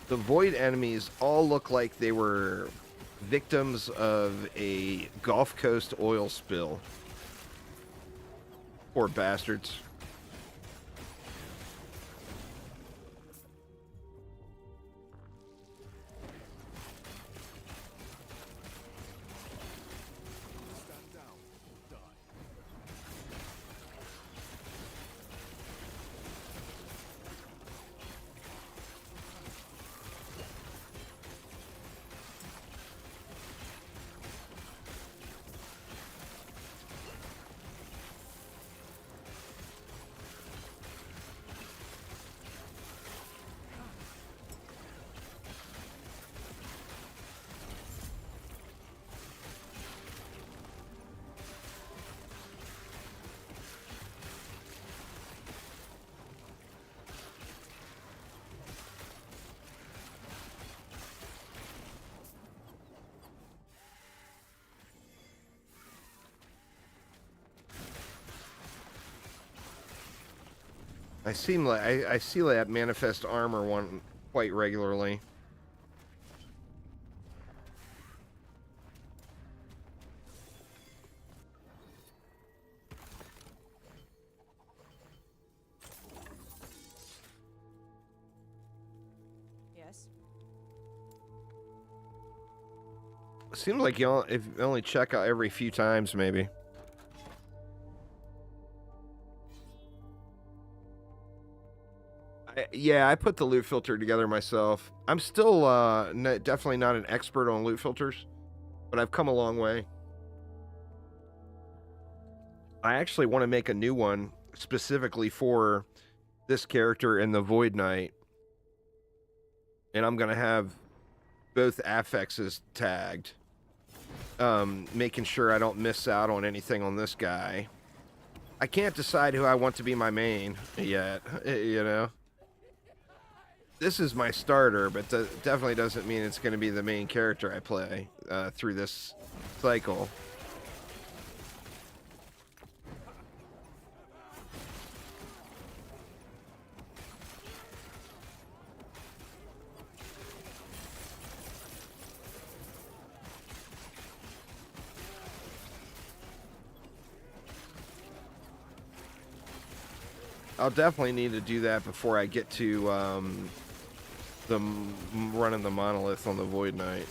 The Void enemies all look like they were victims of a Gulf Coast oil spill. Poor bastards. Stand down or die. I see that manifest armor one quite regularly. Yes. Seems like if you only check out every few times, maybe. Yeah, I put the loot filter together myself. I'm still definitely not an expert on loot filters, but I've come a long way. I actually want to make a new one specifically for this character and the Void Knight. And I'm going to have both affixes tagged. Making sure I don't miss out on anything on this guy. I can't decide who I want to be my main yet, you know. This is my starter, but definitely doesn't mean it's going to be the main character I play through this cycle. I'll definitely need to do that before I get to running the monolith on the Void Knight.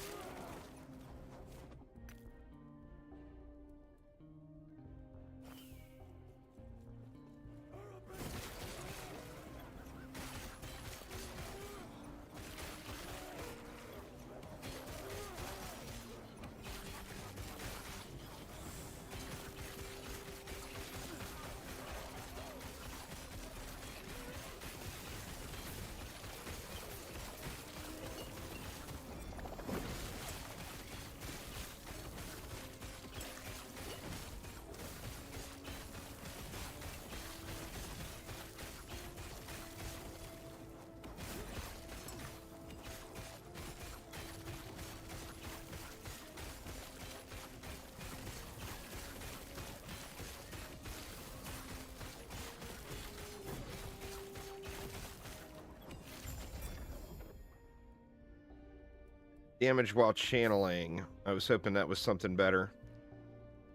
Damage while channeling. I was hoping that was something better.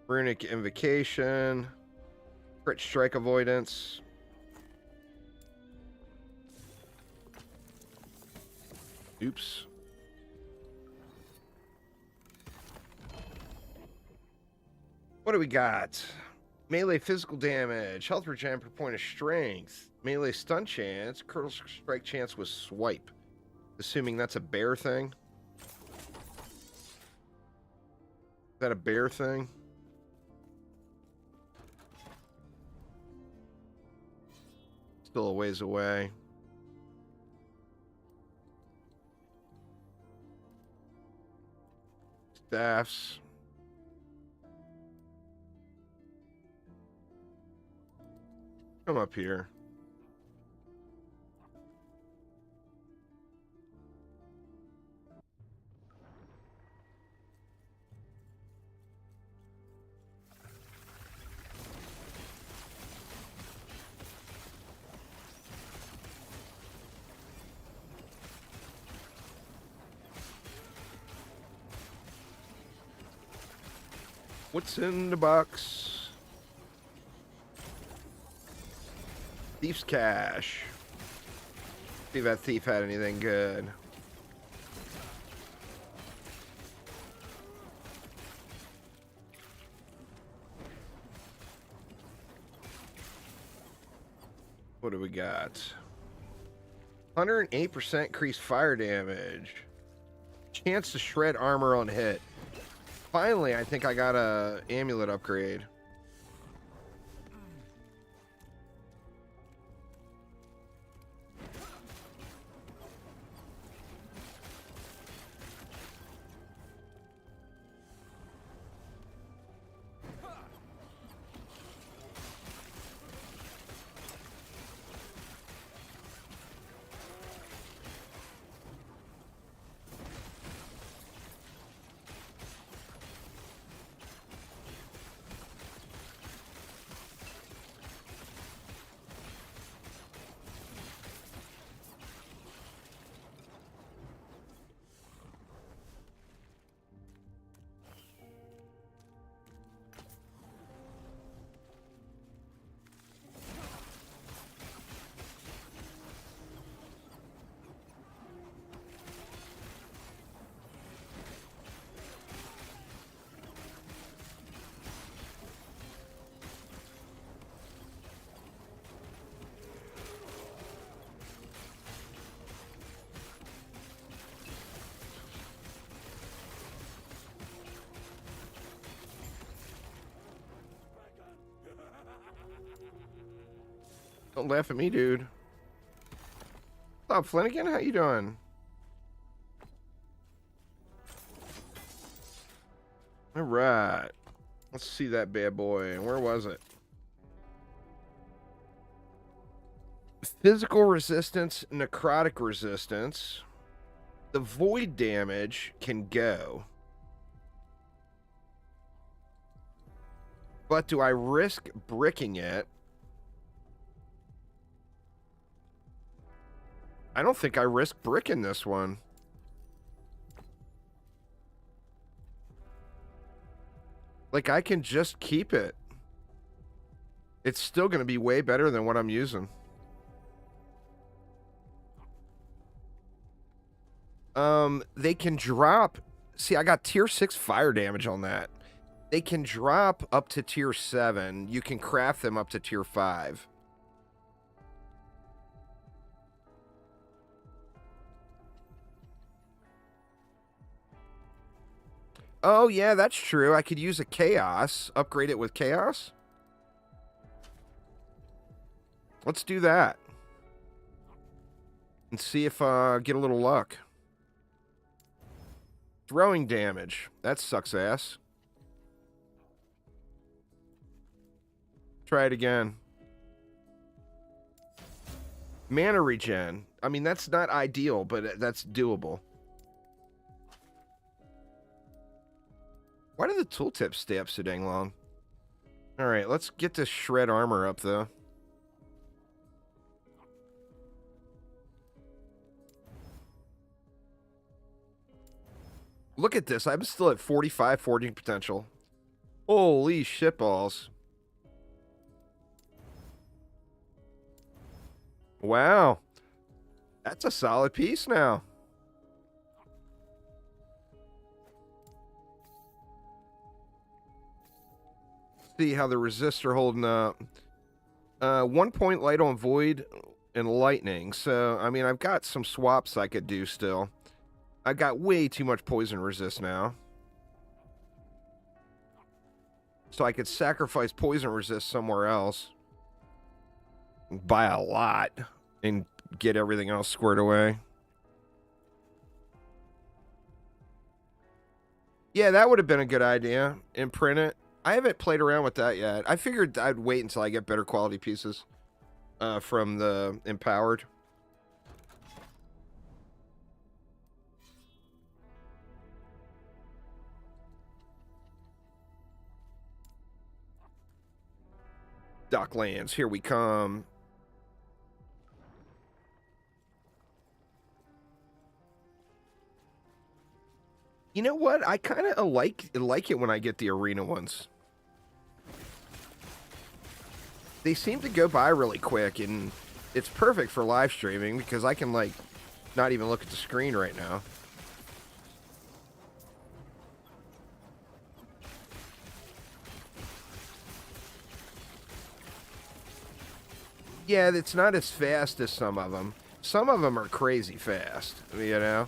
Runic Invocation. Crit Strike Avoidance. Oops. What do we got? Melee physical damage. Health regen per point of strength. Melee stun chance. Critical strike chance with swipe. Assuming that's a bear thing. Is that a bear thing? Still a ways away. Staffs. Come up here. What's in the box? Thief's cash. See if that thief had anything good. What do we got? 108% increased fire damage. Chance to shred armor on hit. Finally, I think I got a amulet upgrade. Don't laugh at me, dude. What's up, Flanagan? How you doing? All right. Let's see that bad boy. Where was it? Physical resistance, necrotic resistance. The void damage can go. But do I risk bricking it? I don't think I risk bricking this one. Like, I can just keep it. It's still going to be way better than what I'm using. They can drop... See, I got tier 6 fire damage on that. They can drop up to tier 7. You can craft them up to tier 5. Oh, yeah, that's true. I could use a chaos. Upgrade it with chaos. Let's do that. And see if get a little luck. Throwing damage. That sucks ass. Try it again. Mana regen. I mean, that's not ideal, but that's doable. Why do the tooltips stay up so dang long? Alright, let's get this shred armor up, though. Look at this. I'm still at 45 forging potential. Holy shitballs. Wow. That's a solid piece now. See how the resists are holding up. 1 point light on void and lightning. So, I mean, I've got some swaps I could do still. I got way too much poison resist now. So I could sacrifice poison resist somewhere else. Buy a lot. And get everything else squared away. Yeah, that would have been a good idea. Imprint it. I haven't played around with that yet. I figured I'd wait until I get better quality pieces from the Empowered. Docklands, here we come. You know what? I kind of like it when I get the arena ones. They seem to go by really quick, and it's perfect for live streaming because I can, like, not even look at the screen right now. Yeah, it's not as fast as some of them. Some of them are crazy fast, you know?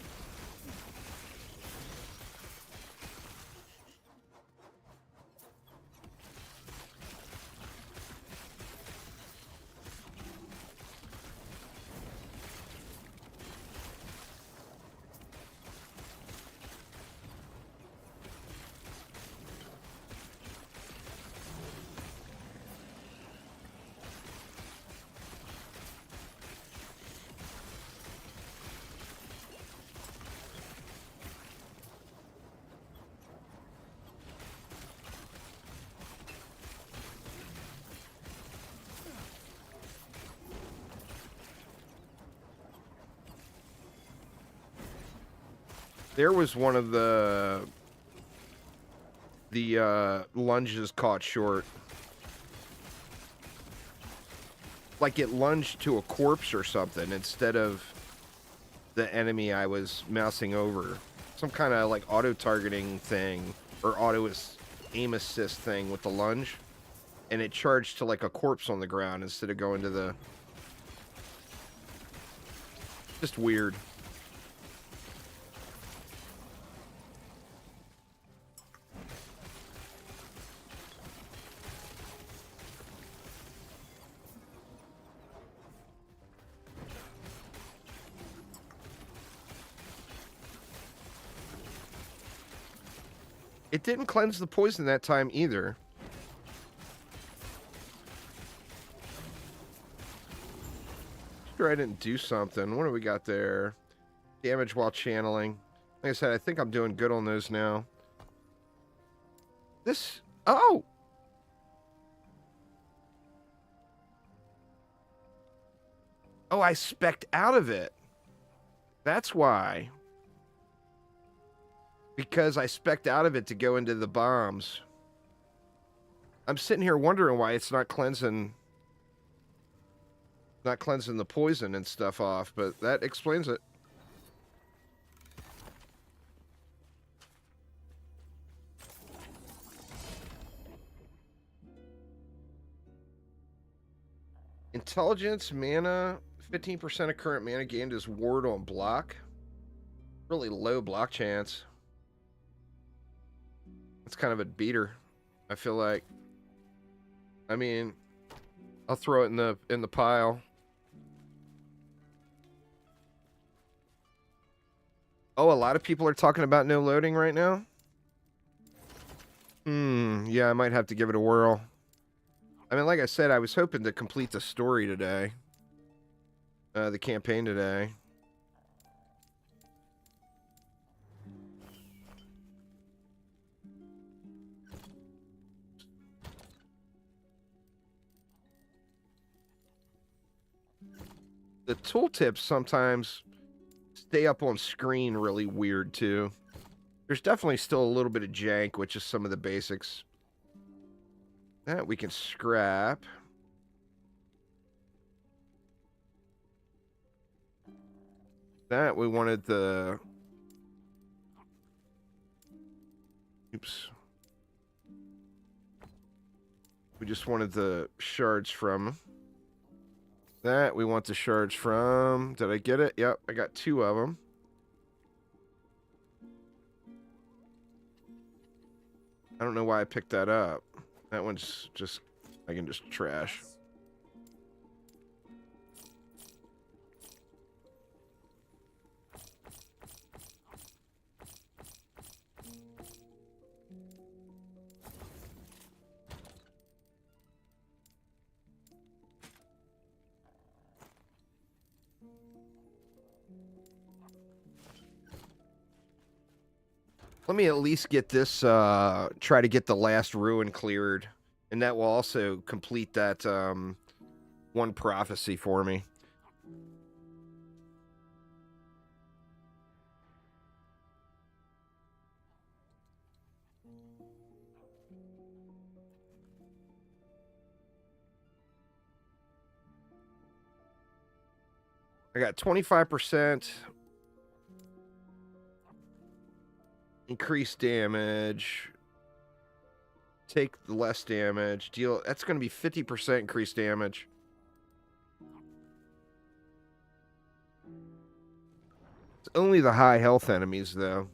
There was one of the lunges caught short. Like it lunged to a corpse or something instead of the enemy I was mousing over. Some kind of like auto-targeting thing or aim assist thing with the lunge. And it charged to like a corpse on the ground instead of going to the... Just weird. It didn't cleanse the poison that time either. Sure, I didn't do something. What do we got there? Damage while channeling. Like I said, I think I'm doing good on those now. This... Oh! Oh, I spec'd out of it. That's why. Because I spec'd out of it to go into the bombs. I'm sitting here wondering why it's not cleansing... Not cleansing the poison and stuff off, but that explains it. Intelligence, mana, 15% of current mana gained is ward on block. Really low block chance. It's kind of a beater, I feel like. I mean, I'll throw it in the pile. Oh, a lot of people are talking about no loading right now? Yeah, I might have to give it a whirl. I mean, like I said, I was hoping to complete the story today. The campaign today. The tooltips sometimes stay up on screen really weird, too. There's definitely still a little bit of jank, which is some of the basics. That we can scrap. That we wanted the... Oops. We just wanted the shards from... That we want the shards from. Did I get it? Yep, I got 2 of them. I don't know why I picked that up. That one's just... I can just trash. Let me at least get this, try to get the last ruin cleared. And that will also complete that, one prophecy for me. I got 25%. Increase damage. Take less damage. Deal. That's going to be 50% increased damage. It's only the high health enemies, though.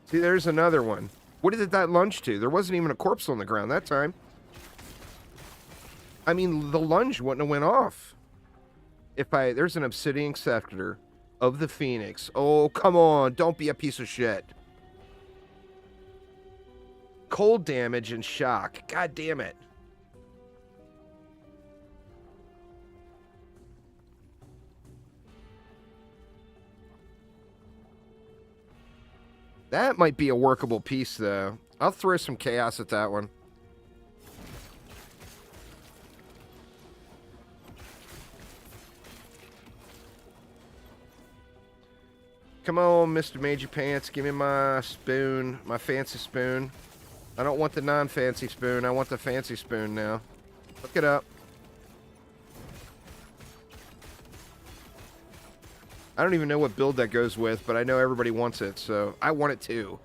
See, there's another one. What did that lunge to? There wasn't even a corpse on the ground that time. I mean, the lunge wouldn't have went off. There's an obsidian scepter of the Phoenix. Oh, come on. Don't be a piece of shit. Cold damage and shock. God damn it. That might be a workable piece, though. I'll throw some chaos at that one. Come on, Mr. Major Pants. Give me my spoon, my fancy spoon. I don't want the non-fancy spoon. I want the fancy spoon now. Look it up. I don't even know what build that goes with, but I know everybody wants it, so I want it too.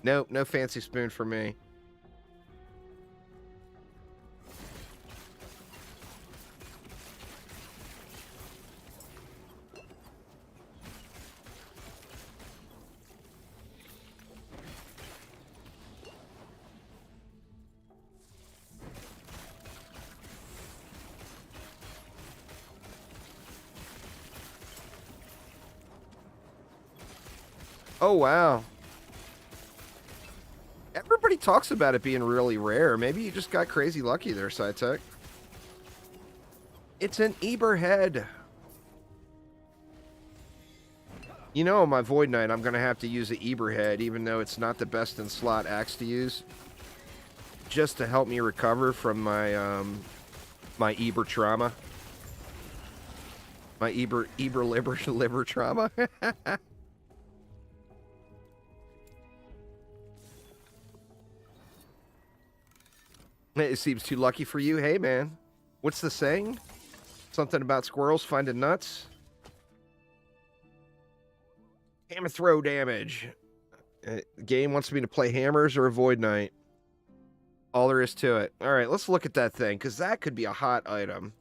Nope, no fancy spoon for me. Oh, wow. Everybody talks about it being really rare. Maybe you just got crazy lucky there, SciTech. It's an Eber head. You know, my Void Knight, I'm going to have to use an Eber head, even though it's not the best in slot axe to use. Just to help me recover from my, my Eber trauma. My Eber liver trauma. It seems too lucky for you. Hey, man. What's the saying? Something about squirrels finding nuts? Hammer throw damage. Game wants me to play hammers or a Void Knight. All there is to it. All right, let's look at that thing, because that could be a hot item.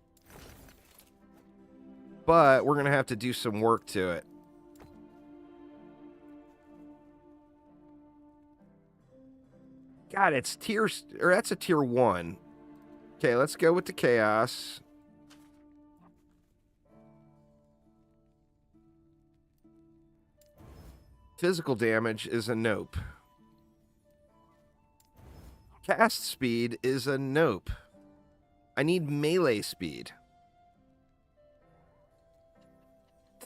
But we're going to have to do some work to it. God, it's tiers, or that's a tier 1. Okay, let's go with the chaos. Physical damage is a nope. Cast speed is a nope. I need melee speed.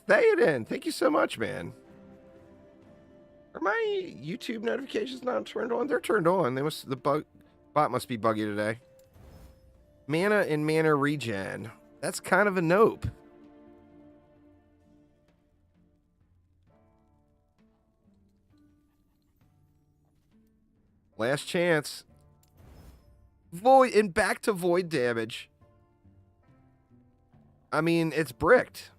Theoden, thank you so much, man. Are my YouTube notifications not turned on? They're turned on. They must, the bot must be buggy today. Mana and mana regen. That's kind of a nope. Last chance. Void, and back to void damage. I mean, it's bricked.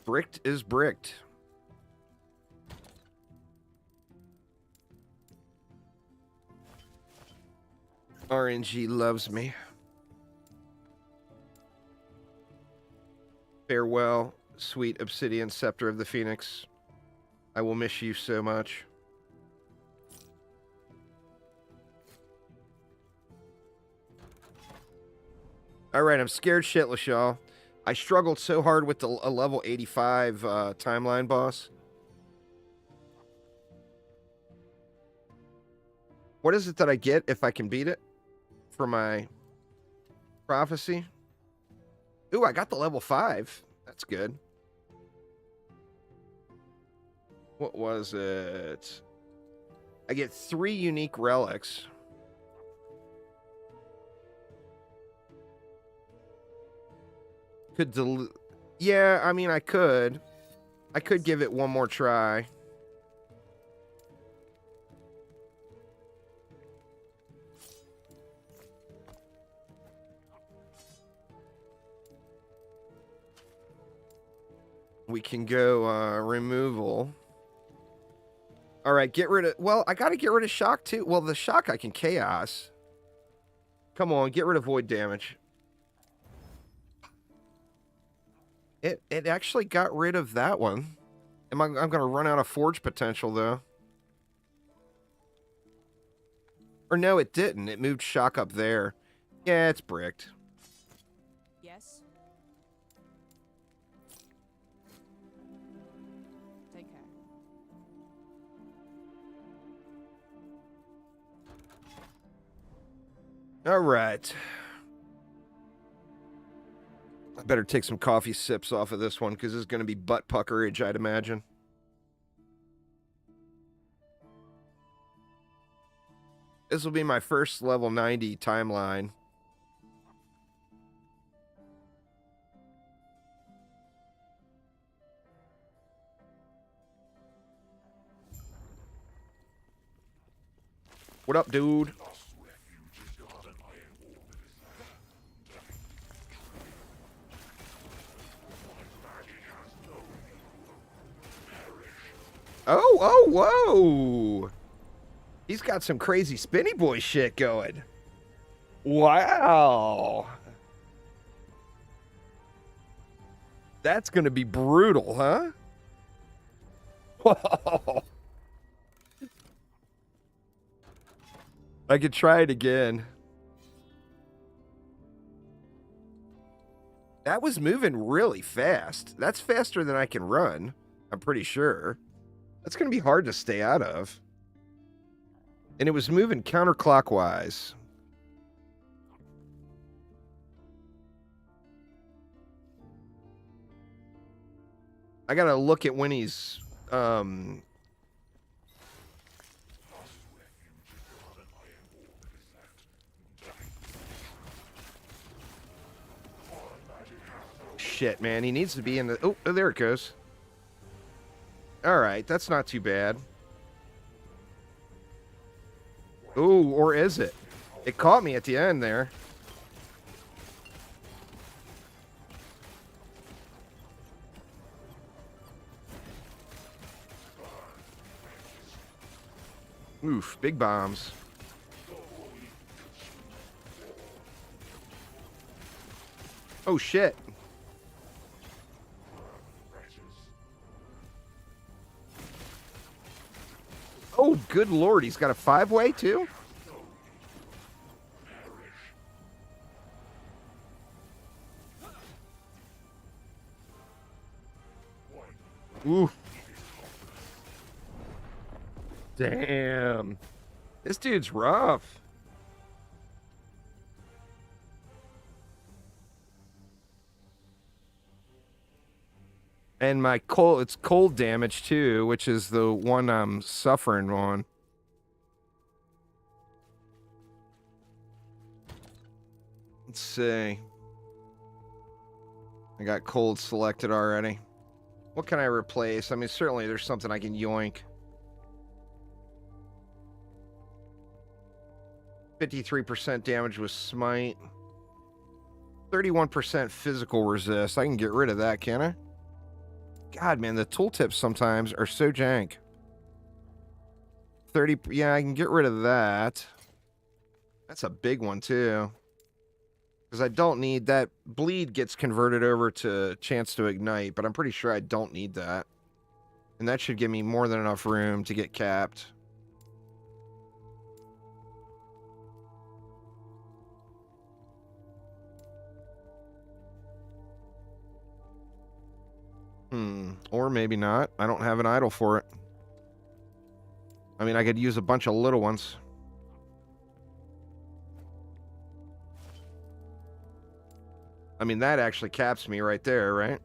Bricked is bricked. RNG loves me. Farewell, sweet obsidian scepter of the Phoenix. I will miss you so much. Alright, I'm scared shitless, y'all. I struggled so hard with a level 85 timeline boss. What is it that I get if I can beat it? For my prophecy? Ooh, I got the level 5. That's good. What was it? I get 3 unique relics. Yeah, I mean, I could. I could give it one more try. We can go removal. All right, get rid of... Well, I got to get rid of shock, too. Well, the shock I can chaos. Come on, get rid of void damage. It actually got rid of that one. I'm going to run out of forge potential, though. Or no, it didn't. It moved shock up there. Yeah, it's bricked. Yes. Take care. All right. I better take some coffee sips off of this one, because this is going to be butt puckerage, I'd imagine. This will be my first level 90 timeline. What up, dude? Oh, whoa! He's got some crazy spinny boy shit going. Wow. That's gonna be brutal, huh? Whoa. I could try it again. That was moving really fast. That's faster than I can run, I'm pretty sure. That's going to be hard to stay out of. And it was moving counterclockwise. I got to look at when he's... Shit, man. He needs to be in the... Oh, there it goes. All right. That's not too bad. Ooh, or is it? It caught me at the end there. Oof, big bombs. Oh, shit. Oh, good lord, he's got a 5-way too? Ooh. Damn. This dude's rough. And my cold, it's cold damage too, which is the one I'm suffering on. Let's see. I got cold selected already. What can I replace? I mean, certainly there's something I can yoink. 53% damage with smite. 31% physical resist. I can get rid of that, can I? God, man, the tooltips sometimes are so jank. 30, yeah, I can get rid of that. That's a big one, too. Because I don't need that. Bleed gets converted over to chance to ignite, but I'm pretty sure I don't need that. And that should give me more than enough room to get capped. Or maybe not. I don't have an idol for it. I mean, I could use a bunch of little ones. I mean, that actually caps me right there, right?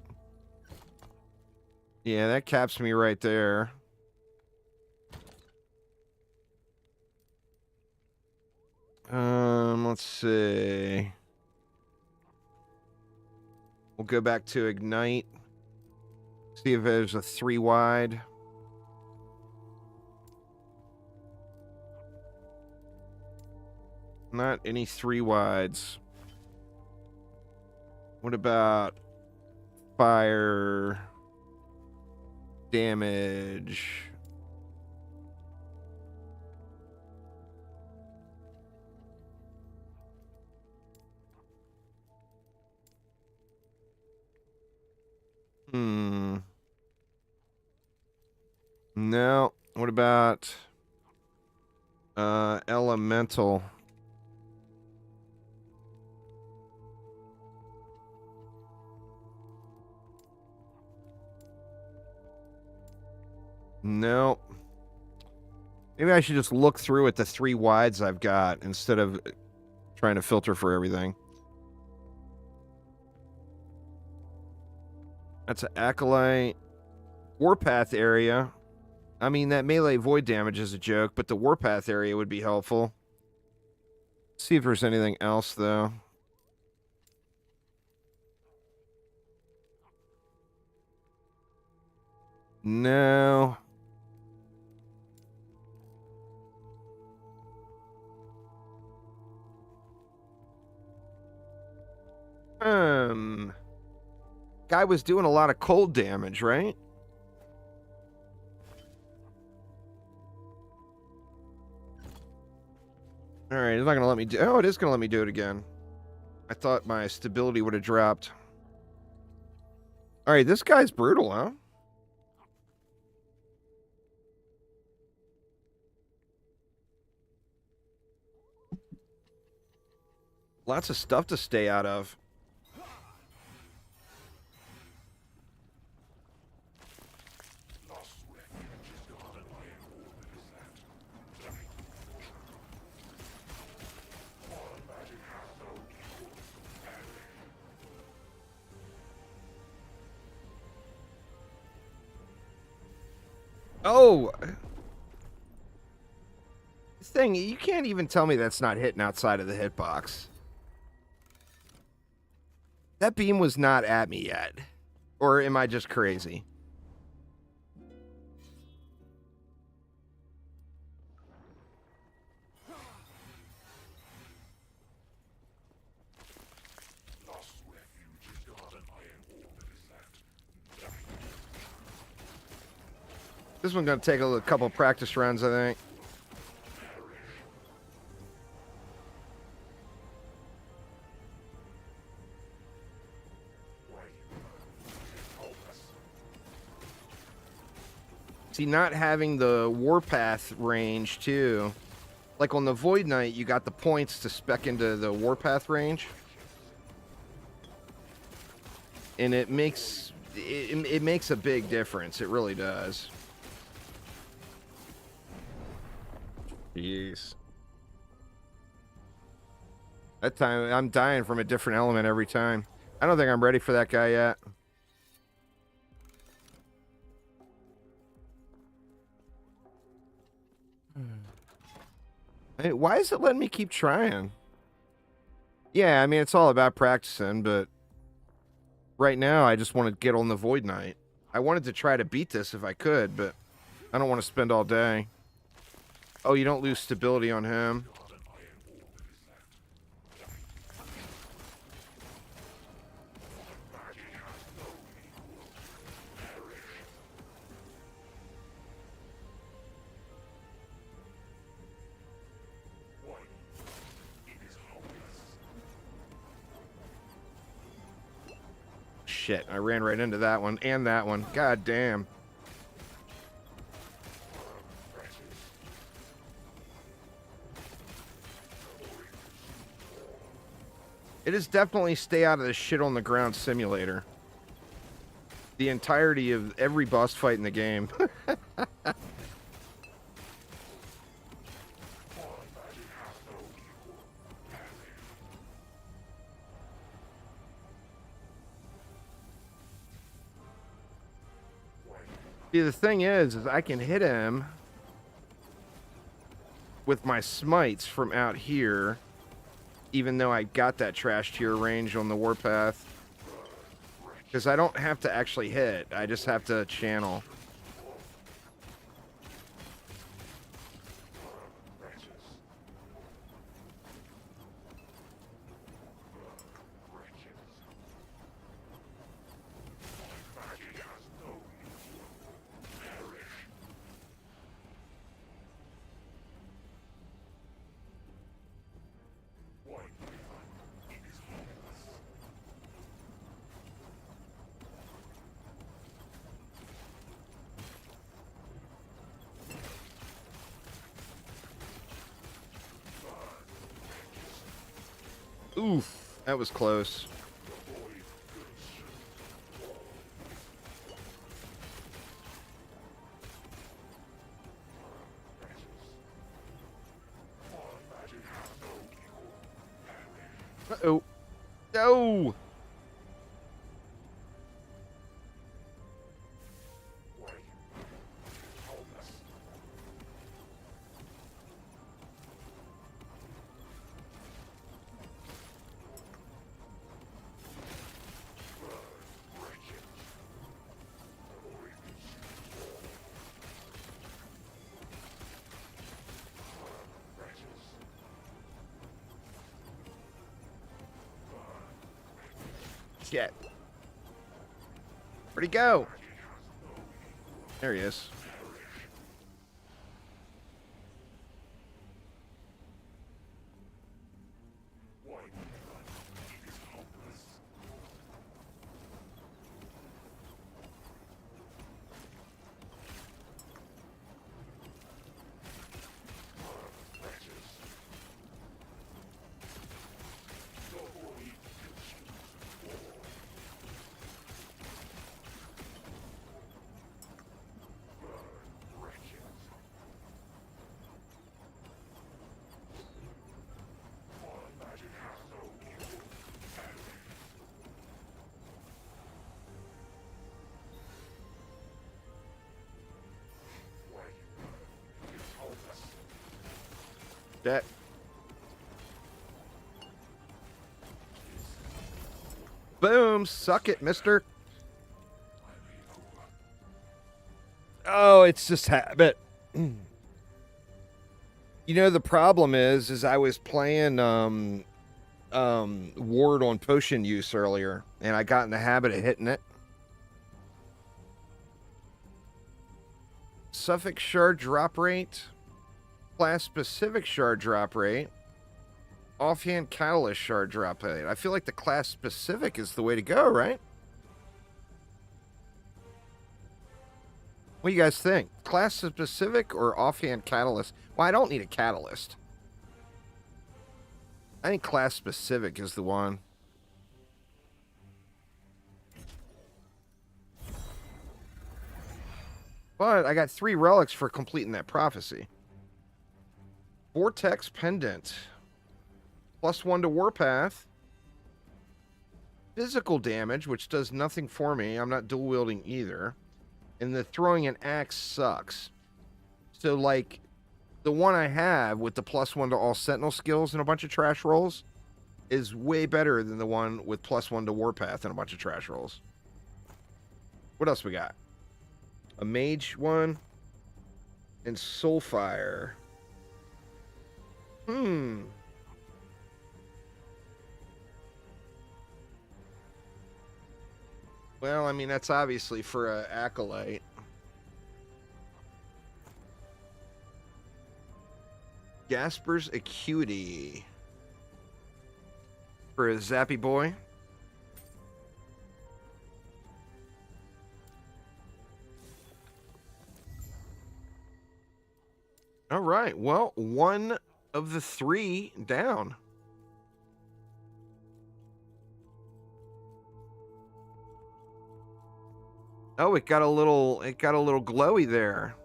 Yeah, that caps me right there. Let's see. We'll go back to ignite. See if there's a 3 wide. Not any 3 wides. What about fire damage? No. What about elemental? No. Maybe I should just look through at the 3 wides I've got instead of trying to filter for everything. That's an acolyte. Warpath area. I mean, that melee void damage is a joke, but the warpath area would be helpful. See if there's anything else, though. No. Guy was doing a lot of cold damage, right? Alright, it's not gonna let me do... Oh, it is gonna let me do it again. I thought my stability would have dropped. Alright, this guy's brutal, huh? Lots of stuff to stay out of. Oh! This thing, you can't even tell me that's not hitting outside of the hitbox. That beam was not at me yet. Or am I just crazy? This one's gonna take a couple practice runs, I think. See, not having the warpath range too, like on the Void Knight, you got the points to spec into the warpath range, and it makes a big difference. It really does. Jeez. That time, I'm dying from a different element every time. I don't think I'm ready for that guy yet. Hey, why is it letting me keep trying? Yeah, I mean, it's all about practicing, but right now, I just want to get on the Void Knight. I wanted to try to beat this if I could, but I don't want to spend all day. Oh, you don't lose stability on him. Shit, I ran right into that one and that one. God damn. It is definitely stay out of the shit on the ground simulator. The entirety of every boss fight in the game. See, the thing is I can hit him with my smites from out here, even though I got that trash tier range on the warpath. Because I don't have to actually hit, I just have to channel. Oof, that was close. Uh-oh. No! Shit. Where'd he go? There he is. That. Boom! Suck it, mister. Oh, it's just habit. You know, the problem is I was playing ward on potion use earlier, and I got in the habit of hitting it. Suffix shard drop rate, class specific shard drop rate, offhand catalyst shard drop rate. I feel like the class specific is the way to go, right? What do you guys think? Class specific or offhand catalyst? Well, I don't need a catalyst. I think class specific is the one. But I got 3 relics for completing that prophecy. Vortex Pendant. +1 to Warpath. Physical damage, which does nothing for me. I'm not dual wielding either. And the throwing an axe sucks. So, like, the one I have with the +1 to all sentinel skills and a bunch of trash rolls is way better than the one with +1 to Warpath and a bunch of trash rolls. What else we got? A mage one. And Soulfire. Well, I mean, that's obviously for an acolyte. Gasper's Acuity. For a zappy boy. All right. Well, one of the 3 down. Oh, it got a little glowy there.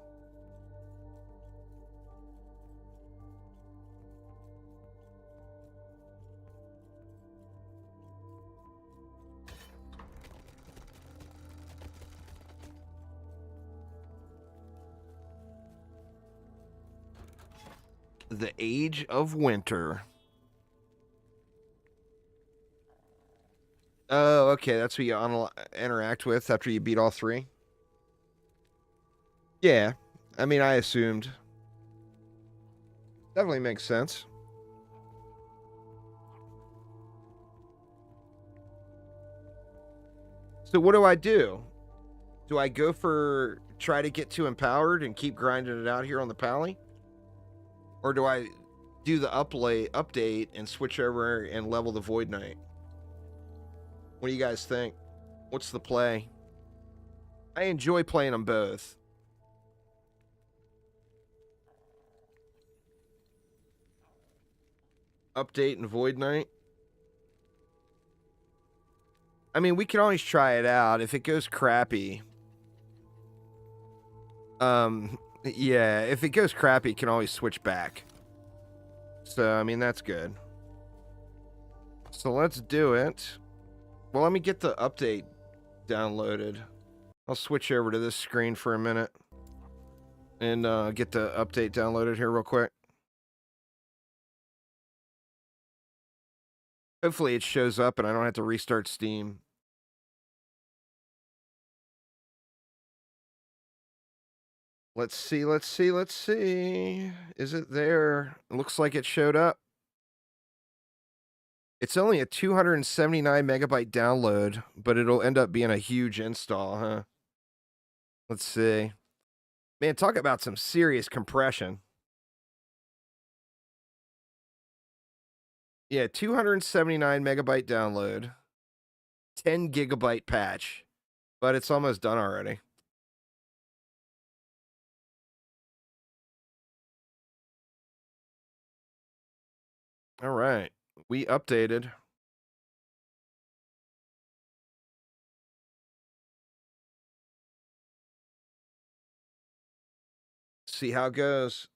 The Age of Winter. Oh, okay. That's what you interact with after you beat all 3? Yeah. I mean, I assumed. Definitely makes sense. So what do I do? Do I go for try to get to empowered and keep grinding it out here on the pally? Or do I do the update and switch over and level the Void Knight? What do you guys think? What's the play? I enjoy playing them both. Update and Void Knight. I mean, we can always try it out. If it goes crappy, yeah, if it goes crappy, you can always switch back. So, I mean, that's good. So let's do it. Well, let me get the update downloaded. I'll switch over to this screen for a minute and get the update downloaded here real quick. Hopefully it shows up and I don't have to restart Steam. Let's see. Is it there? It looks like it showed up. It's only a 279 megabyte download, but it'll end up being a huge install, huh? Let's see. Man, talk about some serious compression. Yeah, 279 megabyte download, 10 gigabyte patch, but it's almost done already. All right, we updated. See how it goes.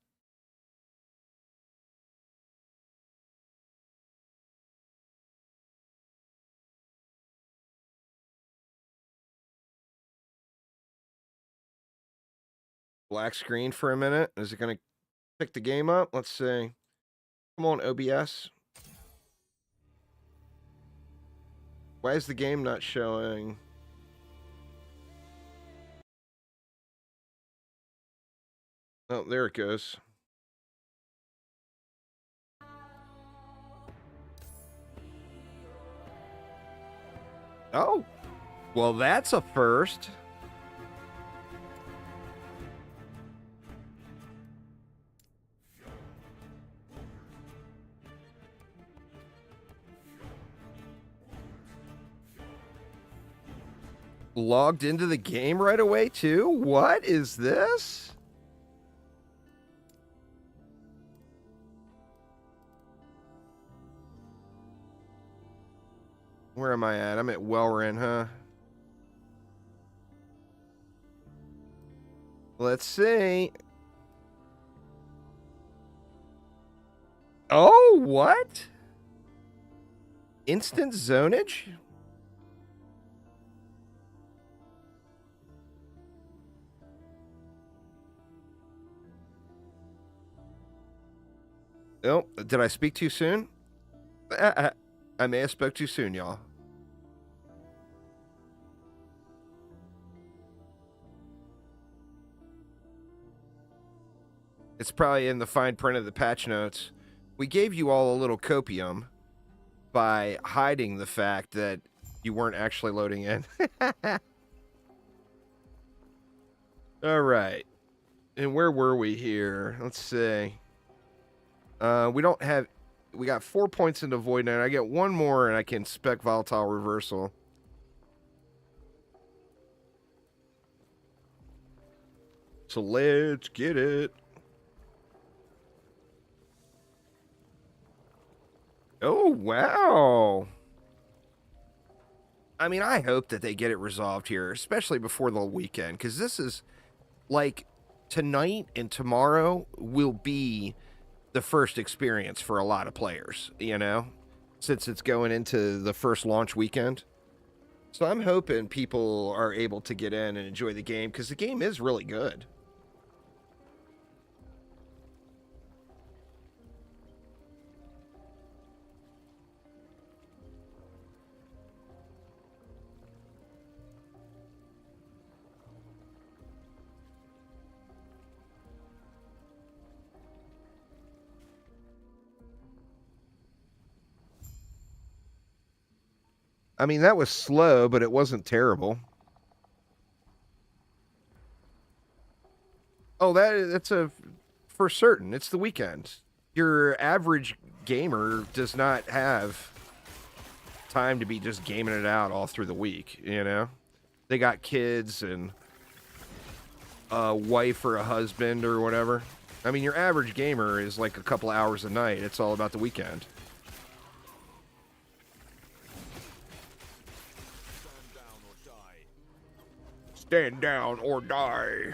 Black screen for a minute. Is it going to pick the game up? Let's see. Come on, OBS. Why is the game not showing? Oh, there it goes. Oh, well, that's a first. Logged into the game right away, too? What is this? Where am I at? I'm at Wellrin, huh? Let's see. Oh, what? Instant zonage? Oh, did I speak too soon? I may have spoke too soon, y'all. It's probably in the fine print of the patch notes. We gave you all a little copium by hiding the fact that you weren't actually loading in. All right. And where were we here? Let's see. We don't have... We got 4 points into Void Knight. I get one more and I can spec Volatile Reversal. So let's get it. Oh, wow. I mean, I hope that they get it resolved here, especially before the weekend, because this is, like, tonight and tomorrow will be the first experience for a lot of players, you know, since it's going into the first launch weekend. So I'm hoping people are able to get in and enjoy the game, because the game is really good. I mean, that was slow, but it wasn't terrible. Oh, that's a for certain. It's the weekend. Your average gamer does not have time to be just gaming it out all through the week, you know? They got kids and a wife or a husband or whatever. I mean, your average gamer is like a couple hours a night. It's all about the weekend. Stand down or die.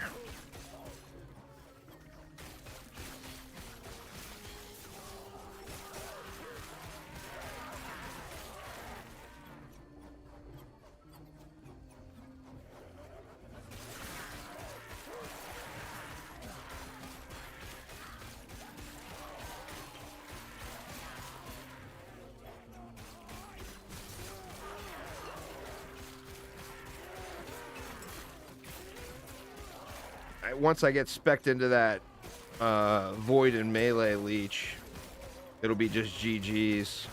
Once I get specced into that Void and Melee Leech, it'll be just GG's.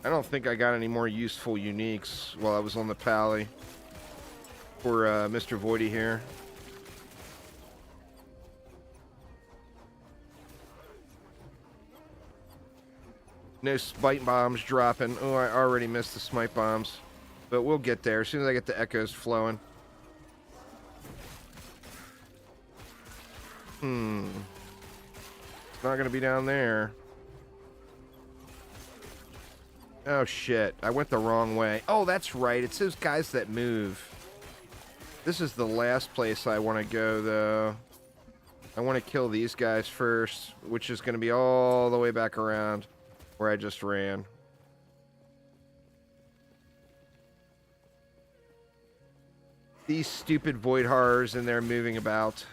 I don't think I got any more useful uniques while I was on the Pally. For Mr. Voidy here. No smite bombs dropping. Oh, I already missed the smite bombs. But we'll get there as soon as I get the echoes flowing. It's not going to be down there. Oh, shit. I went the wrong way. Oh, that's right. It's those guys that move. This is the last place I want to go, though. I want to kill these guys first, which is going to be all the way back around where I just ran. These stupid void horrors in there moving about.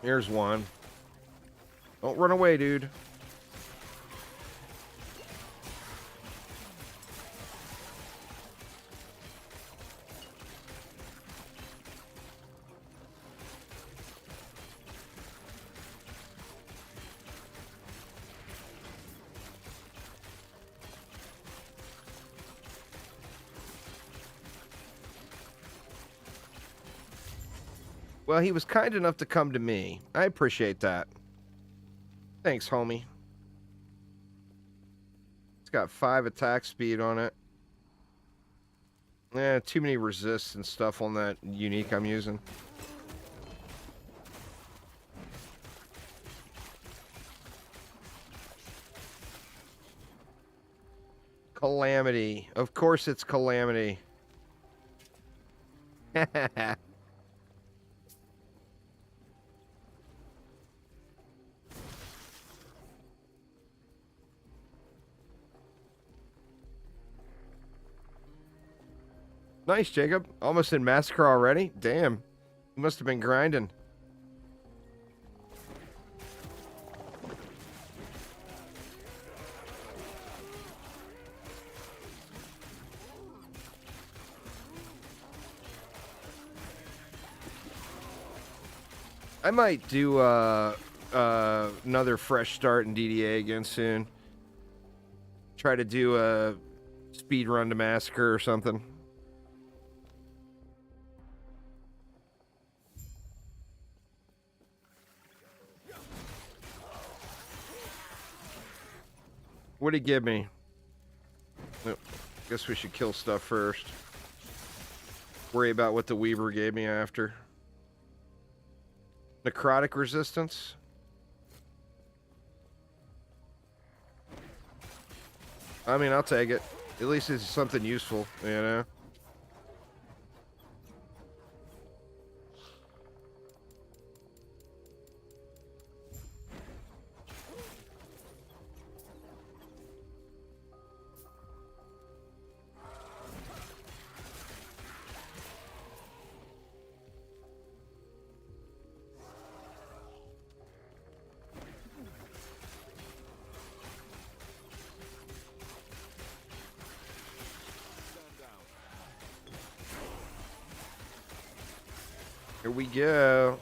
Here's one. Don't run away, dude. Well, he was kind enough to come to me. I appreciate that. Thanks, homie. It's got 5 attack speed on it. Too many resists and stuff on that unique I'm using. Calamity. Of course it's Calamity. Nice, Jacob. Almost in Massacre already? Damn. You must have been grinding. I might do another fresh start in DDA again soon. Try to do a speed run to Massacre or something. What'd he give me? Nope. Guess we should kill stuff first. Worry about what the Weaver gave me after. Necrotic resistance. I mean, I'll take it. At least it's something useful, you know? Here we go.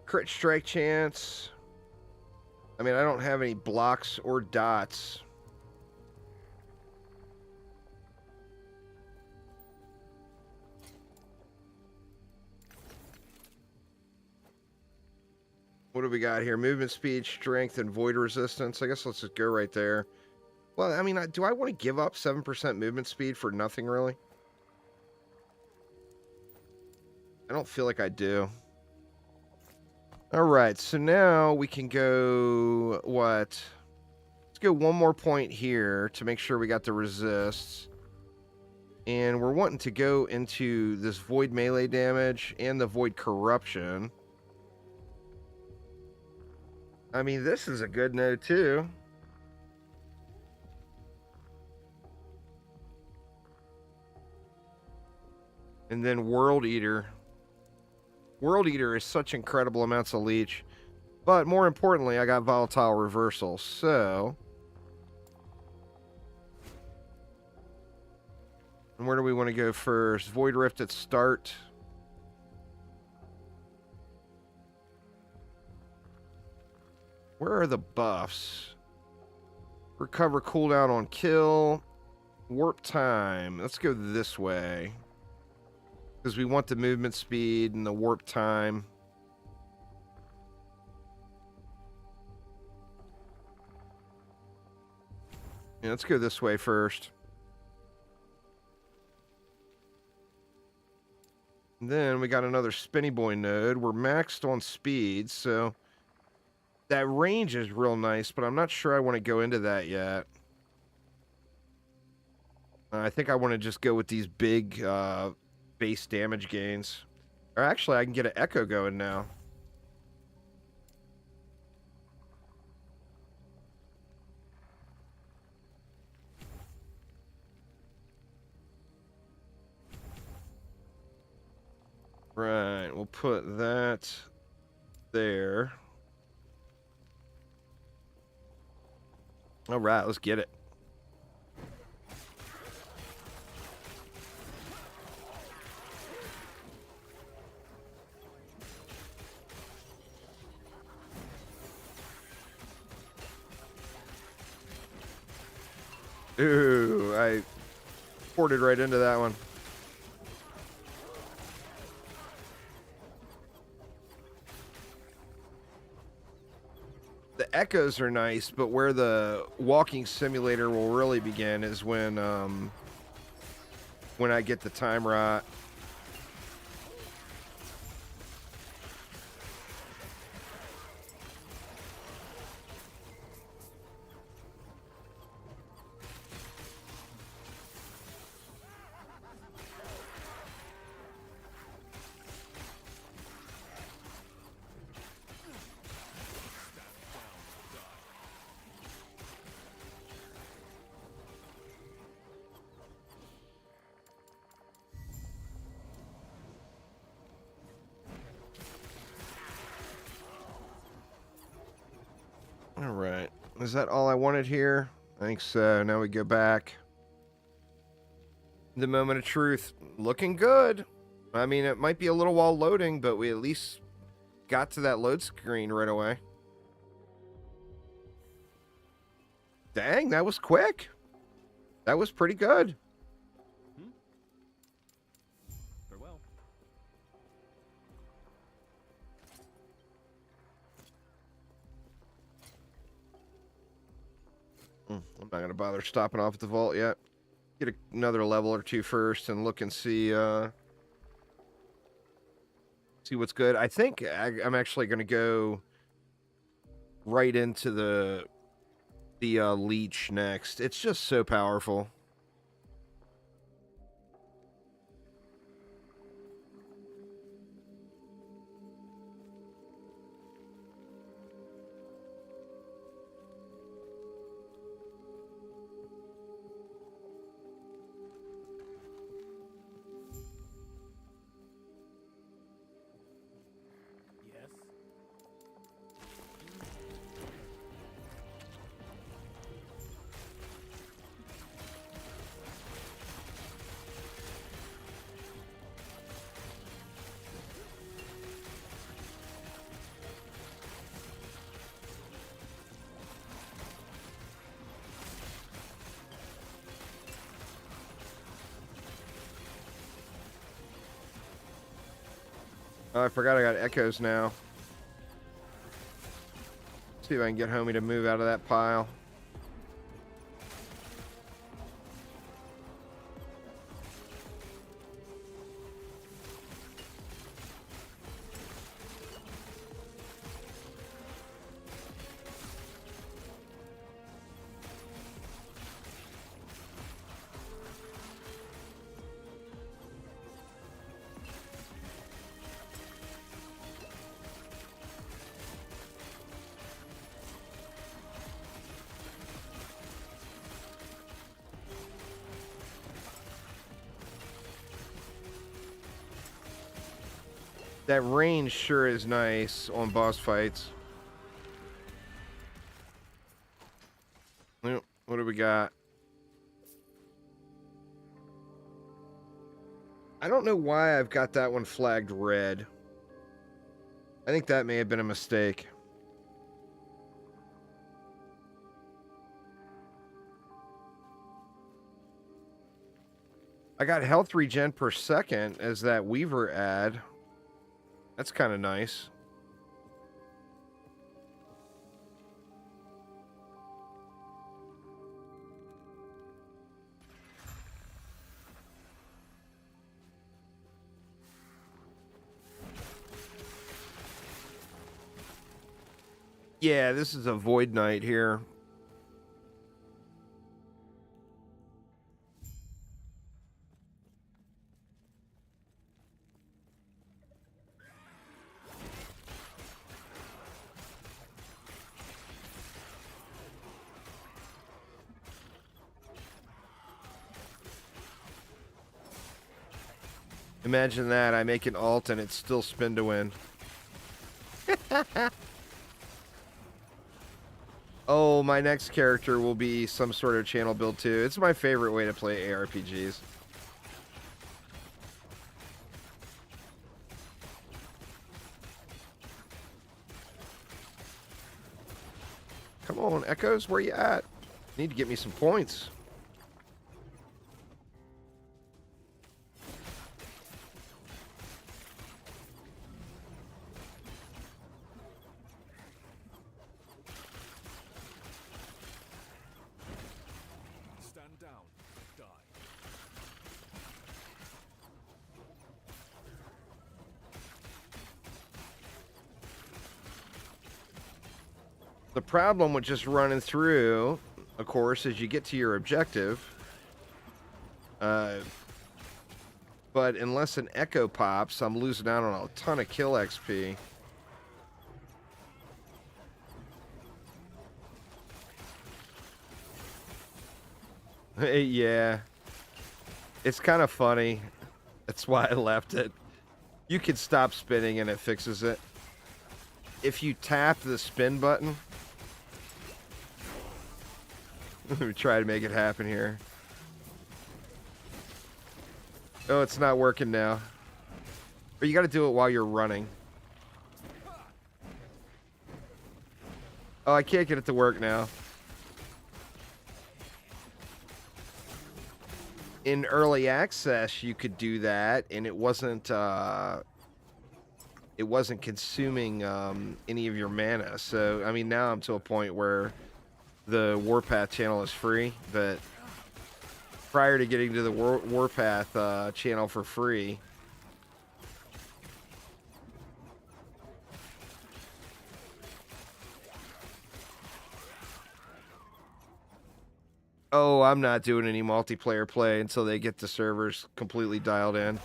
Crit strike chance. I mean, I don't have any blocks or dots. What do we got here? Movement speed, strength, and void resistance. I guess let's just go right there. Well, I mean, do I want to give up 7% movement speed for nothing, really? I don't feel like I do. All right, so now we can go, what? Let's go one more point here to make sure we got the resists. And we're wanting to go into this void melee damage and the void corruption. I mean, this is a good node, too. And then World Eater. World Eater is such incredible amounts of leech. But more importantly, I got Volatile Reversal. So... and where do we want to go first? Void Rift at start. Where are the buffs? Recover cooldown on kill. Warp time. Let's go this way. Because we want the movement speed and the warp time. Yeah, let's go this way first. then we got another Spinny Boy node. We're maxed on speed, so that range is real nice, but I'm not sure I want to go into that yet. I think I want to just go with these big base damage gains. Or actually, I can get an Echo going now. Right, we'll put that there. All right, let's get it. Ooh, I ported right into that one. The echoes are nice, but where the walking simulator will really begin is when I get the time right. All right. Is that all I wanted here? I think so. Now we go back. The moment of truth. Looking good. I mean, it might be a little while loading, but we at least got to that load screen right away. Dang, that was quick. That was pretty good. Farewell. I'm not going to bother stopping off at the vault yet. Get another level or two first and look and see what's good. I think I'm actually going to go right into the leech next. It's just so powerful. Yes. Oh, I forgot I got echoes now. See if I can get homie to move out of that pile. That range sure is nice on boss fights. What do we got? I don't know why I've got that one flagged red. I think that may have been a mistake. I got health regen per second as that Weaver ad. That's kind of nice. Yeah, this is a Void Knight here. Imagine that. I make an alt and it's still spin to win. Oh, my next character will be some sort of channel build too. It's my favorite way to play ARPGs. Come on, Echoes, where you at? Need to get me some points. Stand down and die. The problem with just running through, of course, is you get to your objective. But unless an Echo pops, I'm losing out on a ton of kill XP. Yeah. It's kind of funny. That's why I left it. You can stop spinning and it fixes it. If you tap the spin button... Let me try to make it happen here. Oh, it's not working now. But you got to do it while you're running. Oh, I can't get it to work now. In early access, you could do that, and it wasn't consuming any of your mana. So, I mean, now I'm to a point where the Warpath channel is free, but prior to getting to the Warpath channel for free, oh, I'm not doing any multiplayer play until they get the servers completely dialed in.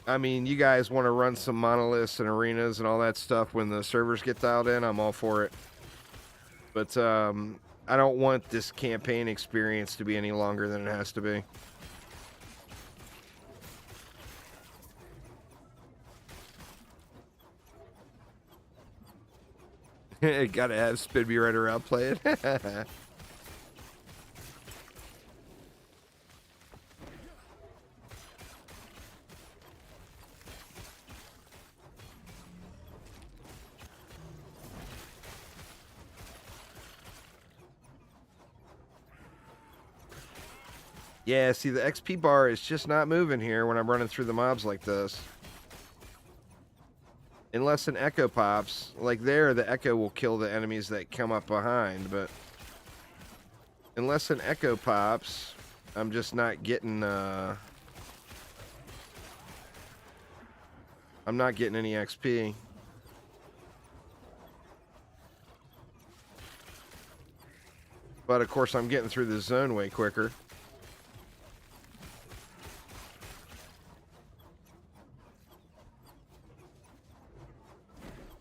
I mean, you guys want to run some monoliths and arenas and all that stuff when the servers get dialed in, I'm all for it. But I don't want this campaign experience to be any longer than it has to be. Gotta have Spin Me right around playing. Yeah, see, the XP bar is just not moving here when I'm running through the mobs like this. Unless an Echo pops. Like there, the Echo will kill the enemies that come up behind, but... Unless an Echo pops, I'm just not getting, I'm not getting any XP. But, of course, I'm getting through the zone way quicker.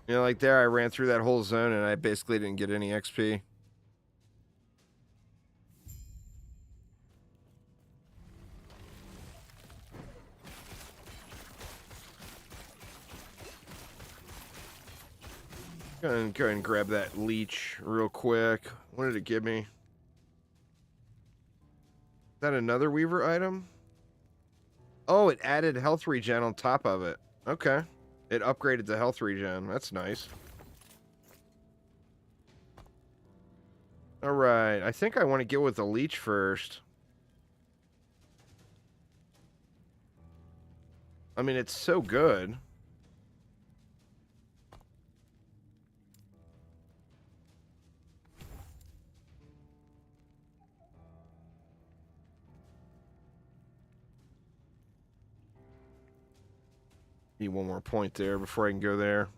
You know, like there, I ran through that whole zone and I basically didn't get any XP. Go ahead and grab that leech real quick. What did it give me? Is that another Weaver item? Oh, it added health regen on top of it. Okay. It upgraded the health regen. That's nice. Alright, I think I want to get with the leech first. I mean, it's so good. Need one more point there before I can go there.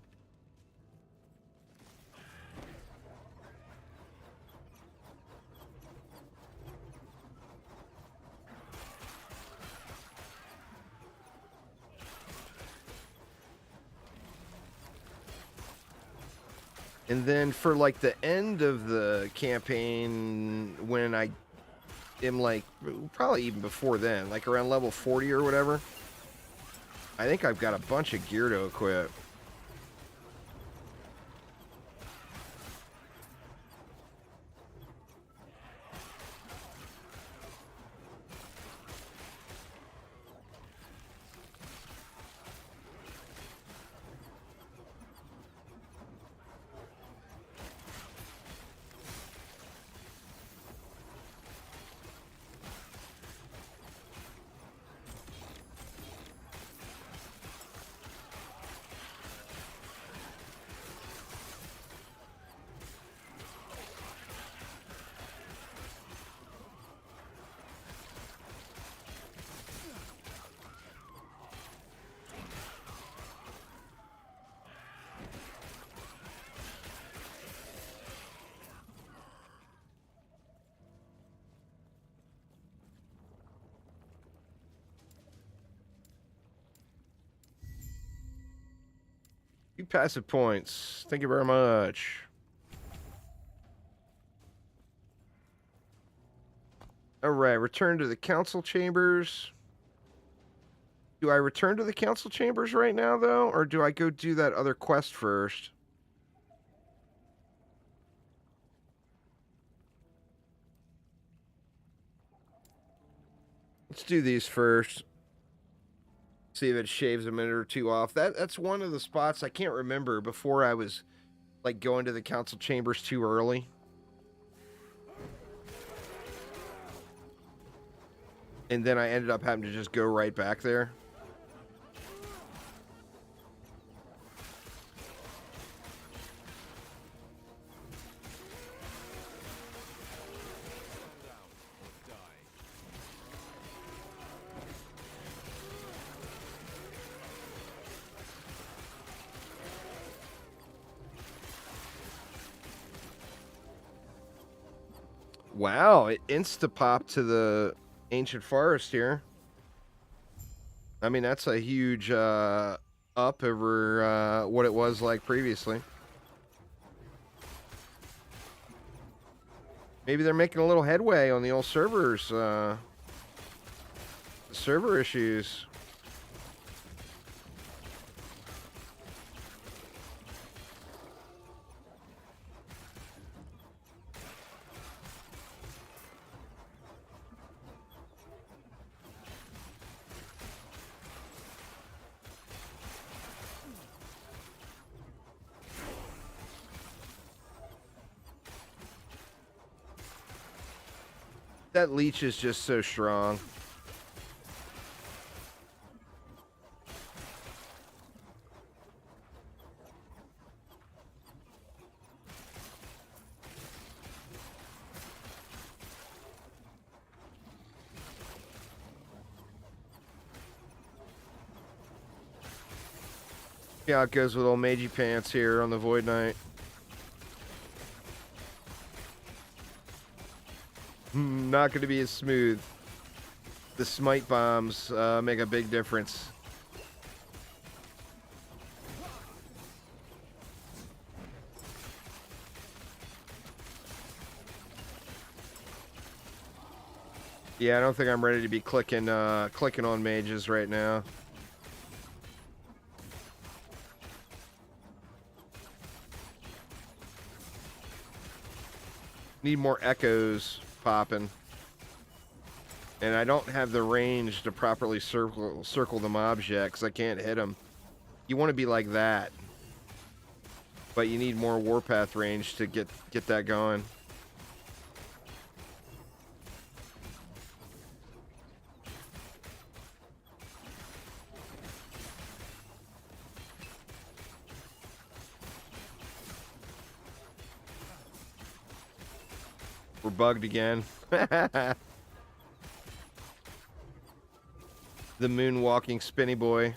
And then for like the end of the campaign, when I am like, probably even before then, like around level 40 or whatever, I think I've got a bunch of gear to equip. You passive points. Thank you very much. All right, return to the council chambers. Do I return to the council chambers right now, though? Or do I go do that other quest first? Let's do these first. See if it shaves a minute or two off. That's one of the spots I can't remember before I was like going to the council chambers too early. And then I ended up having to just go right back there. Wow, it insta-popped to the ancient forest here. I mean, that's a huge up over what it was like previously. Maybe they're making a little headway on the old servers, server issues. That leech is just so strong. See how it goes with old Magey Pants here on the Void Knight. Not going to be as smooth. The smite bombs make a big difference. Yeah, I don't think I'm ready to be clicking on mages right now. Need more echoes popping. And I don't have the range to properly circle the mobs yet because I can't hit them. You want to be like that. But you need more warpath range to get that going. We're bugged again. The moonwalking spinny boy.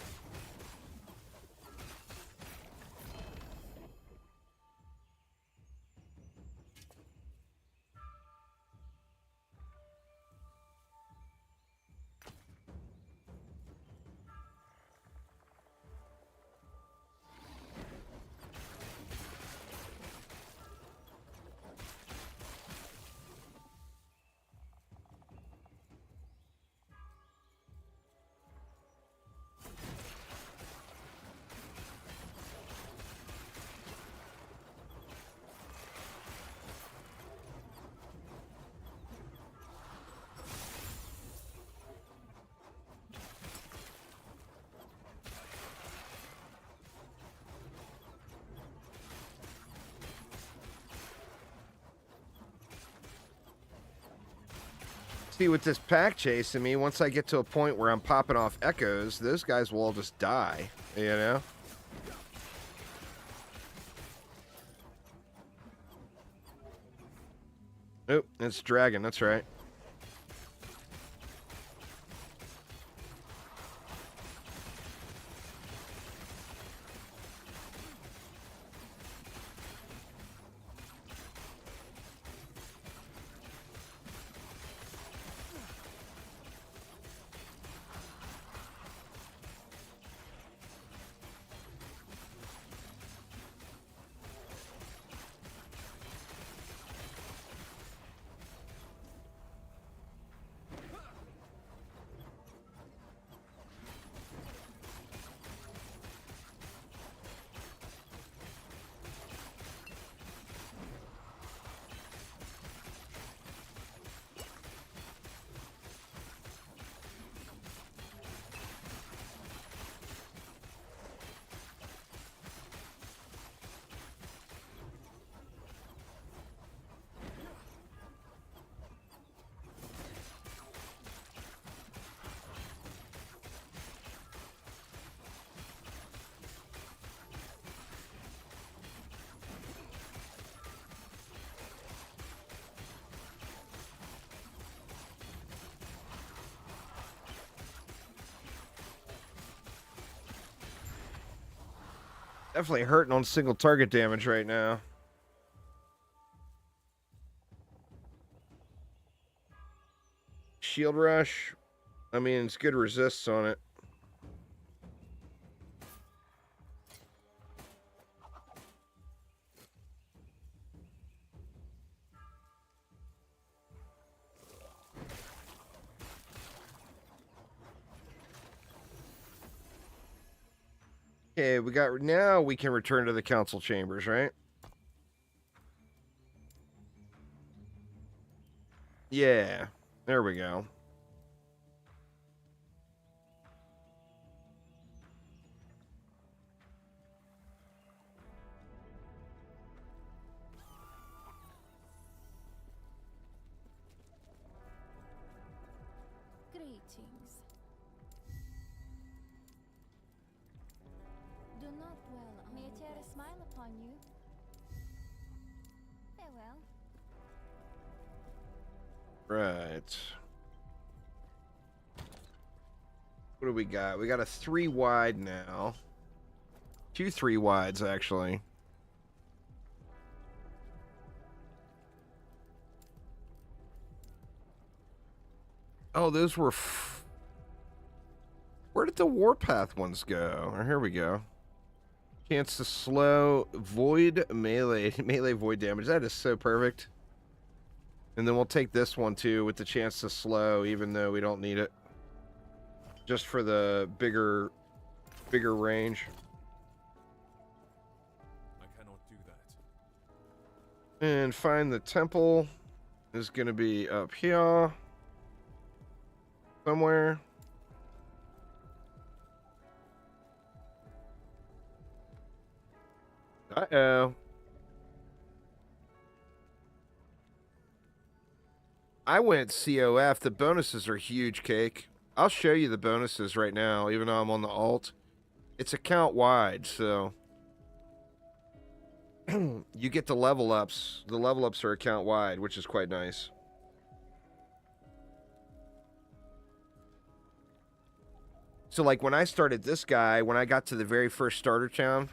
See, with this pack chasing me, once I get to a point where I'm popping off echoes, those guys will all just die, you know? Oh, it's dragon, that's right. Definitely hurting on single target damage right now. Shield rush. I mean, it's good resists on it. Okay, now we can return to the council chambers, right? Yeah, there we go. Greetings. Do not dwell on may tear a smile upon you. Farewell. Right. What do we got? We got a 3 wide now. 2 3 wides, actually. Oh, those were... Where did the Warpath ones go? Oh, here we go. Chance to slow void melee void damage. That is so perfect. And then we'll take this one too with the chance to slow, even though we don't need it. Just for the bigger range. I cannot do that. And find the temple is going to be up here. Somewhere. Uh-oh. I went COF. The bonuses are huge, Cake. I'll show you the bonuses right now, even though I'm on the alt. It's account wide, so... you get the level ups. The level ups are account wide, which is quite nice. So, like, when I started this guy, when I got to the very first starter town,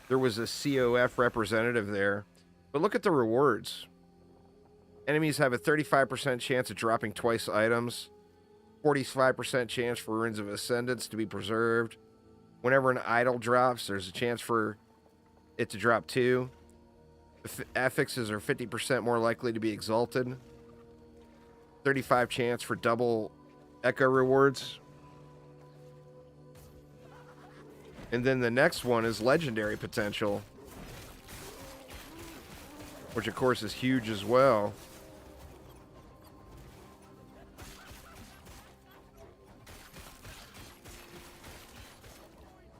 there was a COF representative there. But look at the rewards. Enemies have a 35% chance of dropping twice items. 45% chance for Ruins of Ascendance to be preserved. Whenever an idol drops, there's a chance for it to drop 2. Affixes are 50% more likely to be exalted. 35 chance for double echo rewards. And then the next one is legendary potential, which of course is huge as well.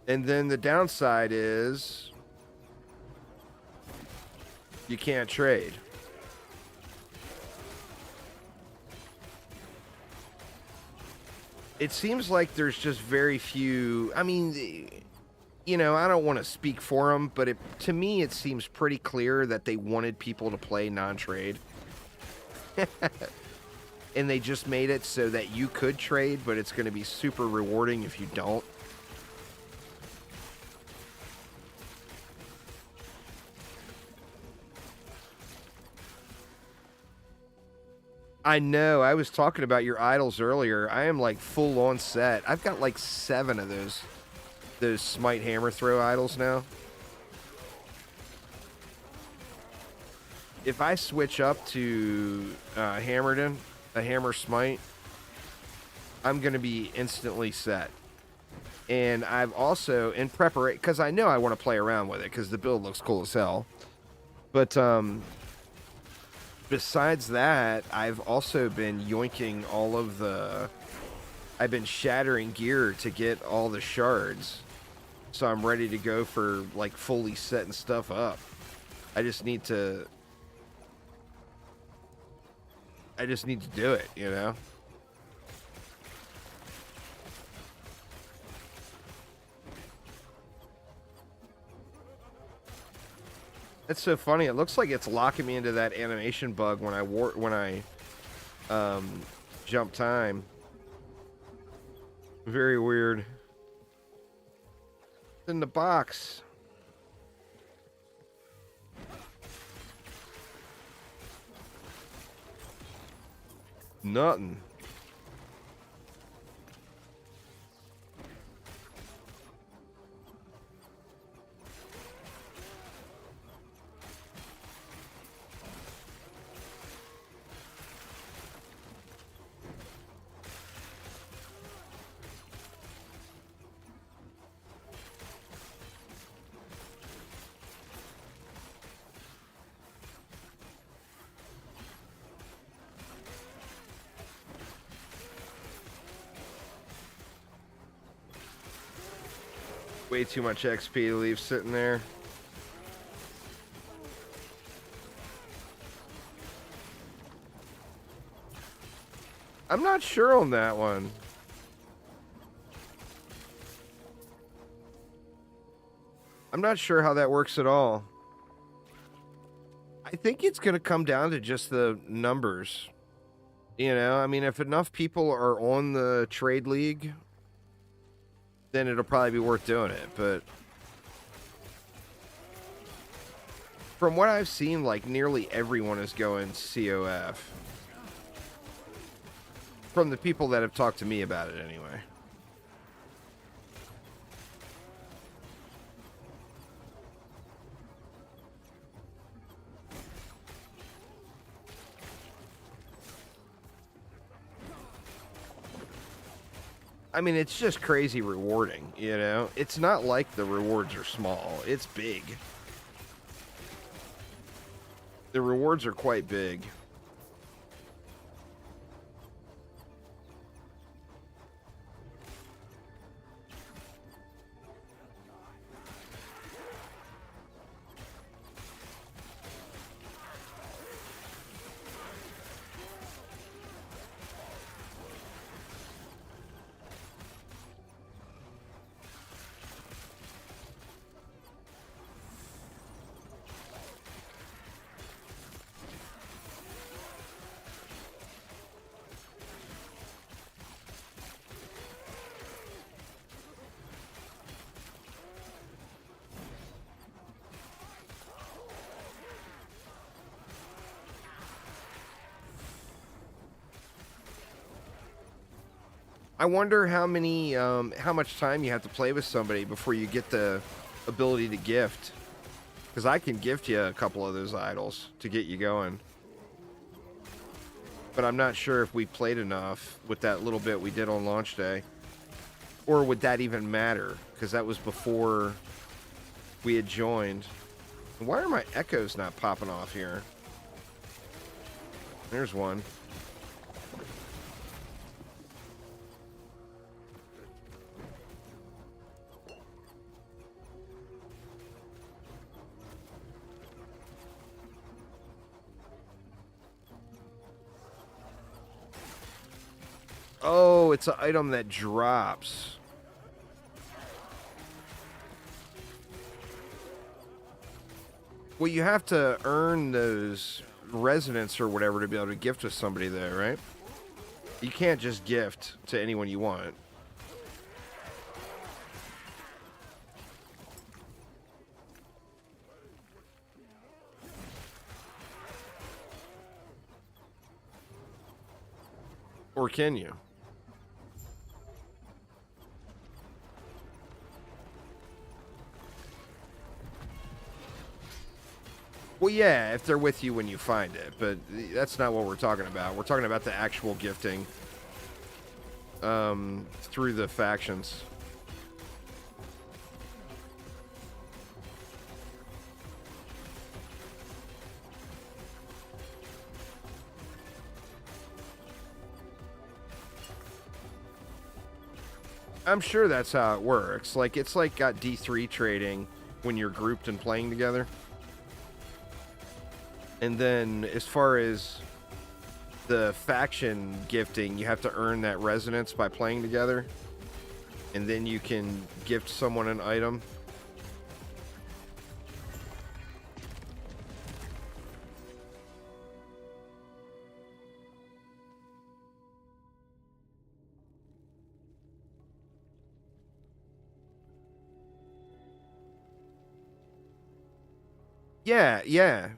And then the downside is you can't trade. it seems like there's just very few. I mean, you know, I don't want to speak for them, but to me, it seems pretty clear that they wanted people to play non-trade. And they just made it so that you could trade, but it's going to be super rewarding if you don't. I know. I was talking about your idols earlier. I am like full on set. I've got like 7 of those smite hammer throw idols now. If I switch up to Hammerden, a hammer smite, I'm going to be instantly set. And I've also, in preparation, because I know I want to play around with it, because the build looks cool as hell. But besides that, I've also been yoinking all of the... I've been shattering gear to get all the shards. So I'm ready to go for, like, fully setting stuff up. I just need to do it, you know? It's so funny. It looks like it's locking me into that animation bug when I jump time. Very weird. It's in the box. Nothing. Way too much XP to leave sitting there. I'm not sure on that one. I'm not sure how that works at all. I think it's going to come down to just the numbers. You know, I mean, if enough people are on the trade league, then it'll probably be worth doing it. But from what I've seen, like, nearly everyone is going COF. From the people that have talked to me about it, anyway. I mean, it's just crazy rewarding, you know? It's not like the rewards are small. It's big. The rewards are quite big. I wonder how much time you have to play with somebody before you get the ability to gift. Because I can gift you a couple of those idols to get you going. But I'm not sure if we played enough with that little bit we did on launch day. Or would that even matter? Because that was before we had joined. Why are my echoes not popping off here? There's one. Oh, Oh, it's an item that drops. Well, you have to earn those resonance or whatever to be able to gift with somebody there, right? You can't just gift to anyone you want. Or can you? Well, yeah, if they're with you when you find it, but that's not what we're talking about. We're talking about the actual gifting through the factions. I'm sure that's how it works. Like, it's like got D3 trading when you're grouped and playing together. And then as far as the faction gifting, you have to earn that resonance by playing together. And then you can gift someone an item. Yeah, yeah.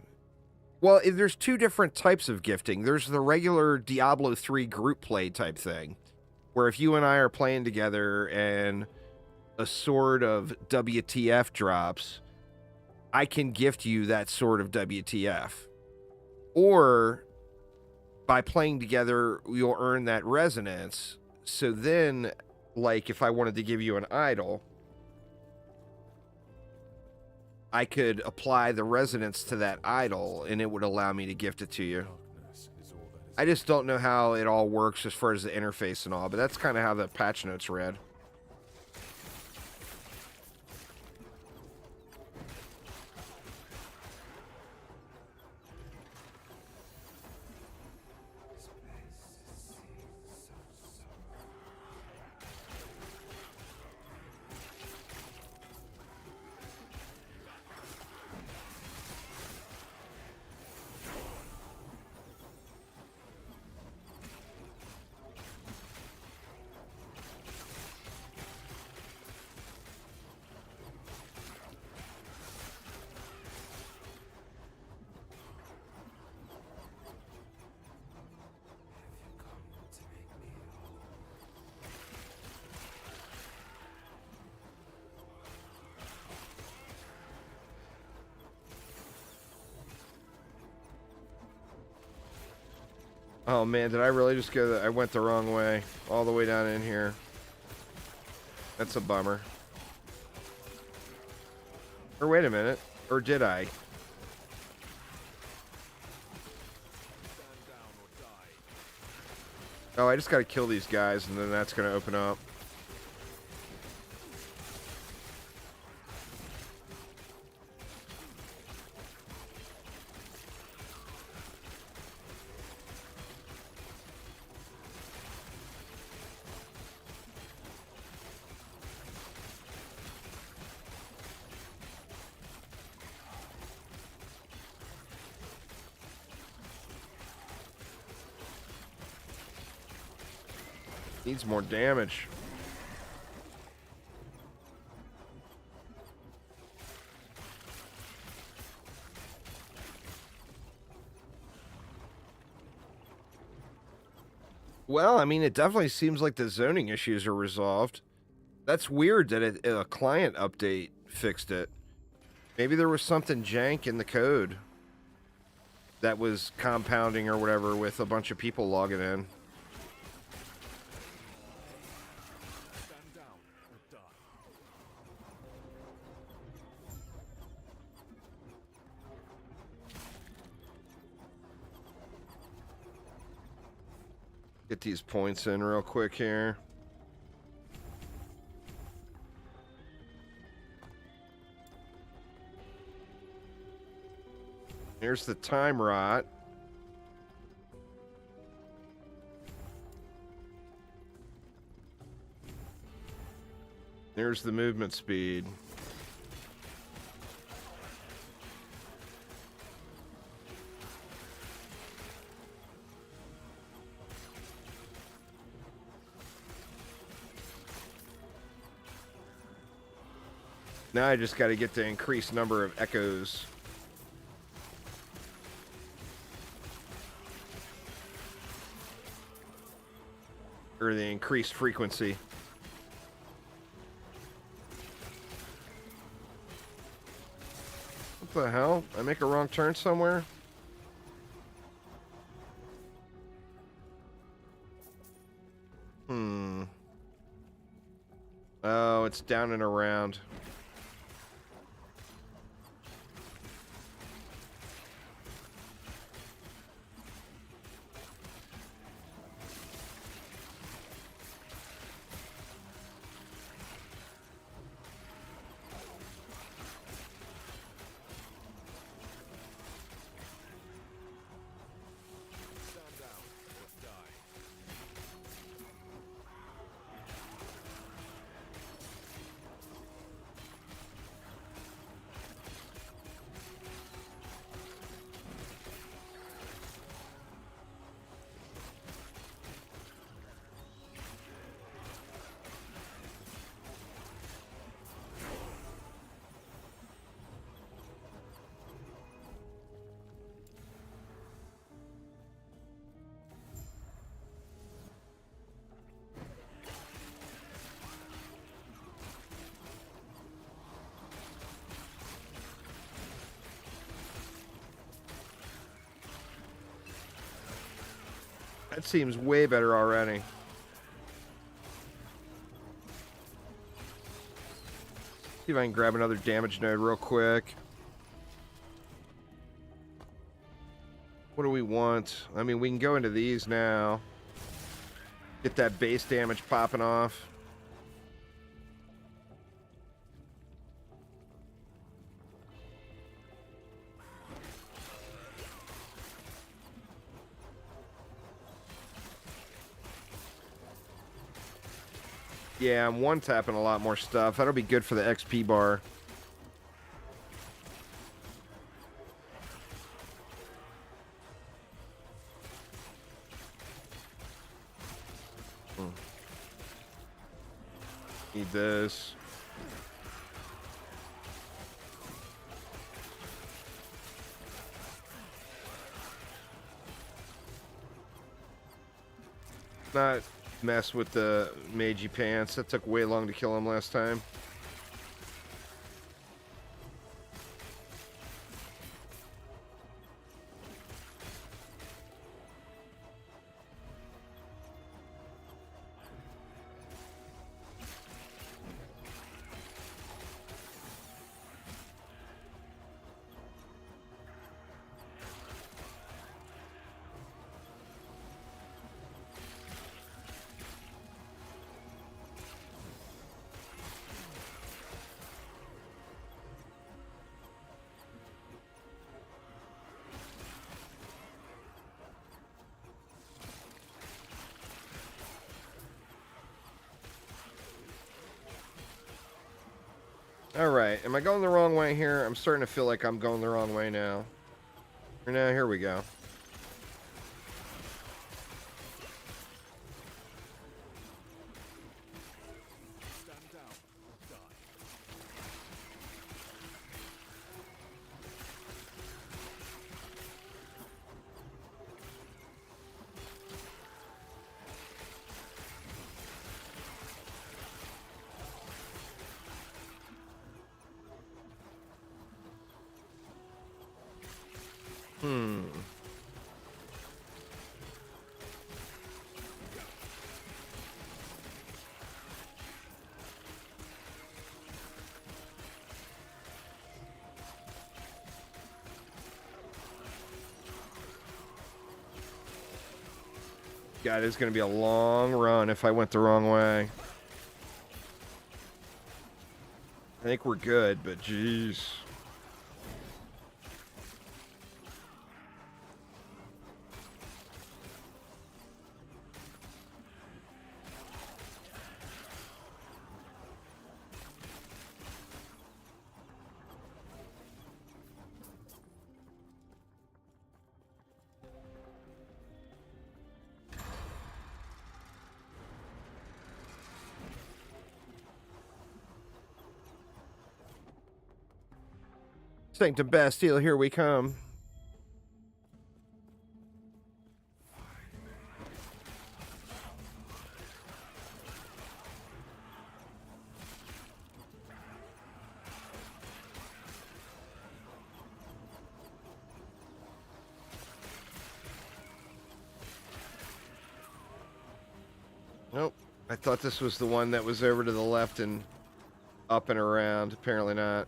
Well, there's two different types of gifting. There's the regular Diablo 3 group play type thing, where if you and I are playing together and a sword of WTF drops, I can gift you that sword of WTF. Or by playing together, you'll earn that resonance. So then, like, if I wanted to give you an idol, I could apply the resonance to that idol, and it would allow me to gift it to you. Darkness is all that is. I just don't know how it all works as far as the interface and all, but that's kind of how the patch notes read. Oh man, did I really just go I went the wrong way. All the way down in here. That's a bummer. Or wait a minute. Or did I? Stand down or die. Oh, I just gotta kill these guys and then that's gonna open up. Needs more damage. Well, I mean, it definitely seems like the zoning issues are resolved. That's weird that a client update fixed it. Maybe there was something jank in the code that was compounding or whatever with a bunch of people logging in. Stand down or die. Get these points in real quick here. Here's the time rot. There's the movement speed. Now I just got to get the increased number of echoes. Or the increased frequency. What the hell? I make a wrong turn somewhere? Oh, it's down and around. Stand down or die. That seems way better already. See if I can grab another damage node real quick. What do we want? I mean, we can go into these now. Get that base damage popping off. Yeah, I'm one-tapping a lot more stuff. That'll be good for the XP bar. Need this. Not mess with the Meiji pants. That took way long to kill him last time. Alright, am I going the wrong way here? I'm starting to feel like I'm going the wrong way now. Now, here we go. Stand down or die. God, it's going to be a long run if I went the wrong way. I think we're good, but jeez. Sanctum Bastille, here we come. Nope. I thought this was the one that was over to the left and up and around. Apparently not.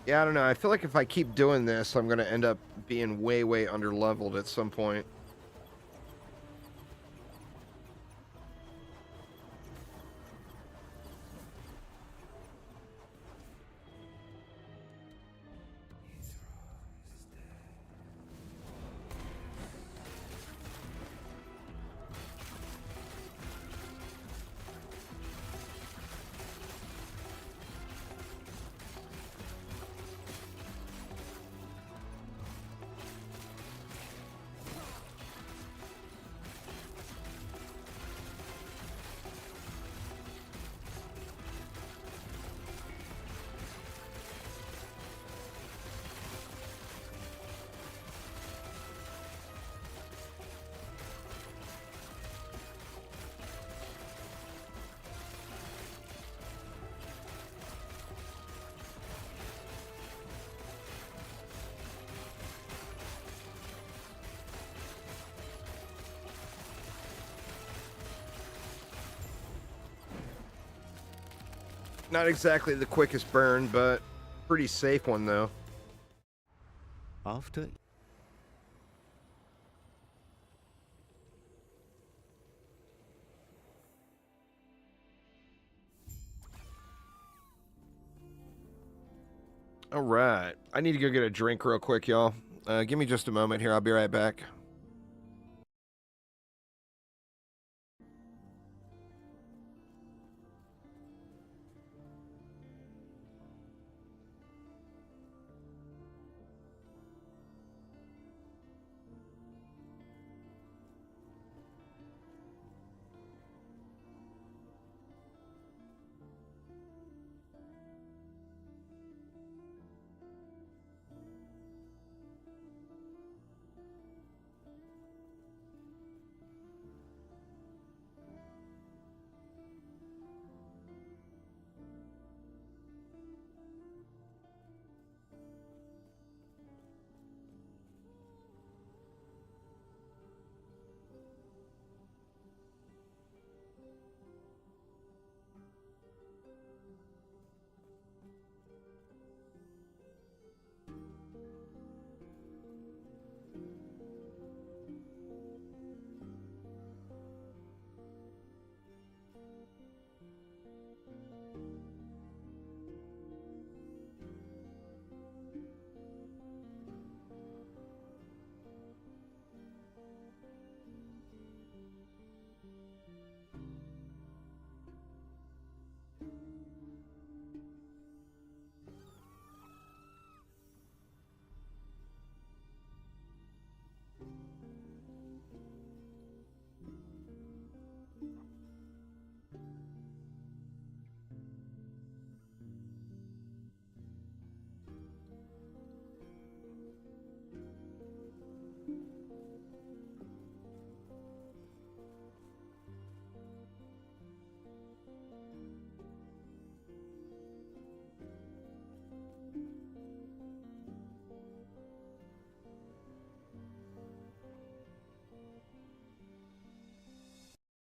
Yeah, I don't know. I feel like if I keep doing this, I'm going to end up being way, way under-leveled at some point. Not exactly the quickest burn, but pretty safe one, though. After All right. I need to go get a drink real quick, y'all. Give me just a moment here. I'll be right back.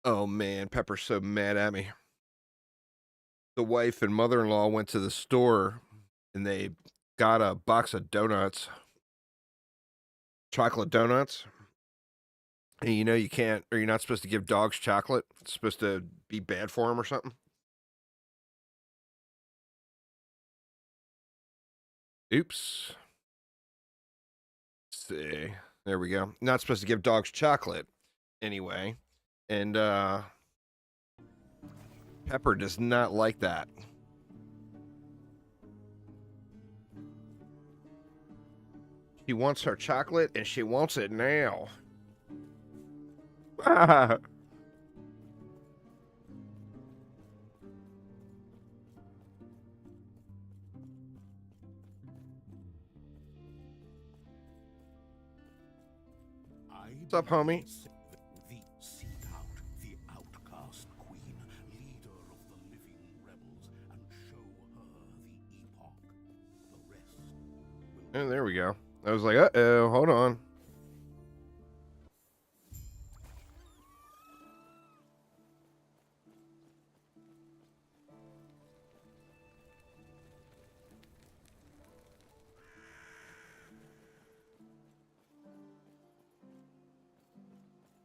Oh, man. Pepper's so mad at me. The wife and mother-in-law went to the store and they got a box of donuts, chocolate donuts. And you know you can't, or you're not supposed to give dogs chocolate. It's supposed to be bad for them or something. Oops. Let's see. There we go. Not supposed to give dogs chocolate anyway. And Pepper does not like that. She wants her chocolate and she wants it now. What's up, homie? Seek out the outcast queen, leader of the living rebels, and show her the epoch. The rest will And there we go. I was like, uh-oh, hold on.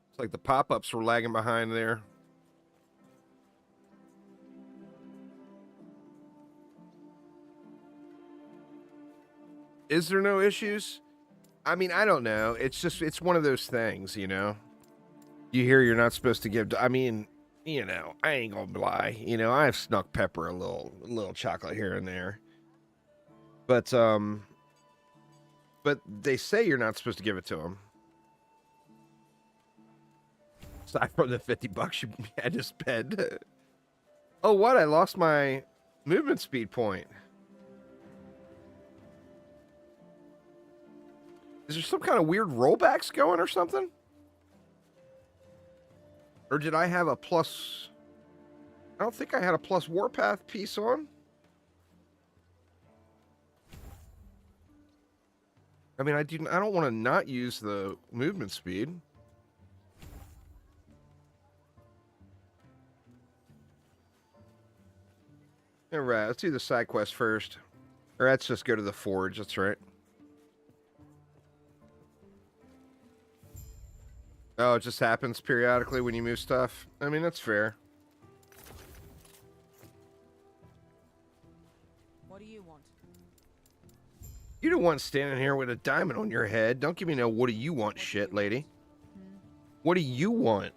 It's like the pop-ups were lagging behind there. Is there no issues? I mean, I don't know. It's just, it's one of those things, you know? You hear you're not supposed to give, I mean, you know, I ain't gonna lie. You know, I've snuck Pepper a little chocolate here and there. But they say you're not supposed to give it to him. Aside from the $50 you had to spend. Oh, what? I lost my movement speed point. Is there some kind of weird rollbacks going or something? Or did I have a plus? I don't think I had a plus warpath piece on. I mean, I don't want to not use the movement speed. All right, let's do the side quest first. Or let's just go to the forge. That's right. Oh, it just happens periodically when you move stuff. I mean, that's fair. What do you want? You don't want standing here with a diamond on your head. Don't give me no what do you want shit, lady. What do you want?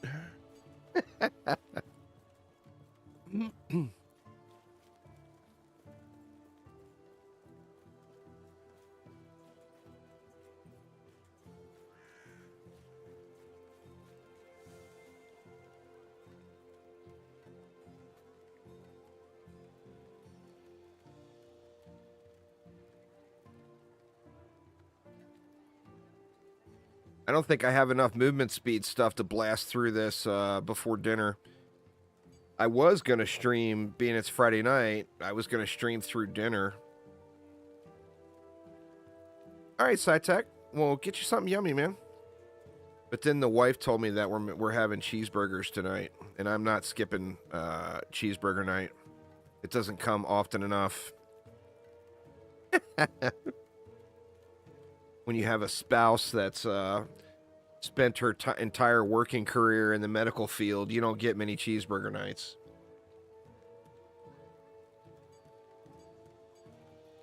I don't think I have enough movement speed stuff to blast through this before dinner. I was going to stream, being it's Friday night, I was going to stream through dinner. All right, SciTech. Well, get you something yummy, man. But then the wife told me that we're having cheeseburgers tonight, and I'm not skipping cheeseburger night. It doesn't come often enough. When you have a spouse that's spent her entire working career in the medical field, you don't get many cheeseburger nights.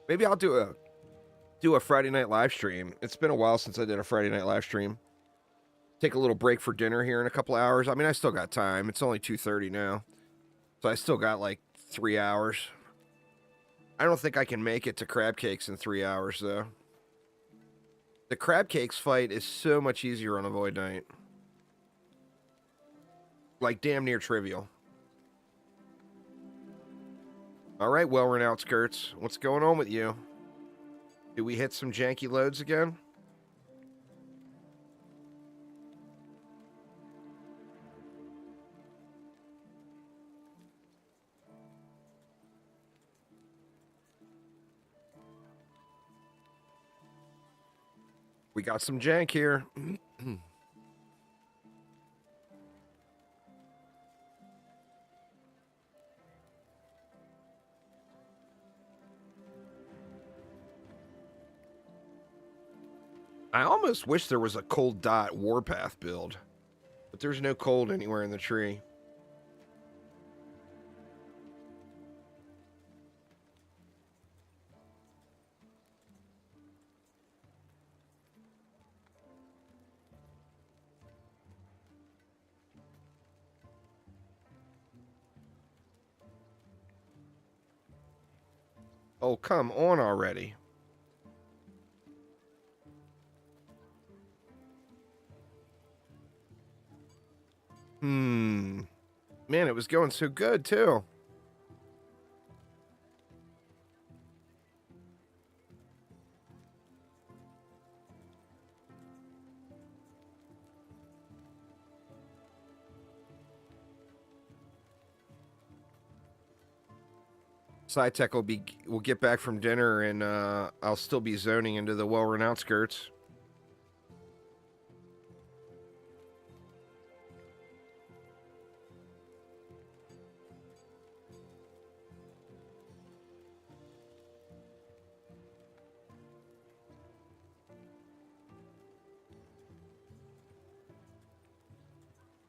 Maybe I'll do a Friday night live stream. It's been a while since I did a Friday night live stream. Take a little break for dinner here in a couple hours. I mean, I still got time. It's only 2:30 now. So I still got like 3 hours. I don't think I can make it to crab cakes in 3 hours, though. The crab cakes fight is so much easier on a void night. Like, damn near trivial. All right, well-run outskirts. What's going on with you? Did we hit some janky loads again? We got some jank here. I almost wish there was a cold dot warpath build, but there's no cold anywhere in the tree. Oh, come on already. Man, it was going so good, too. SciTech will get back from dinner, and I'll still be zoning into the well-renowned skirts.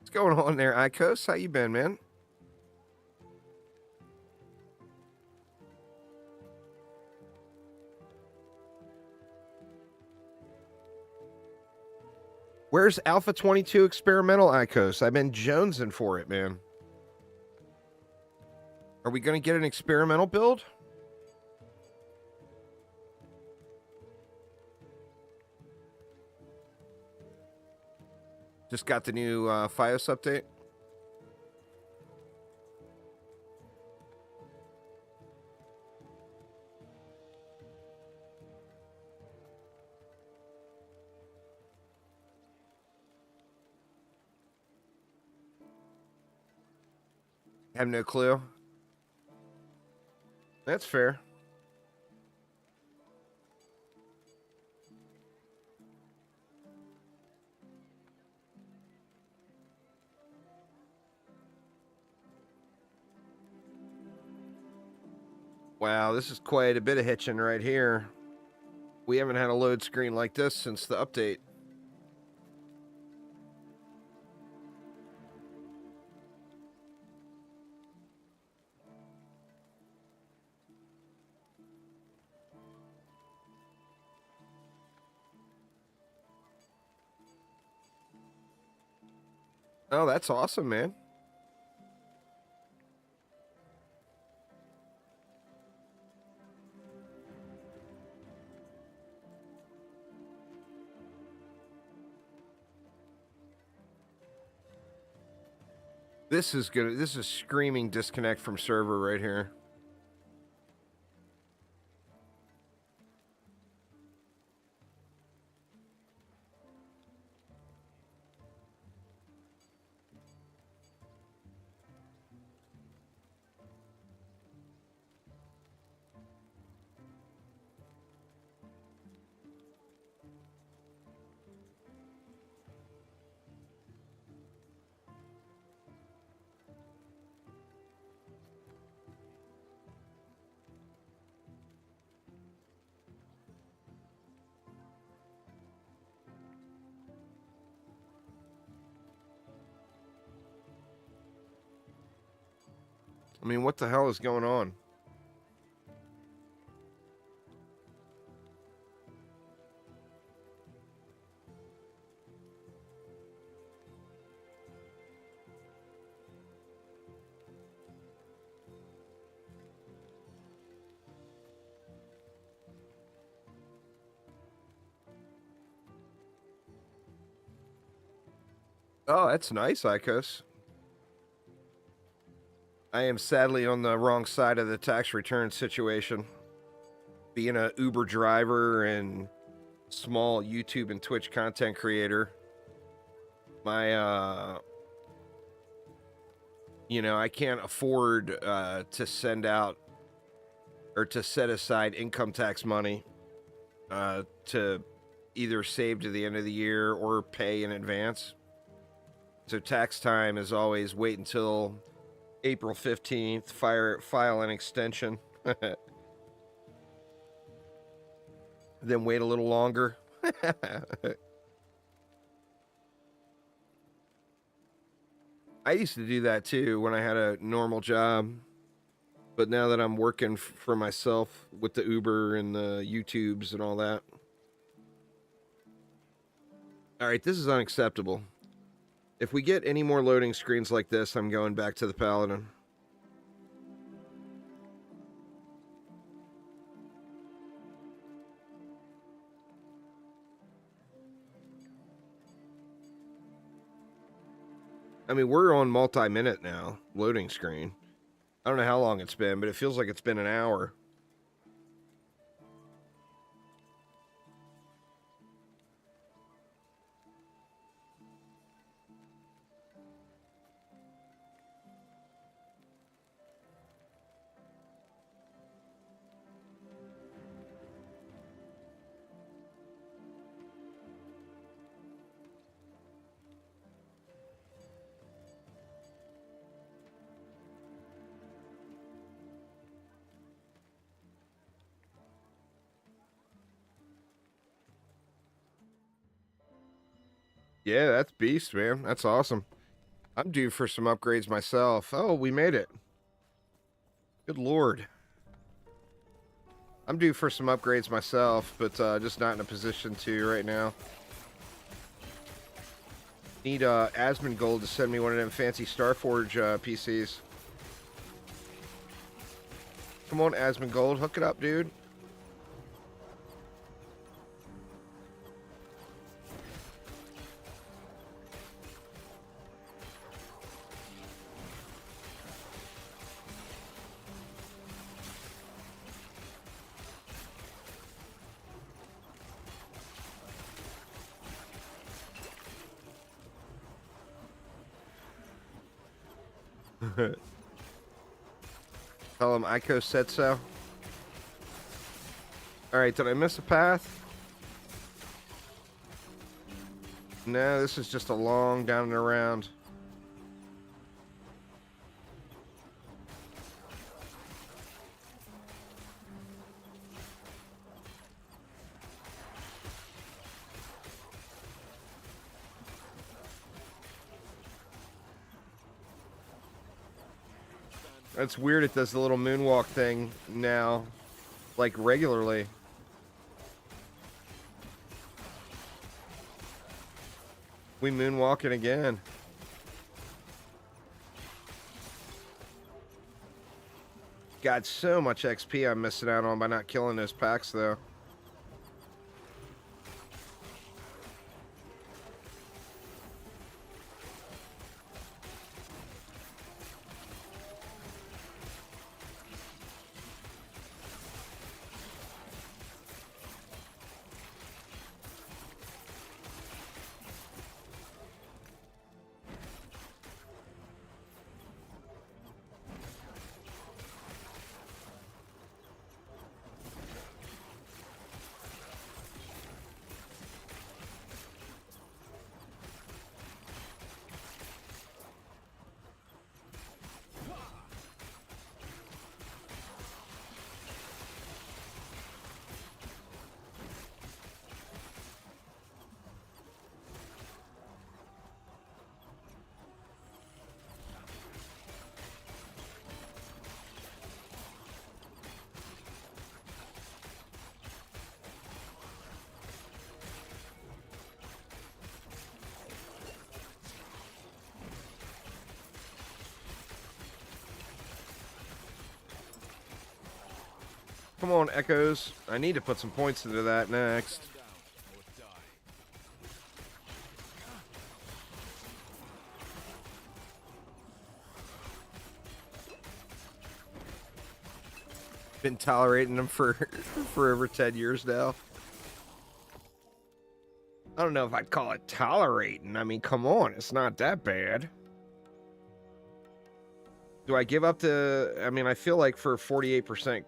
What's going on there, Icos? How you been, man? Where's Alpha 22 Experimental, Icos? I've been jonesing for it, man. Are we going to get an experimental build? Just got the new FiOS update. Have no clue. That's fair. Wow, this is quite a bit of hitching right here. We haven't had a load screen like this since the update. Oh, that's awesome, man. This is good. This is screaming disconnect from server right here. I mean, what the hell is going on? Oh, that's nice, Icos. I am sadly on the wrong side of the tax return situation. Being a Uber driver and small YouTube and Twitch content creator, my I can't afford to send out or to set aside income tax money to either save to the end of the year or pay in advance. So tax time is always wait until April 15th, file an extension. Then wait a little longer. I used to do that too when I had a normal job. But now that I'm working for myself with the Uber and the YouTubes and all that. All right, this is unacceptable. If we get any more loading screens like this, I'm going back to the Paladin. I mean, we're on multi-minute now, loading screen. I don't know how long it's been, but it feels like it's been an hour. Yeah, that's beast, man. That's awesome. I'm due for some upgrades myself. Oh, we made it. Good lord. I'm due for some upgrades myself, but just not in a position to right now. Need Asmongold to send me one of them fancy Starforge PCs. Come on, Asmongold, hook it up, dude. Tell him Ico said so. Alright, did I miss a path? No, this is just a long down and around. That's weird, it does the little moonwalk thing now, like regularly. We moonwalking again. Got so much XP I'm missing out on by not killing those packs, though. Come on, Echoes. I need to put some points into that next. Been tolerating them for over 10 years now. I don't know if I'd call it tolerating. I mean, come on, it's not that bad. Do I give up the... I mean, I feel like for 48%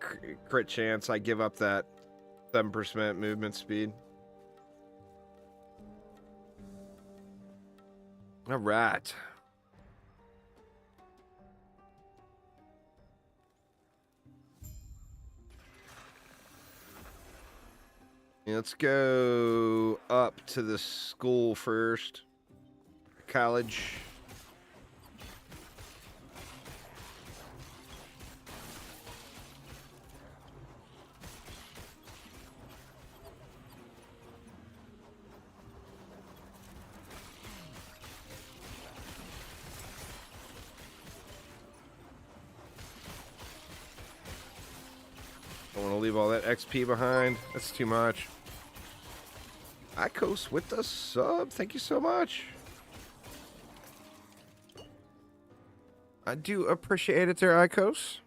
crit chance, I give up that 7% movement speed. All right. Let's go up to the school first. College. Don't want to leave all that XP behind. That's too much. Icos with the sub. Thank you so much. I do appreciate it there, Icos.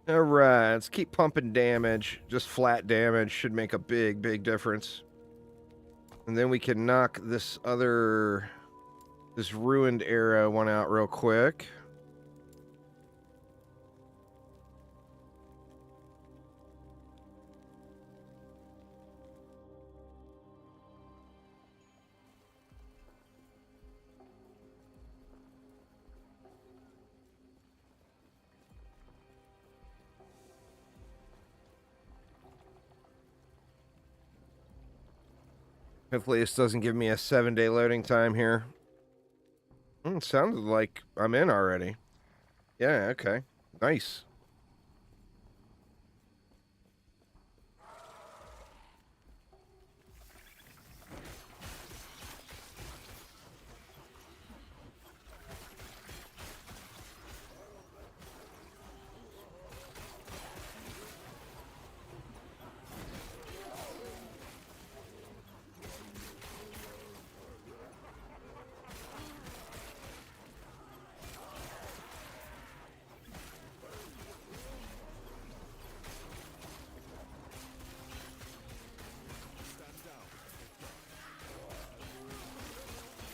All right, let's keep pumping damage. Just flat damage should make a big, big difference. And then we can knock this ruined era one out real quick. Hopefully this doesn't give me a 7-day loading time here. It sounded like I'm in already. Yeah, okay. Nice.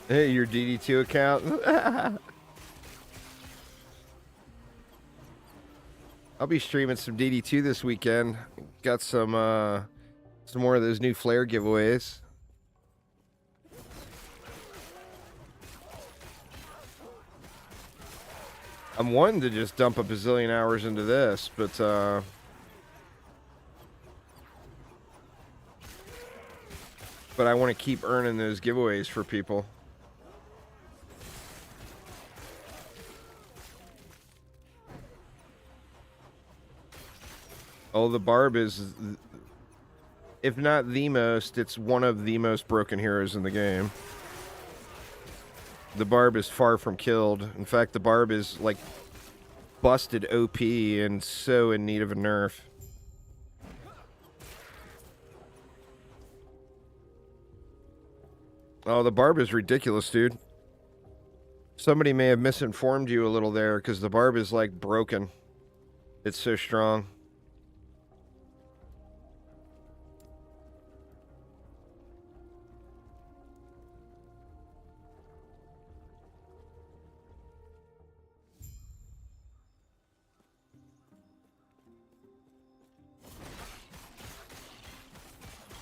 Hey, your DD2 account. I'll be streaming some DD2 this weekend. Got some more of those new flare giveaways. I'm wanting to just dump a bazillion hours into this, but I want to keep earning those giveaways for people. Oh, the Barb is, if not the most, it's one of the most broken heroes in the game. The Barb is far from killed. In fact, the Barb is, like, busted OP and so in need of a nerf. Oh, the Barb is ridiculous, dude. Somebody may have misinformed you a little there, because the Barb is, like, broken. It's so strong.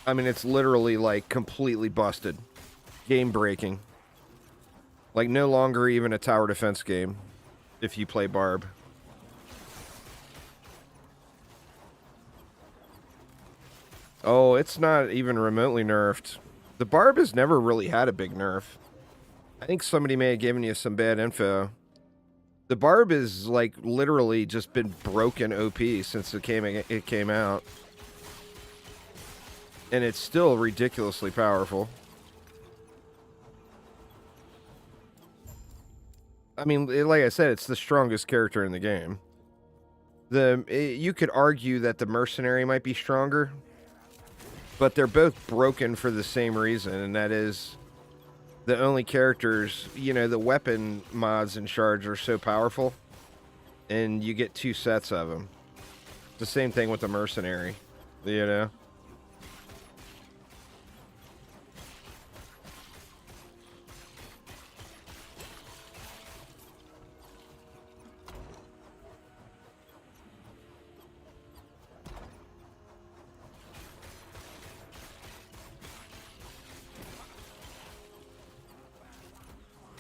I mean, it's literally, like, completely busted. Game breaking. Like, no longer even a tower defense game if you play Barb. Oh, it's not even remotely nerfed. The Barb has never really had a big nerf. I think somebody may have given you some bad info. The Barb is, like, literally just been broken OP since it came out. And it's still ridiculously powerful. I mean, like I said, it's the strongest character in the game. You could argue that the Mercenary might be stronger, but they're both broken for the same reason, and that is the only characters, you know, the weapon mods and shards are so powerful, and you get 2 sets of them. It's the same thing with the Mercenary, you know?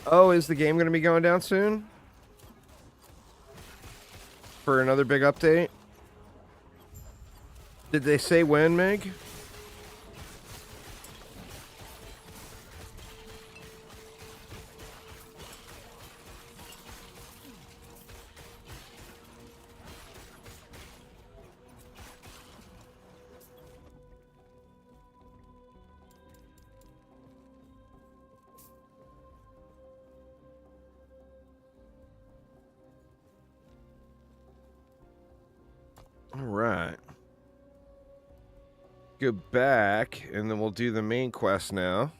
Oh, is the game going to be going down soon? For another big update? Did they say when, Meg? All right. Go back, and then we'll do the main quest now.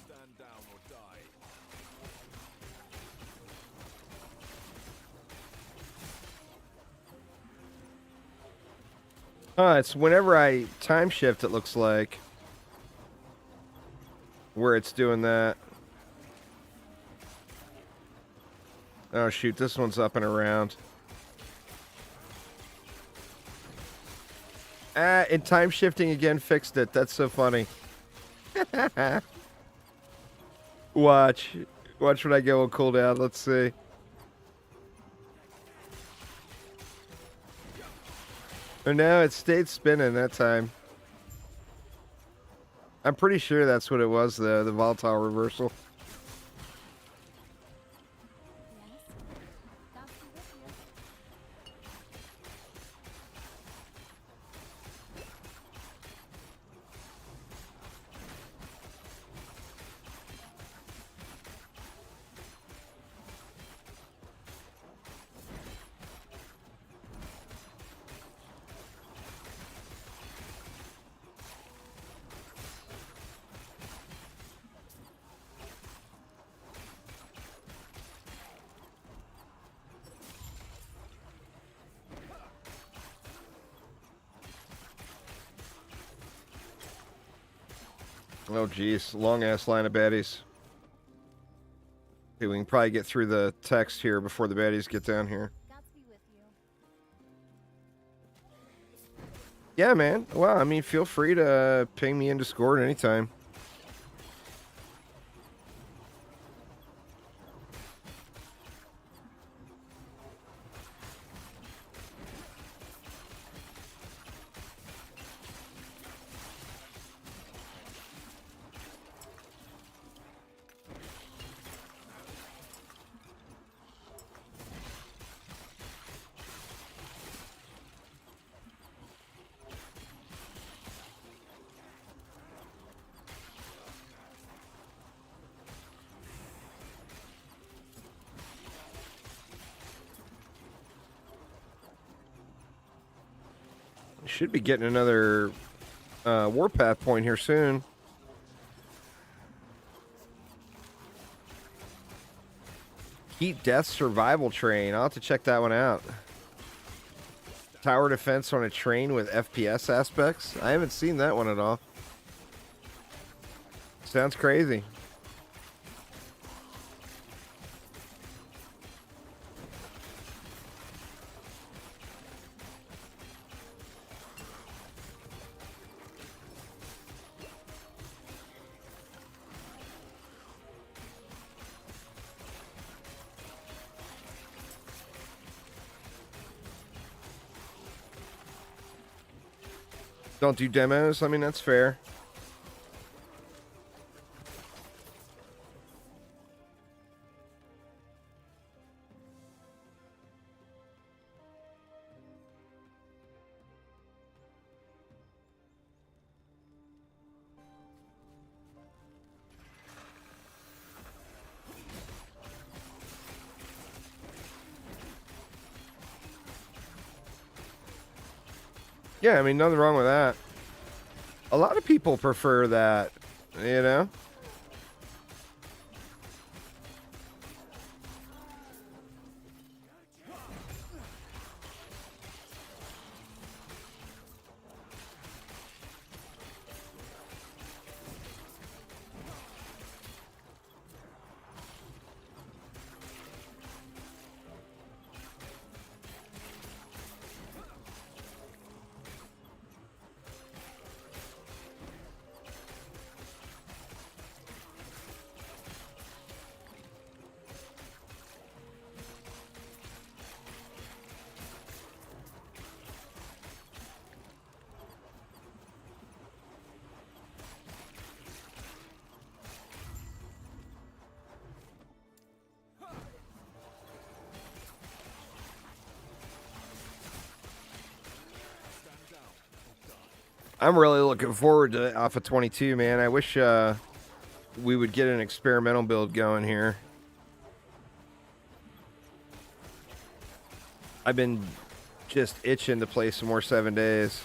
Stand down or die. It's whenever I time shift, it looks like. Where it's doing that. Oh, shoot. This one's up and around. And time shifting again fixed it. That's so funny. Watch. Watch when I go on cooldown. Let's see. Oh, no, it stayed spinning that time. I'm pretty sure that's what it was, though. The volatile reversal. Yes. God be with you. Oh, geez. Long-ass line of baddies. Okay, we can probably get through the text here before the baddies get down here. Gods be with you. Yeah, man. Well, I mean, feel free to ping me in Discord anytime. Should be getting another warpath point here soon. Heat Death Survival Train. I'll have to check that one out. Tower defense on a train with FPS aspects. I haven't seen that one at all. Sounds crazy. Don't do demos. I mean, that's fair. Yeah, I mean, nothing wrong with that. A lot of people prefer that, you know? I'm really looking forward to Alpha 22, man. I wish we would get an experimental build going here. I've been just itching to play some more 7 Days.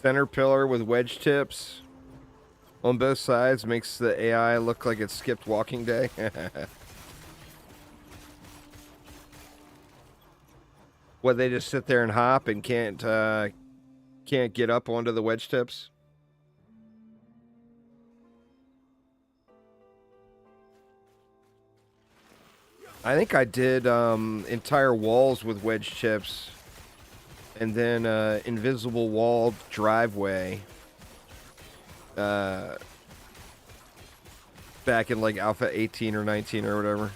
Center pillar with wedge tips on both sides makes the AI look like it skipped Walking Day. What, they just sit there and hop and can't get up onto the wedge tips? I think I did entire walls with wedge tips. And then invisible wall driveway back in like Alpha 18 or 19 or whatever.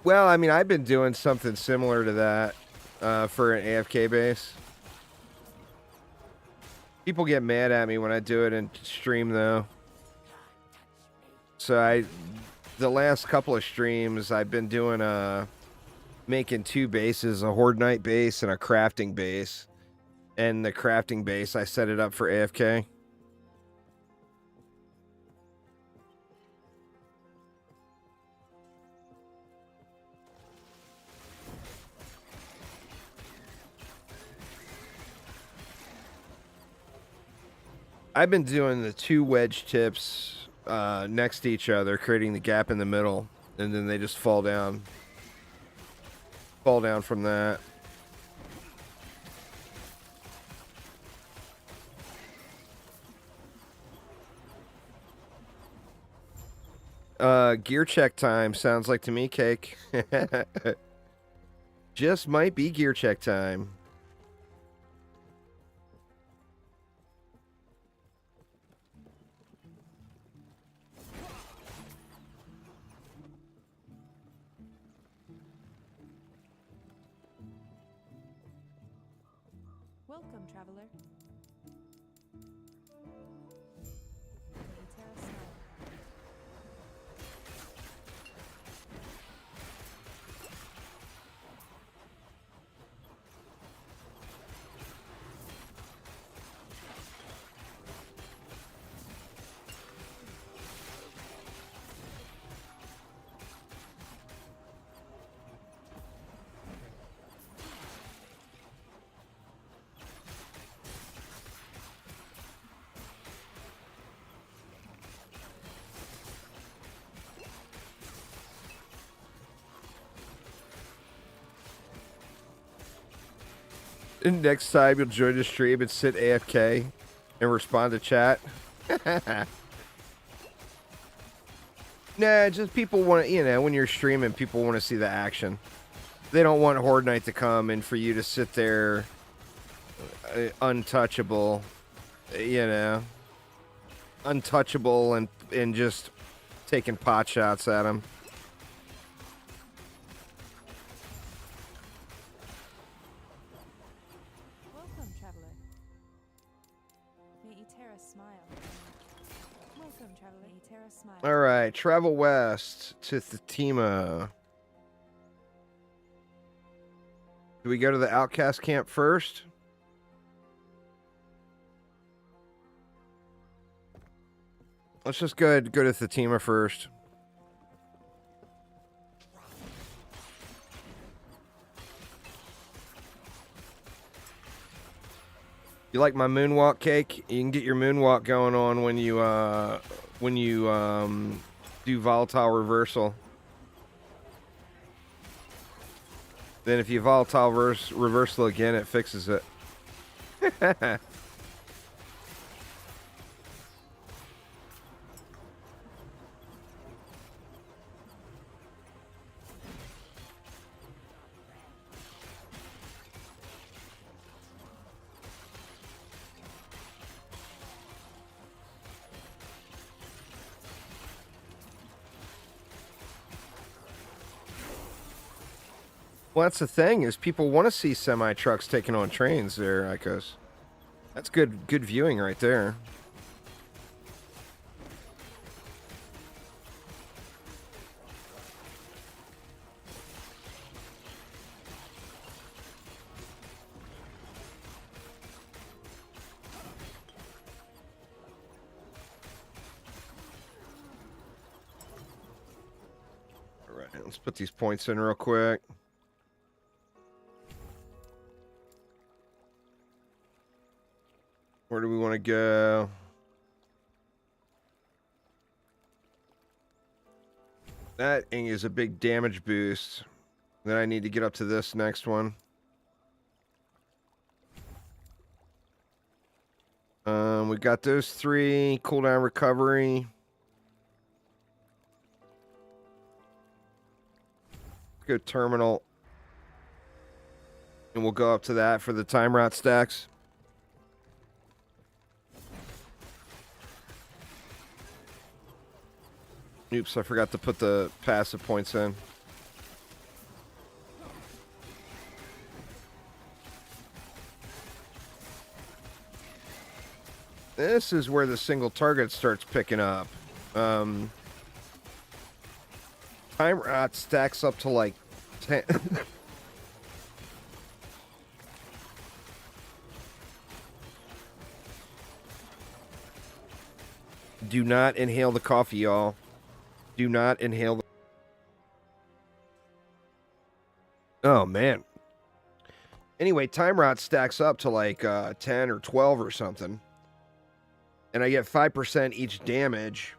Well, I mean, I've been doing something similar to that for an AFK base. People get mad at me when I do it in stream, though. So the last couple of streams, I've been doing making 2 bases, a Horde Knight base and a crafting base. And the crafting base, I set it up for AFK. I've been doing the 2 wedge tips next to each other, creating the gap in the middle, and then they just fall down. Fall down from that. Gear check time sounds like to me, Cake. Just might be gear check time. Welcome, traveler. And next time you'll join the stream and sit AFK and respond to chat. Nah, just people want to, when you're streaming, people want to see the action. They don't want Horde Night to come and for you to sit there untouchable, untouchable and just taking pot shots at them. Welcome, traveler. May Eterra smile. Welcome, traveler. May Eterra smile. All right, travel west to Thatima. Do we go to the outcast camp first? Let's just go to Thatima first. You like my moonwalk cake? You can get your moonwalk going on when you do volatile reversal. Then if you volatile reversal again, it fixes it. Well, that's the thing, is people want to see semi-trucks taking on trains there, Icos. That's good viewing right there. All right, let's put these points in real quick. Where do we want to go? That is a big damage boost. Then I need to get up to this next one. We got those 3. Cooldown recovery. Let's go terminal. And we'll go up to that for the time rot stacks. Oops, I forgot to put the passive points in. This is where the single target starts picking up. Time rot stacks up to like 10. Do not inhale the coffee, y'all. Do not inhale the... Oh, man. Anyway, time rot stacks up to like 10 or 12 or something. And I get 5% each damage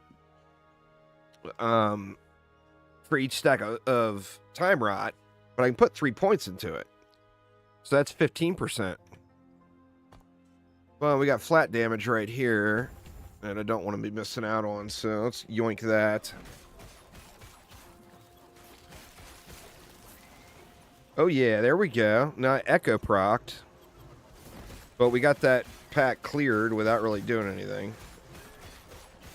for each stack of time rot. But I can put 3 points into it. So that's 15%. Well, we got flat damage right here. And I don't want to be missing out on. So let's yoink that. Oh yeah, there we go. Now Echo procced. But we got that pack cleared without really doing anything.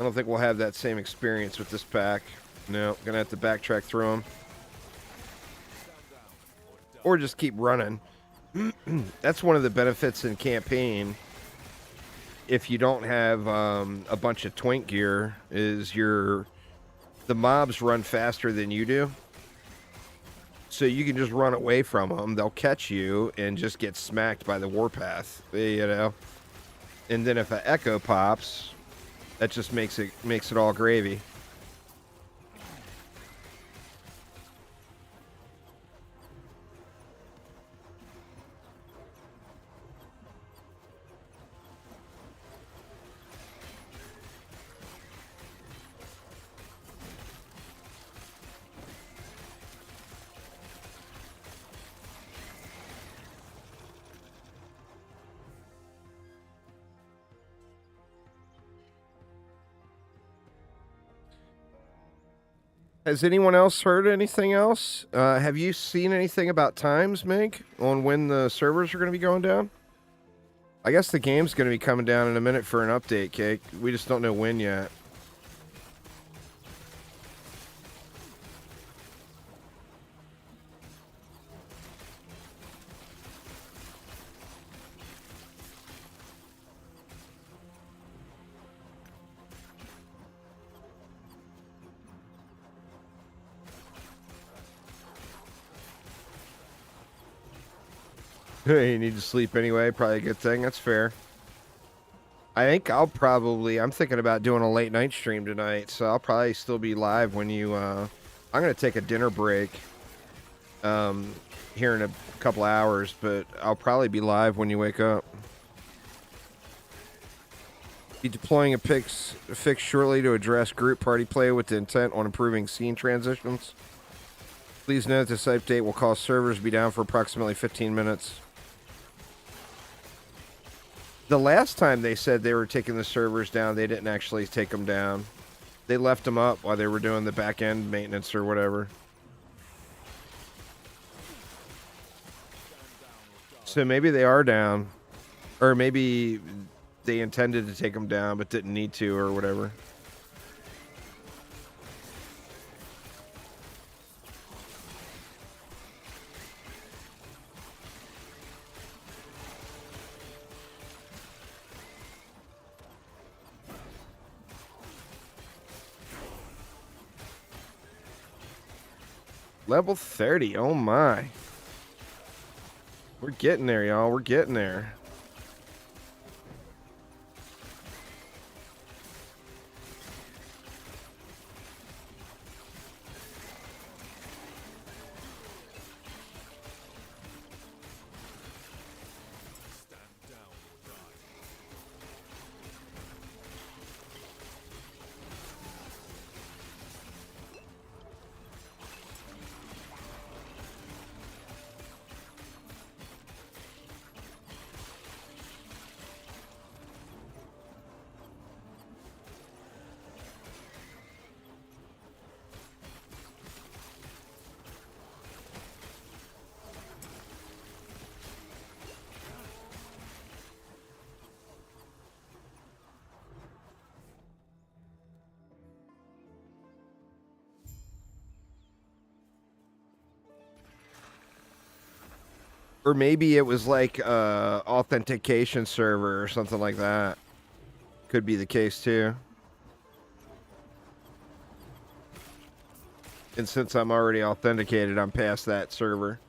I don't think we'll have that same experience with this pack. No, gonna have to backtrack through them. Or just keep running. That's one of the benefits in campaign. If you don't have a bunch of twink gear, is the mobs run faster than you do. So you can just run away from them. They'll catch you and just get smacked by the warpath, you know. And then if an echo pops, that just makes it all gravy. Has anyone else heard anything else? Have you seen anything about times, Meg, on when the servers are going to be going down? I guess the game's going to be coming down in a minute for an update, Cake. We just don't know when yet. You need to sleep anyway. Probably a good thing. That's fair. I think I'm thinking about doing a late night stream tonight, so I'll probably still be live when you, I'm going to take a dinner break here in a couple hours, but I'll probably be live when you wake up. Be deploying a fix shortly to address group party play with the intent on improving scene transitions. Please note this update will cause servers to be down for approximately 15 minutes. The last time they said they were taking the servers down, they didn't actually take them down. They left them up while they were doing the back-end maintenance or whatever. So maybe they are down. Or maybe they intended to take them down but didn't need to or whatever. Level 30. Oh my. We're getting there, y'all. We're getting there. Or maybe it was like authentication server or something like that. Could be the case too. And since I'm already authenticated, I'm past that server.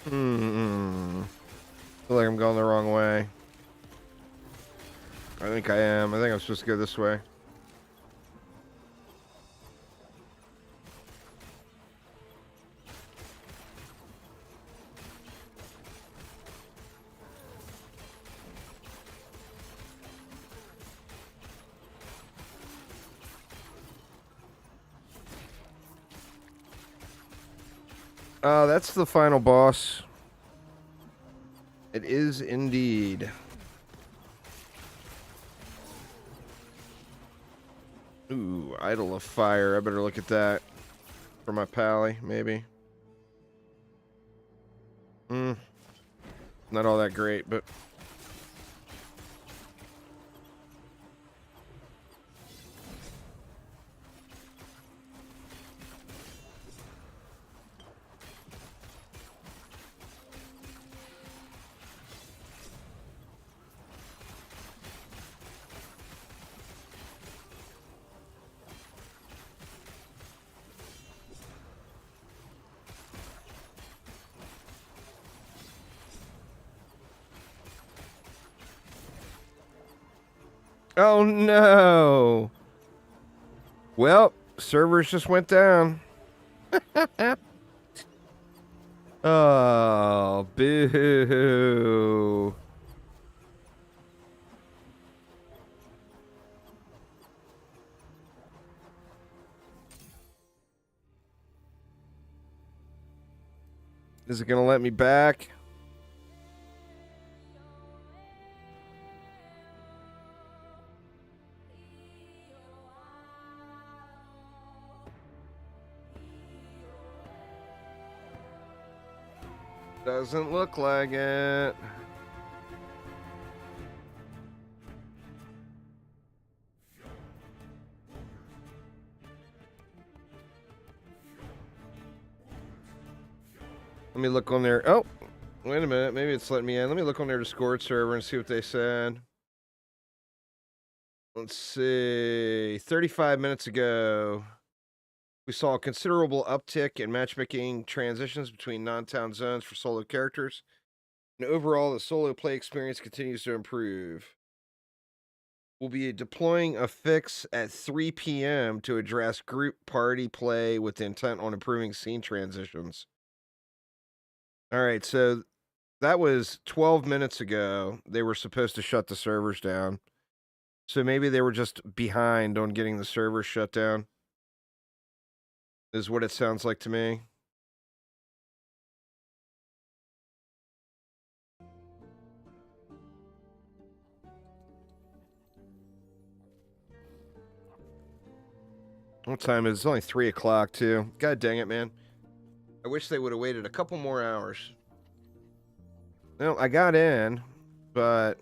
I feel like I'm going the wrong way. I think I am. I think I'm supposed to go this way. That's the final boss. It is indeed. Ooh, Idol of Fire. I better look at that for my pally, maybe. Not all that great, but... Oh no! Well, servers just went down. Oh, boo. Is it gonna let me back? Doesn't look like it. Let me look on their... Oh, wait a minute. Maybe it's letting me in. Let me look on their Discord server and see what they said. Let's see. 35 minutes ago. We saw a considerable uptick in matchmaking transitions between non-town zones for solo characters, and overall, the solo play experience continues to improve. We'll be deploying a fix at 3 p.m. to address group party play with the intent on improving scene transitions. All right, so that was 12 minutes ago. They were supposed to shut the servers down. So maybe they were just behind on getting the servers shut down, is what it sounds like to me. What time is it? It's only 3 o'clock, too. God dang it, man. I wish they would have waited a couple more hours. No, I got in, but...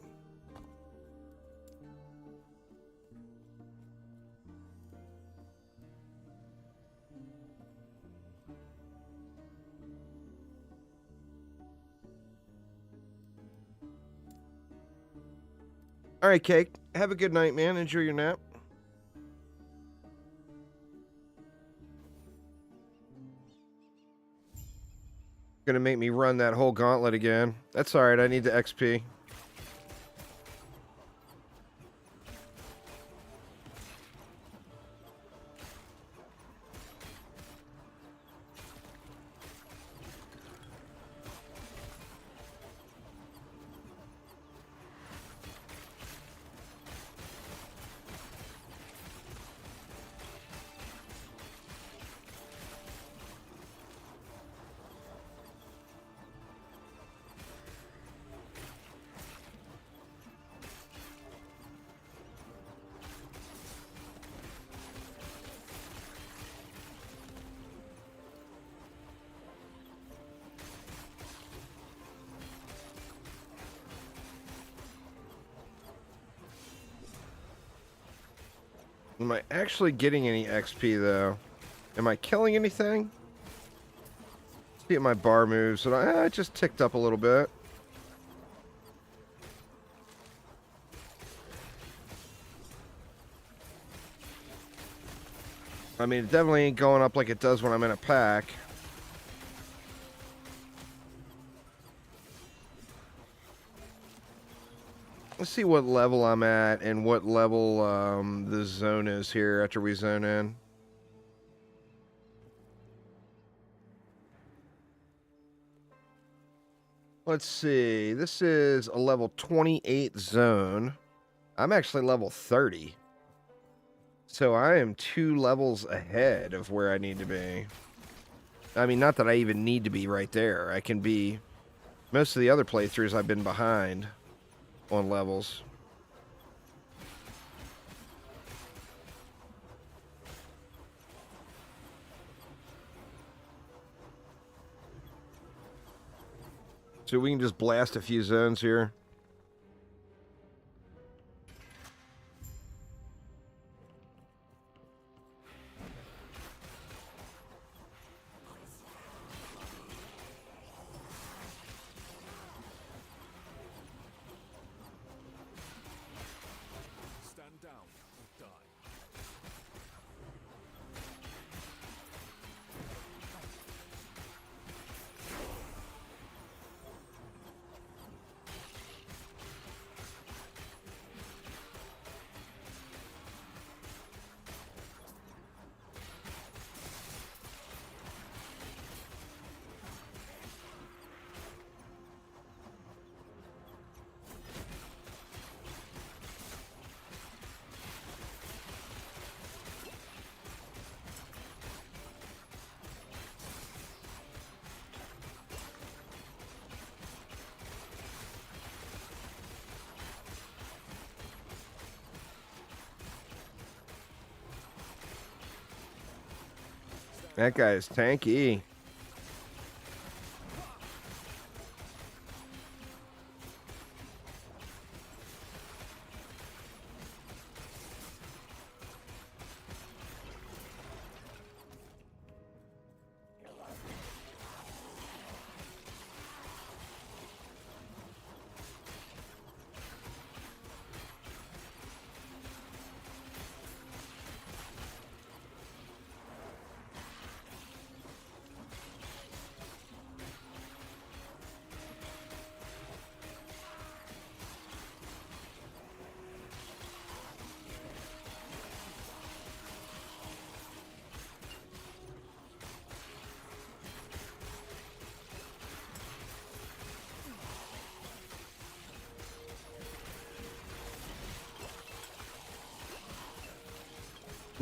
All right, Cake. Have a good night, man. Enjoy your nap. Gonna make me run that whole gauntlet again. That's all right. I need the XP. Am I actually getting any XP, though? Am I killing anything? See at my bar moves. And I just ticked up a little bit. I mean, it definitely ain't going up like it does when I'm in a pack. Let's see what level I'm at and what level the zone is here after we zone in. Let's see. This is a level 28 zone. I'm actually level 30. So I am 2 levels ahead of where I need to be. I mean, not that I even need to be right there. I can be... Most of the other playthroughs I've been behind on levels. So we can just blast a few zones here. Stand down or die. That guy is tanky.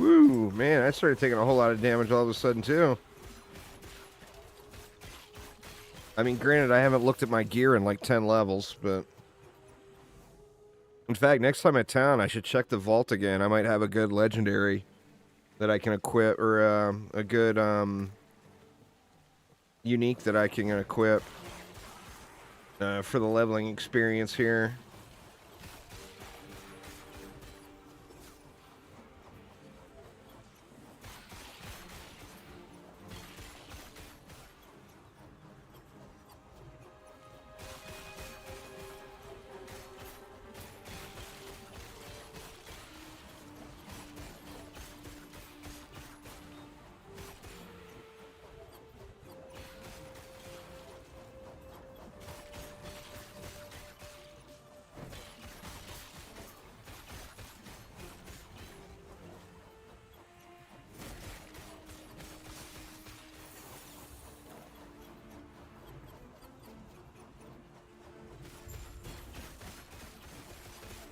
Woo, man, I started taking a whole lot of damage all of a sudden, too. I mean, granted, I haven't looked at my gear in like 10 levels, but... In fact, next time at town, I should check the vault again. I might have a good legendary that I can equip, or a good unique that I can equip for the leveling experience here.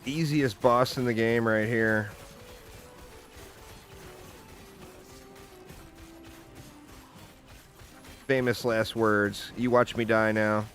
Easiest boss in the game right here. Famous last words. You watch me die now.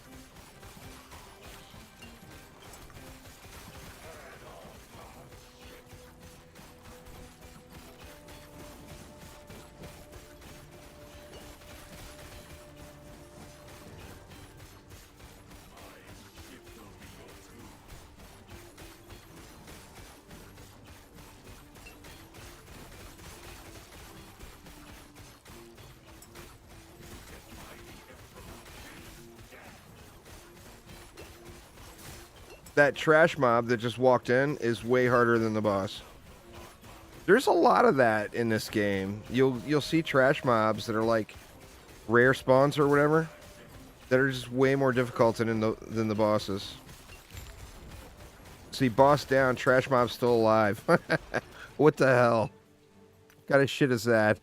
That trash mob that just walked in is way harder than the boss. There's a lot of that in this game. You'll see trash mobs that are like rare spawns or whatever that are just way more difficult than the bosses. See, boss down, trash mob still alive. What the hell? What kind of shit is that?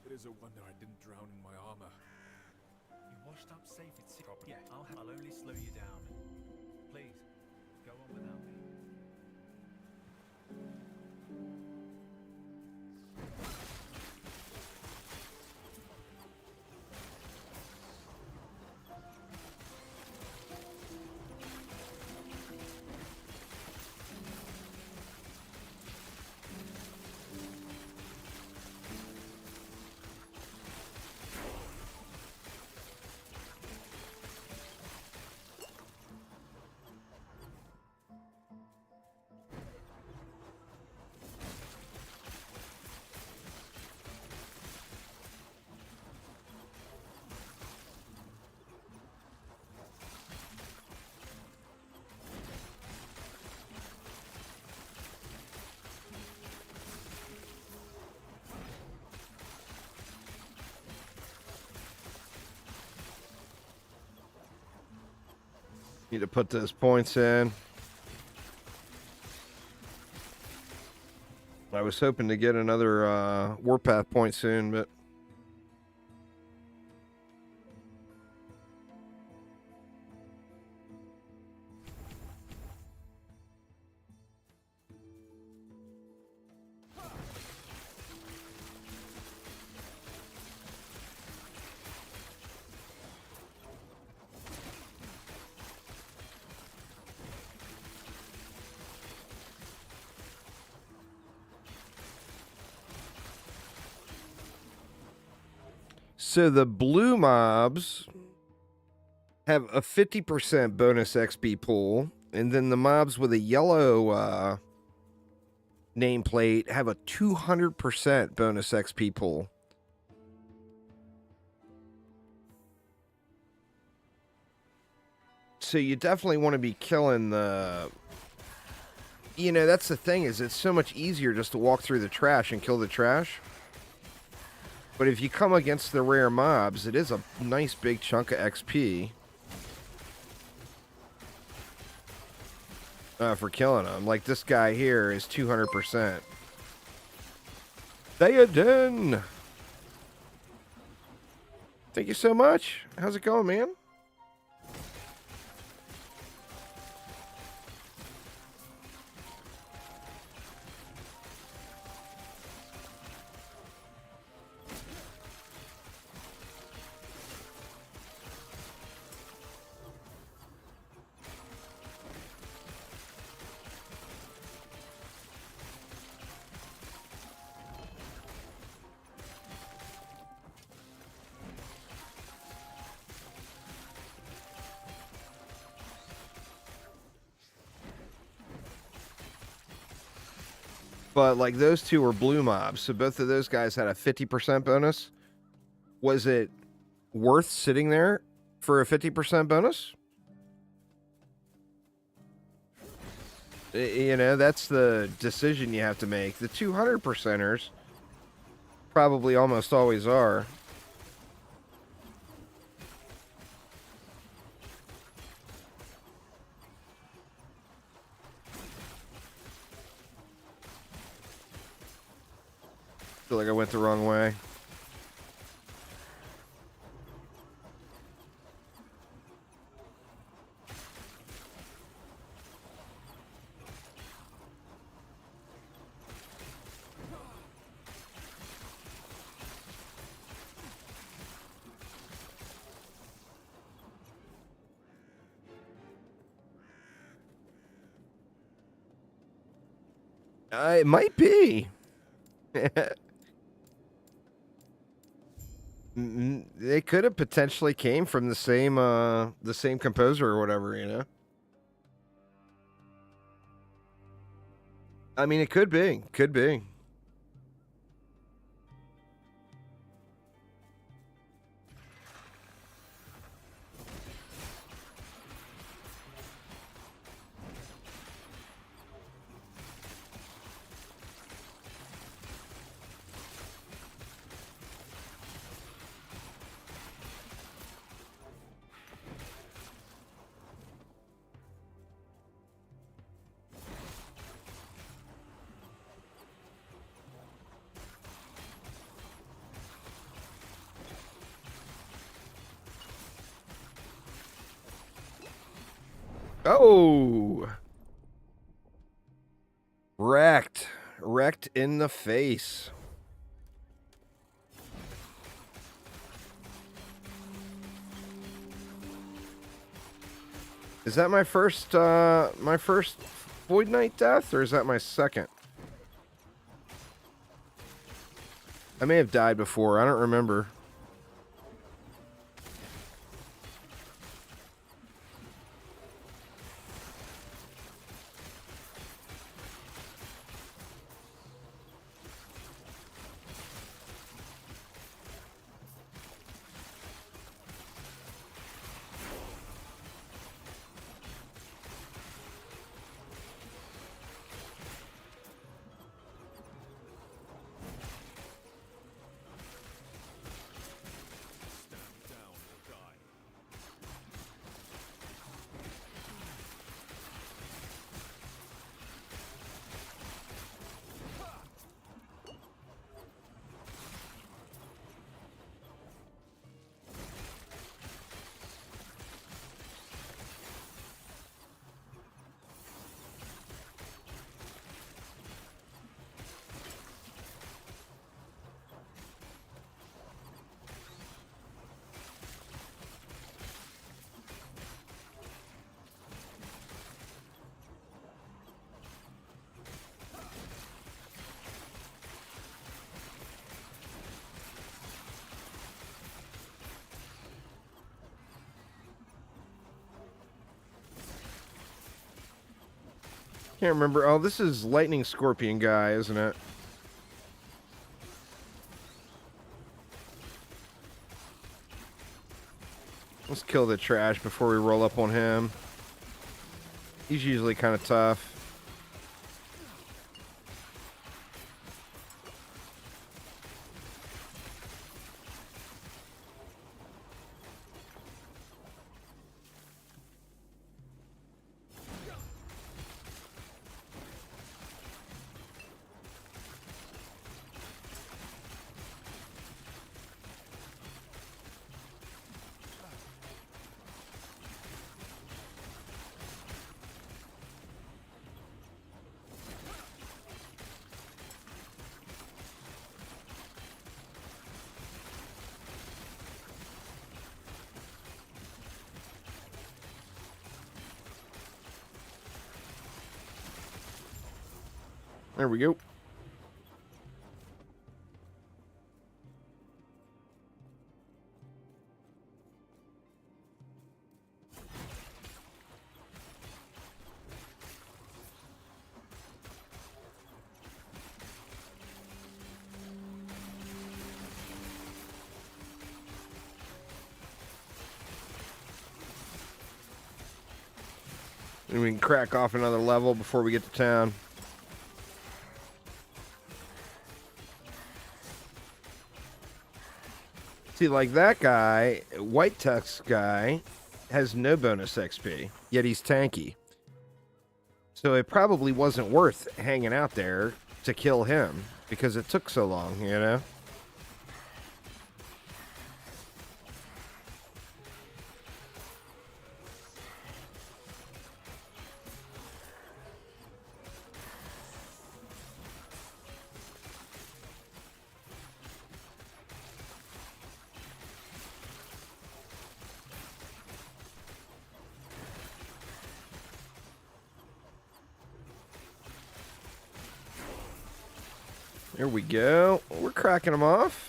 It is a wonder I didn't drown in my armor. You washed up safe at sea. Yeah, I'll only slow you down. Please, go on without me. Need to put those points in. I was hoping to get another Warpath point soon, but so the blue mobs have a 50% bonus XP pool, and then the mobs with a yellow nameplate have a 200% bonus XP pool. So you definitely want to be killing the... You know, that's the thing, is it's so much easier just to walk through the trash and kill the trash. But if you come against the rare mobs, it is a nice big chunk of XP for killing them. Like this guy here is 200%. Theoden! Thank you so much. How's it going, man? But like those two were blue mobs, so both of those guys had a 50% bonus. Was it worth sitting there for a 50% bonus? You know, that's the decision you have to make. The 200%ers probably almost always are. Feel like I went the wrong way. It might be. They could have potentially came from the same composer or whatever, you know. I mean, it could be. Could be. Oh! Wrecked. Wrecked in the face. Is that my first Void Knight death, or is that my second? I may have died before. I don't remember. Can't remember. Oh, this is Lightning Scorpion guy, isn't it? Let's kill the trash before we roll up on him. He's usually kind of tough. There we go. And we can crack off another level before we get to town. See, like that guy, White Tux guy, has no bonus XP, yet he's tanky. So it probably wasn't worth hanging out there to kill him, because it took so long, you know? There we go. We're cracking them off.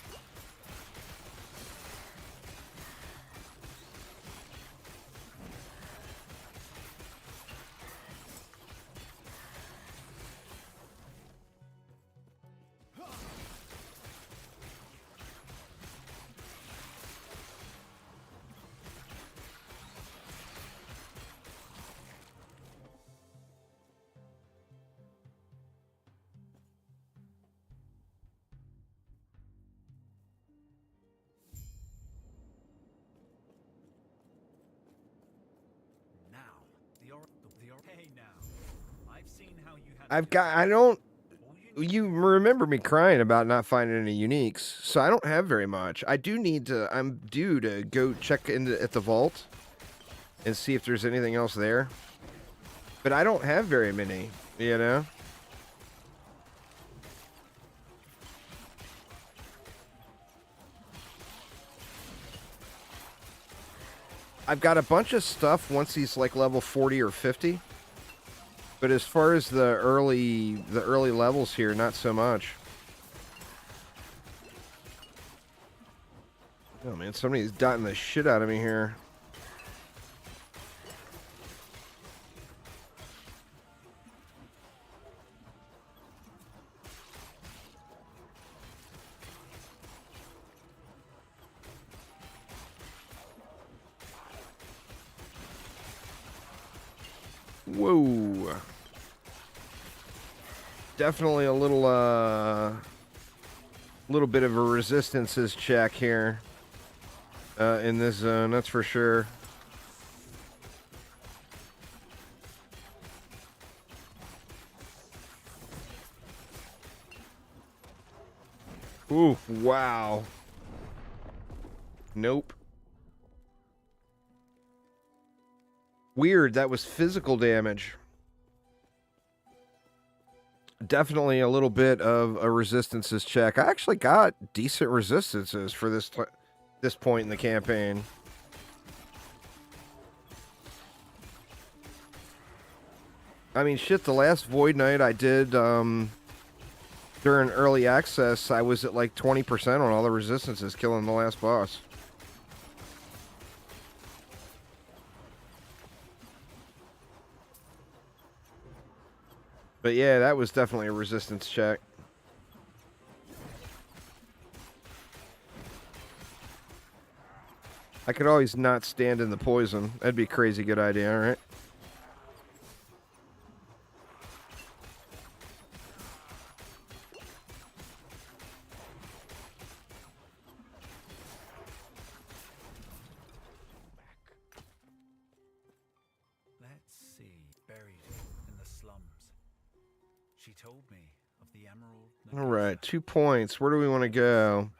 Hey now, I've seen how you had. I don't. You remember me crying about not finding any uniques, so I don't have very much. I do need to. I'm due to go check at the vault and see if there's anything else there. But I don't have very many, you know? I've got a bunch of stuff once he's like level 40 or 50. But as far as the early levels here, not so much. Oh man, somebody's dotting the shit out of me here. Whoa. Definitely a little bit of a resistances check here in this zone, that's for sure. Ooh, wow. Nope. Weird, that was physical damage. Definitely a little bit of a resistances check. I actually got decent resistances for this point in the campaign. I mean, shit, the last Void Knight I did during early access, I was at like 20% on all the resistances, killing the last boss. But yeah, that was definitely a resistance check. I could always not stand in the poison. That'd be a crazy good idea, right? Let's see. Buried in the slums. She told me of the emerald. All right, 2 points. Where do we want to go?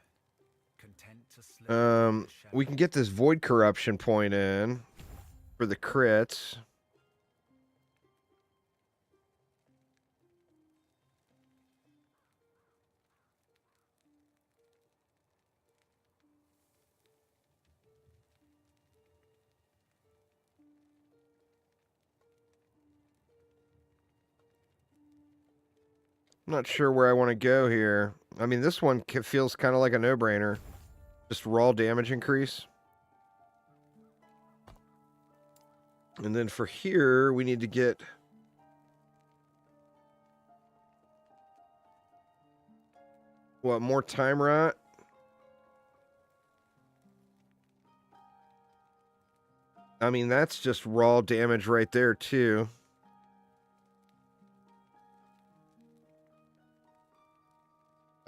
We can get this void corruption point in for the crits. I'm not sure where I want to go here. I mean, this one feels kind of like a no-brainer. Just raw damage increase. And then for here, we need to get... What, more time rot? I mean, that's just raw damage right there, too.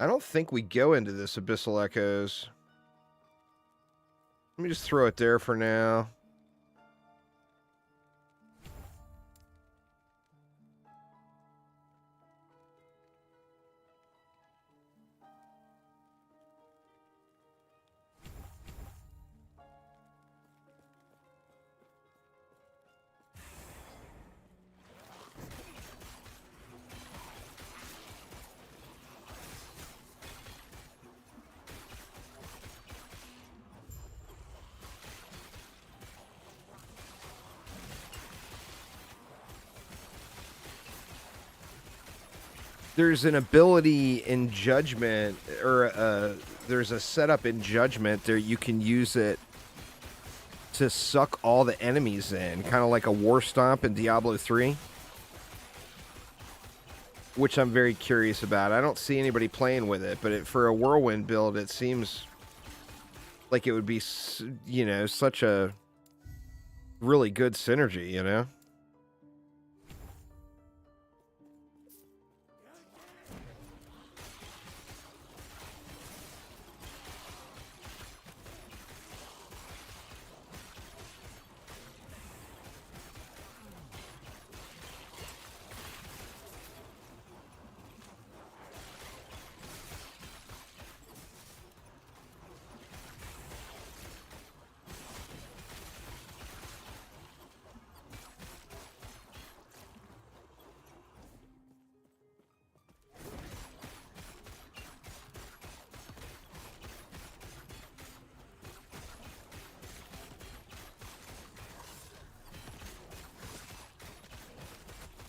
I don't think we go into this Abyssal Echoes. Let me just throw it there for now. There's an ability in Judgment, or there's a setup in Judgment there you can use it to suck all the enemies in, kind of like a War Stomp in Diablo 3, which I'm very curious about. I don't see anybody playing with it, but for a Whirlwind build, it seems like it would be, you know, such a really good synergy, you know?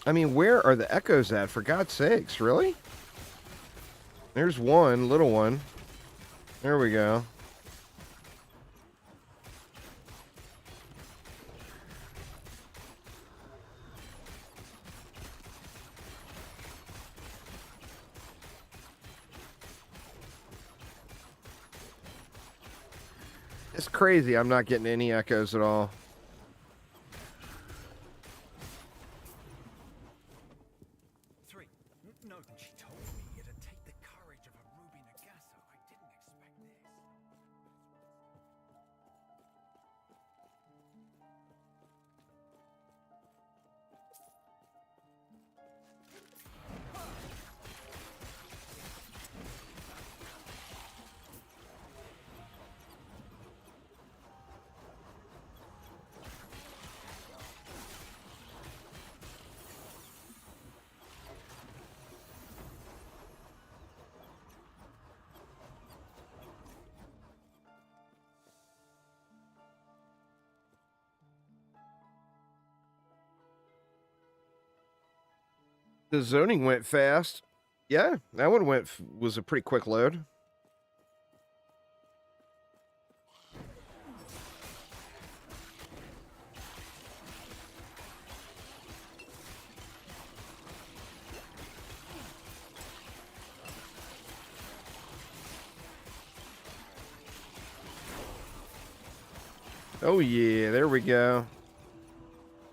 I mean, where are the echoes at, for God's sakes, really? There's one, little one. There we go. It's crazy I'm not getting any echoes at all. No, she told me it'd take the courage of a Ruby Nagasso. I didn't expect this. The zoning went fast. Yeah, that one was a pretty quick load. Oh yeah, there we go.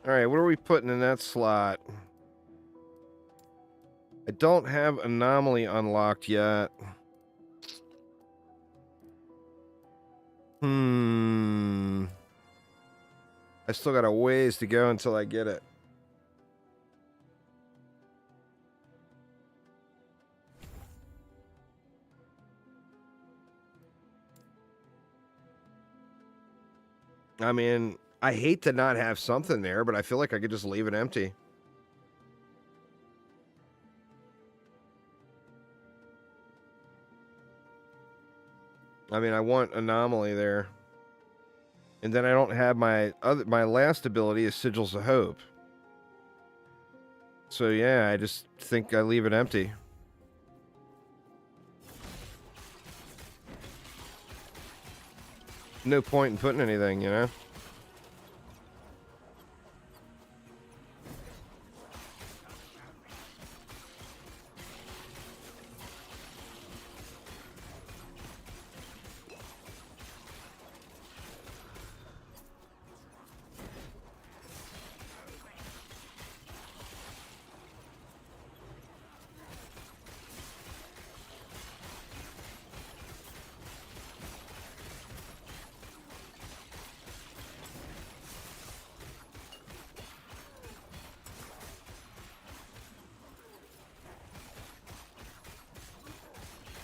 All right, what are we putting in that slot? I don't have Anomaly unlocked yet. I still got a ways to go until I get it. I mean, I hate to not have something there, but I feel like I could just leave it empty. I mean, I want Anomaly there. And then I don't have my last ability is Sigils of Hope. So yeah, I just think I leave it empty. No point in putting anything, you know?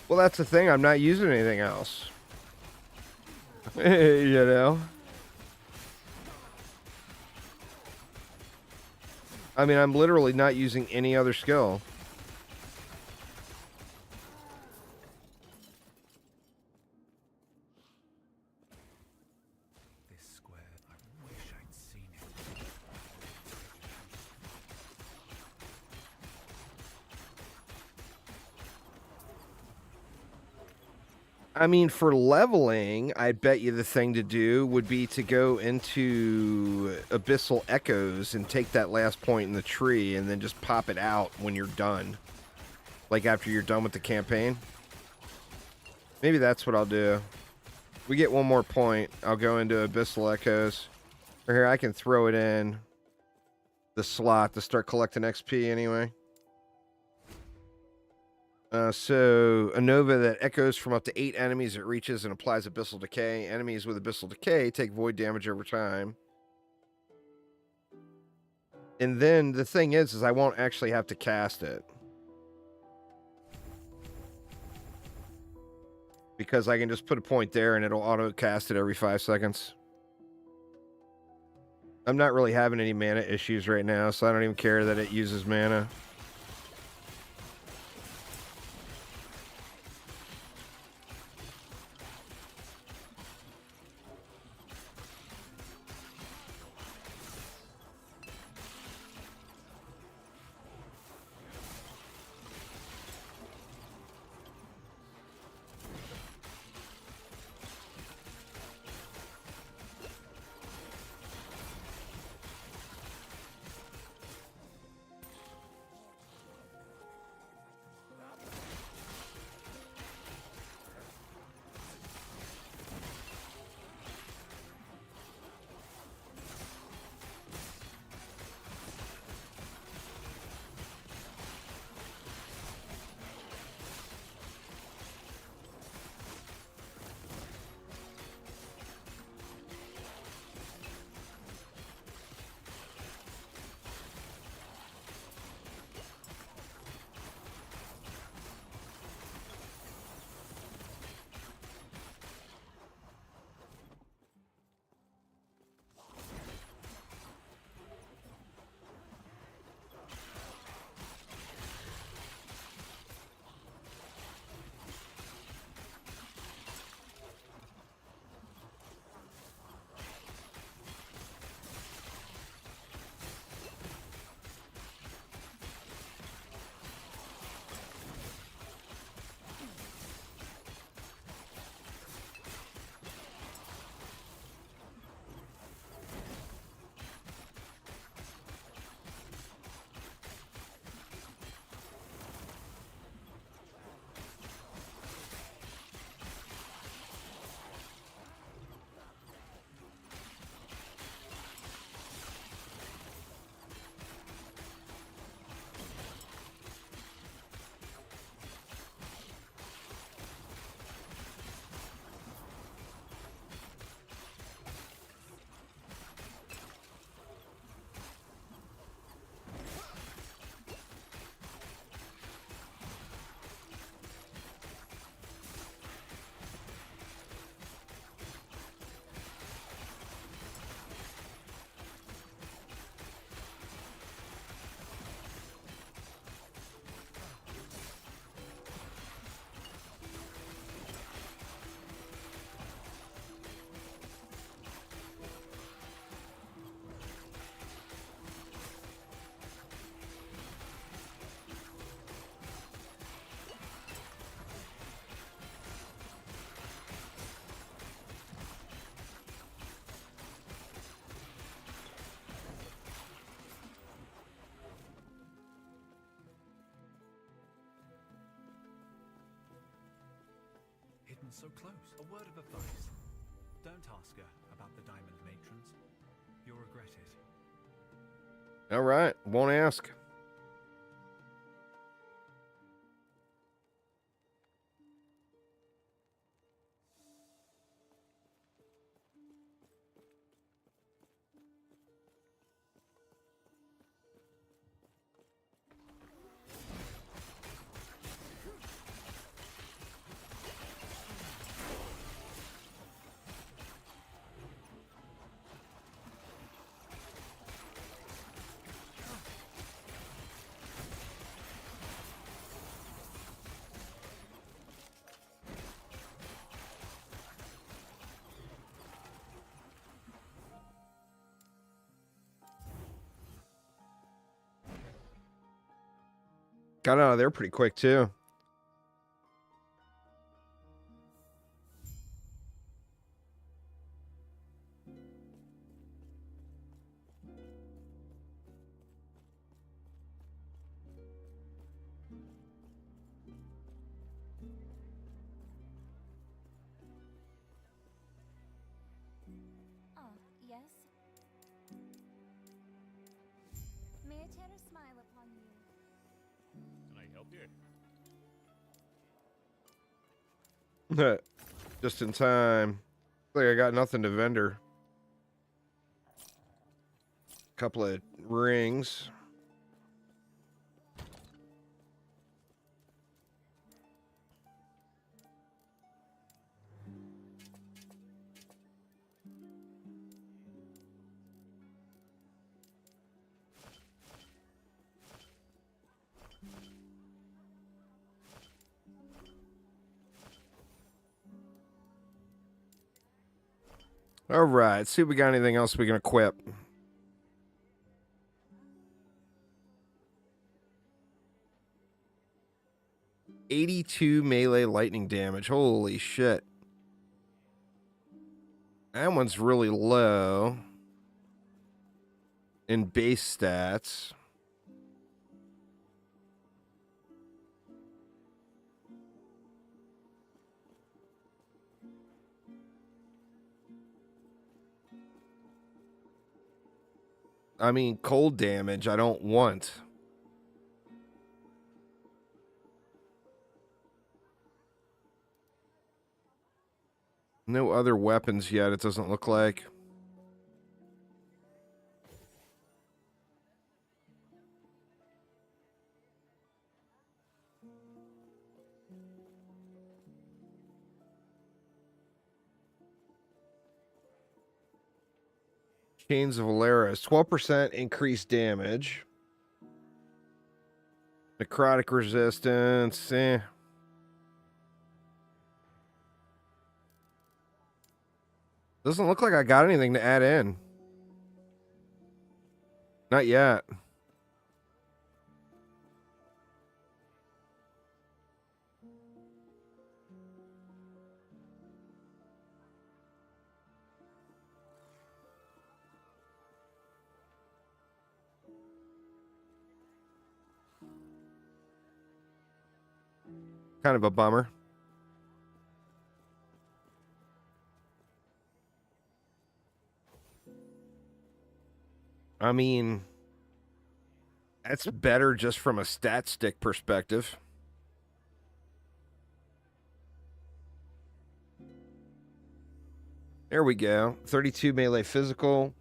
Well, that's the thing. I'm not using anything else. You know? I mean, I'm literally not using any other skill. This square, I wish I'd seen it. I mean, for leveling, I bet you the thing to do would be to go into Abyssal Echoes and take that last point in the tree and then just pop it out when you're done. Like after you're done with the campaign. Maybe that's what I'll do. We get one more point. I'll go into Abyssal Echoes. Or here, I can throw it in the slot to start collecting XP anyway. So, a Nova that echoes from up to 8 enemies it reaches and applies Abyssal Decay. Enemies with Abyssal Decay take void damage over time. And then the thing is I won't actually have to cast it. Because I can just put a point there and it'll auto-cast it every 5 seconds. I'm not really having any mana issues right now, so I don't even care that it uses mana. gotten so close. A word of advice. Don't ask her about the diamond matrons. You'll regret it. All right, won't ask. Got out of there pretty quick, too. Yes? May I tear a smile upon you? Can I help you? Just in time. Like I got nothing to vendor. Couple of rings. All right, see if we got anything else we can equip. $82 melee lightning damage. Holy shit. That one's really low in base stats. I mean, cold damage I don't want. No other weapons yet, it doesn't look like. Chains of Alaris, 12% increased damage. Necrotic resistance, Doesn't look like I got anything to add in. Not yet. Kind of a bummer. I mean, that's better just from a stat stick perspective. There we go. 32 melee physical.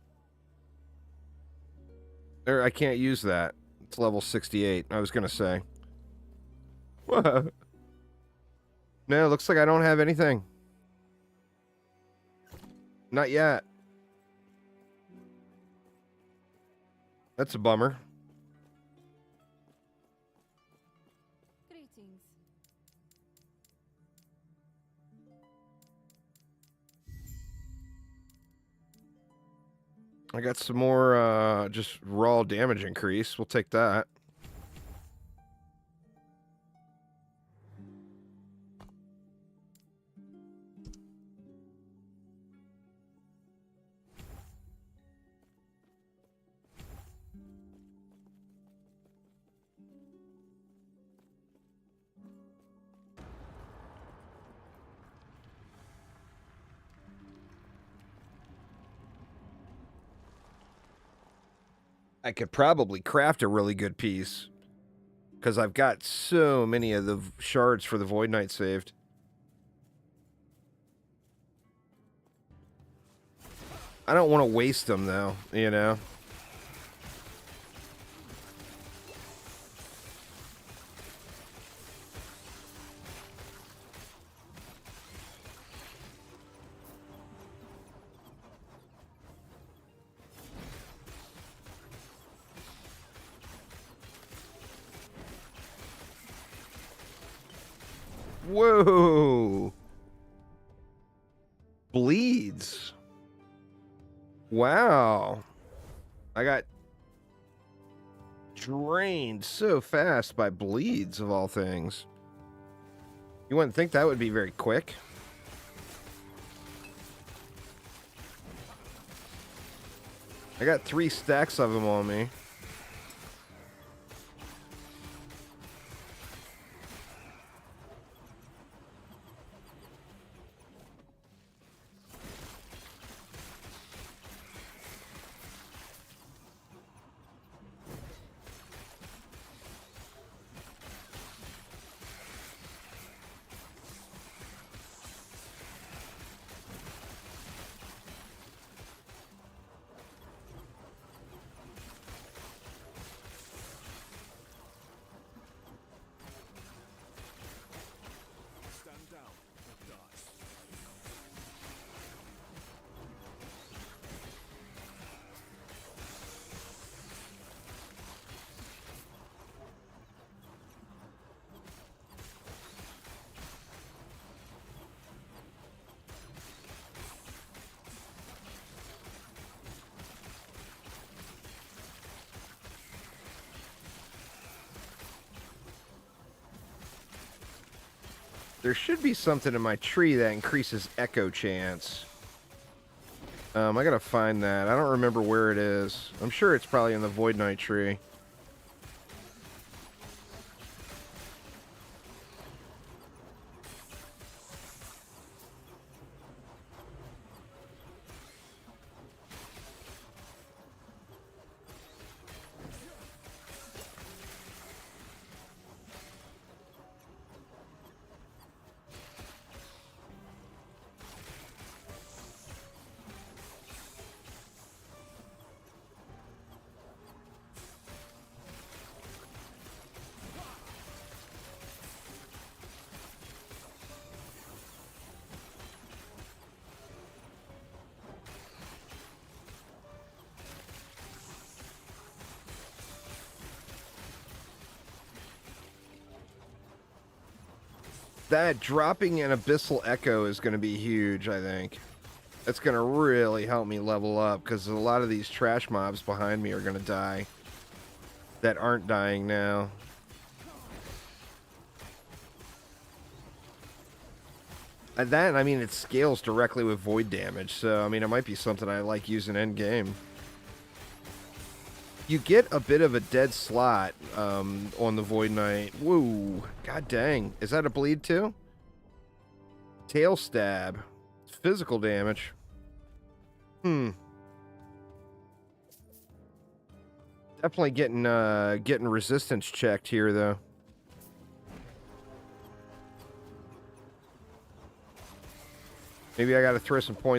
There, I can't use that. It's level 68. I was going to say. Whoa. No, looks like I don't have anything. Not yet. That's a bummer. Greetings. I got some more just raw damage increase. We'll take that. I could probably craft a really good piece. Because I've got so many of the shards for the Void Knight saved. I don't want to waste them, though, you know? Whoa! Bleeds. Wow. I got drained so fast by bleeds, of all things. You wouldn't think that would be very quick. I got 3 stacks of them on me. Stand down or die. There should be something in my tree that increases echo chance. I gotta find that. I don't remember where it is. I'm sure it's probably in the Void Knight tree. That dropping an Abyssal Echo is going to be huge, I think. That's going to really help me level up, because a lot of these trash mobs behind me are going to die that aren't dying now. And that, I mean, it scales directly with void damage, so, I mean, it might be something I like using endgame. You get a bit of a dead slot on the Void Knight. Woo. God dang. Is that a bleed too? Tail stab. It's physical damage. Definitely getting resistance checked here, though. Maybe I gotta throw some points.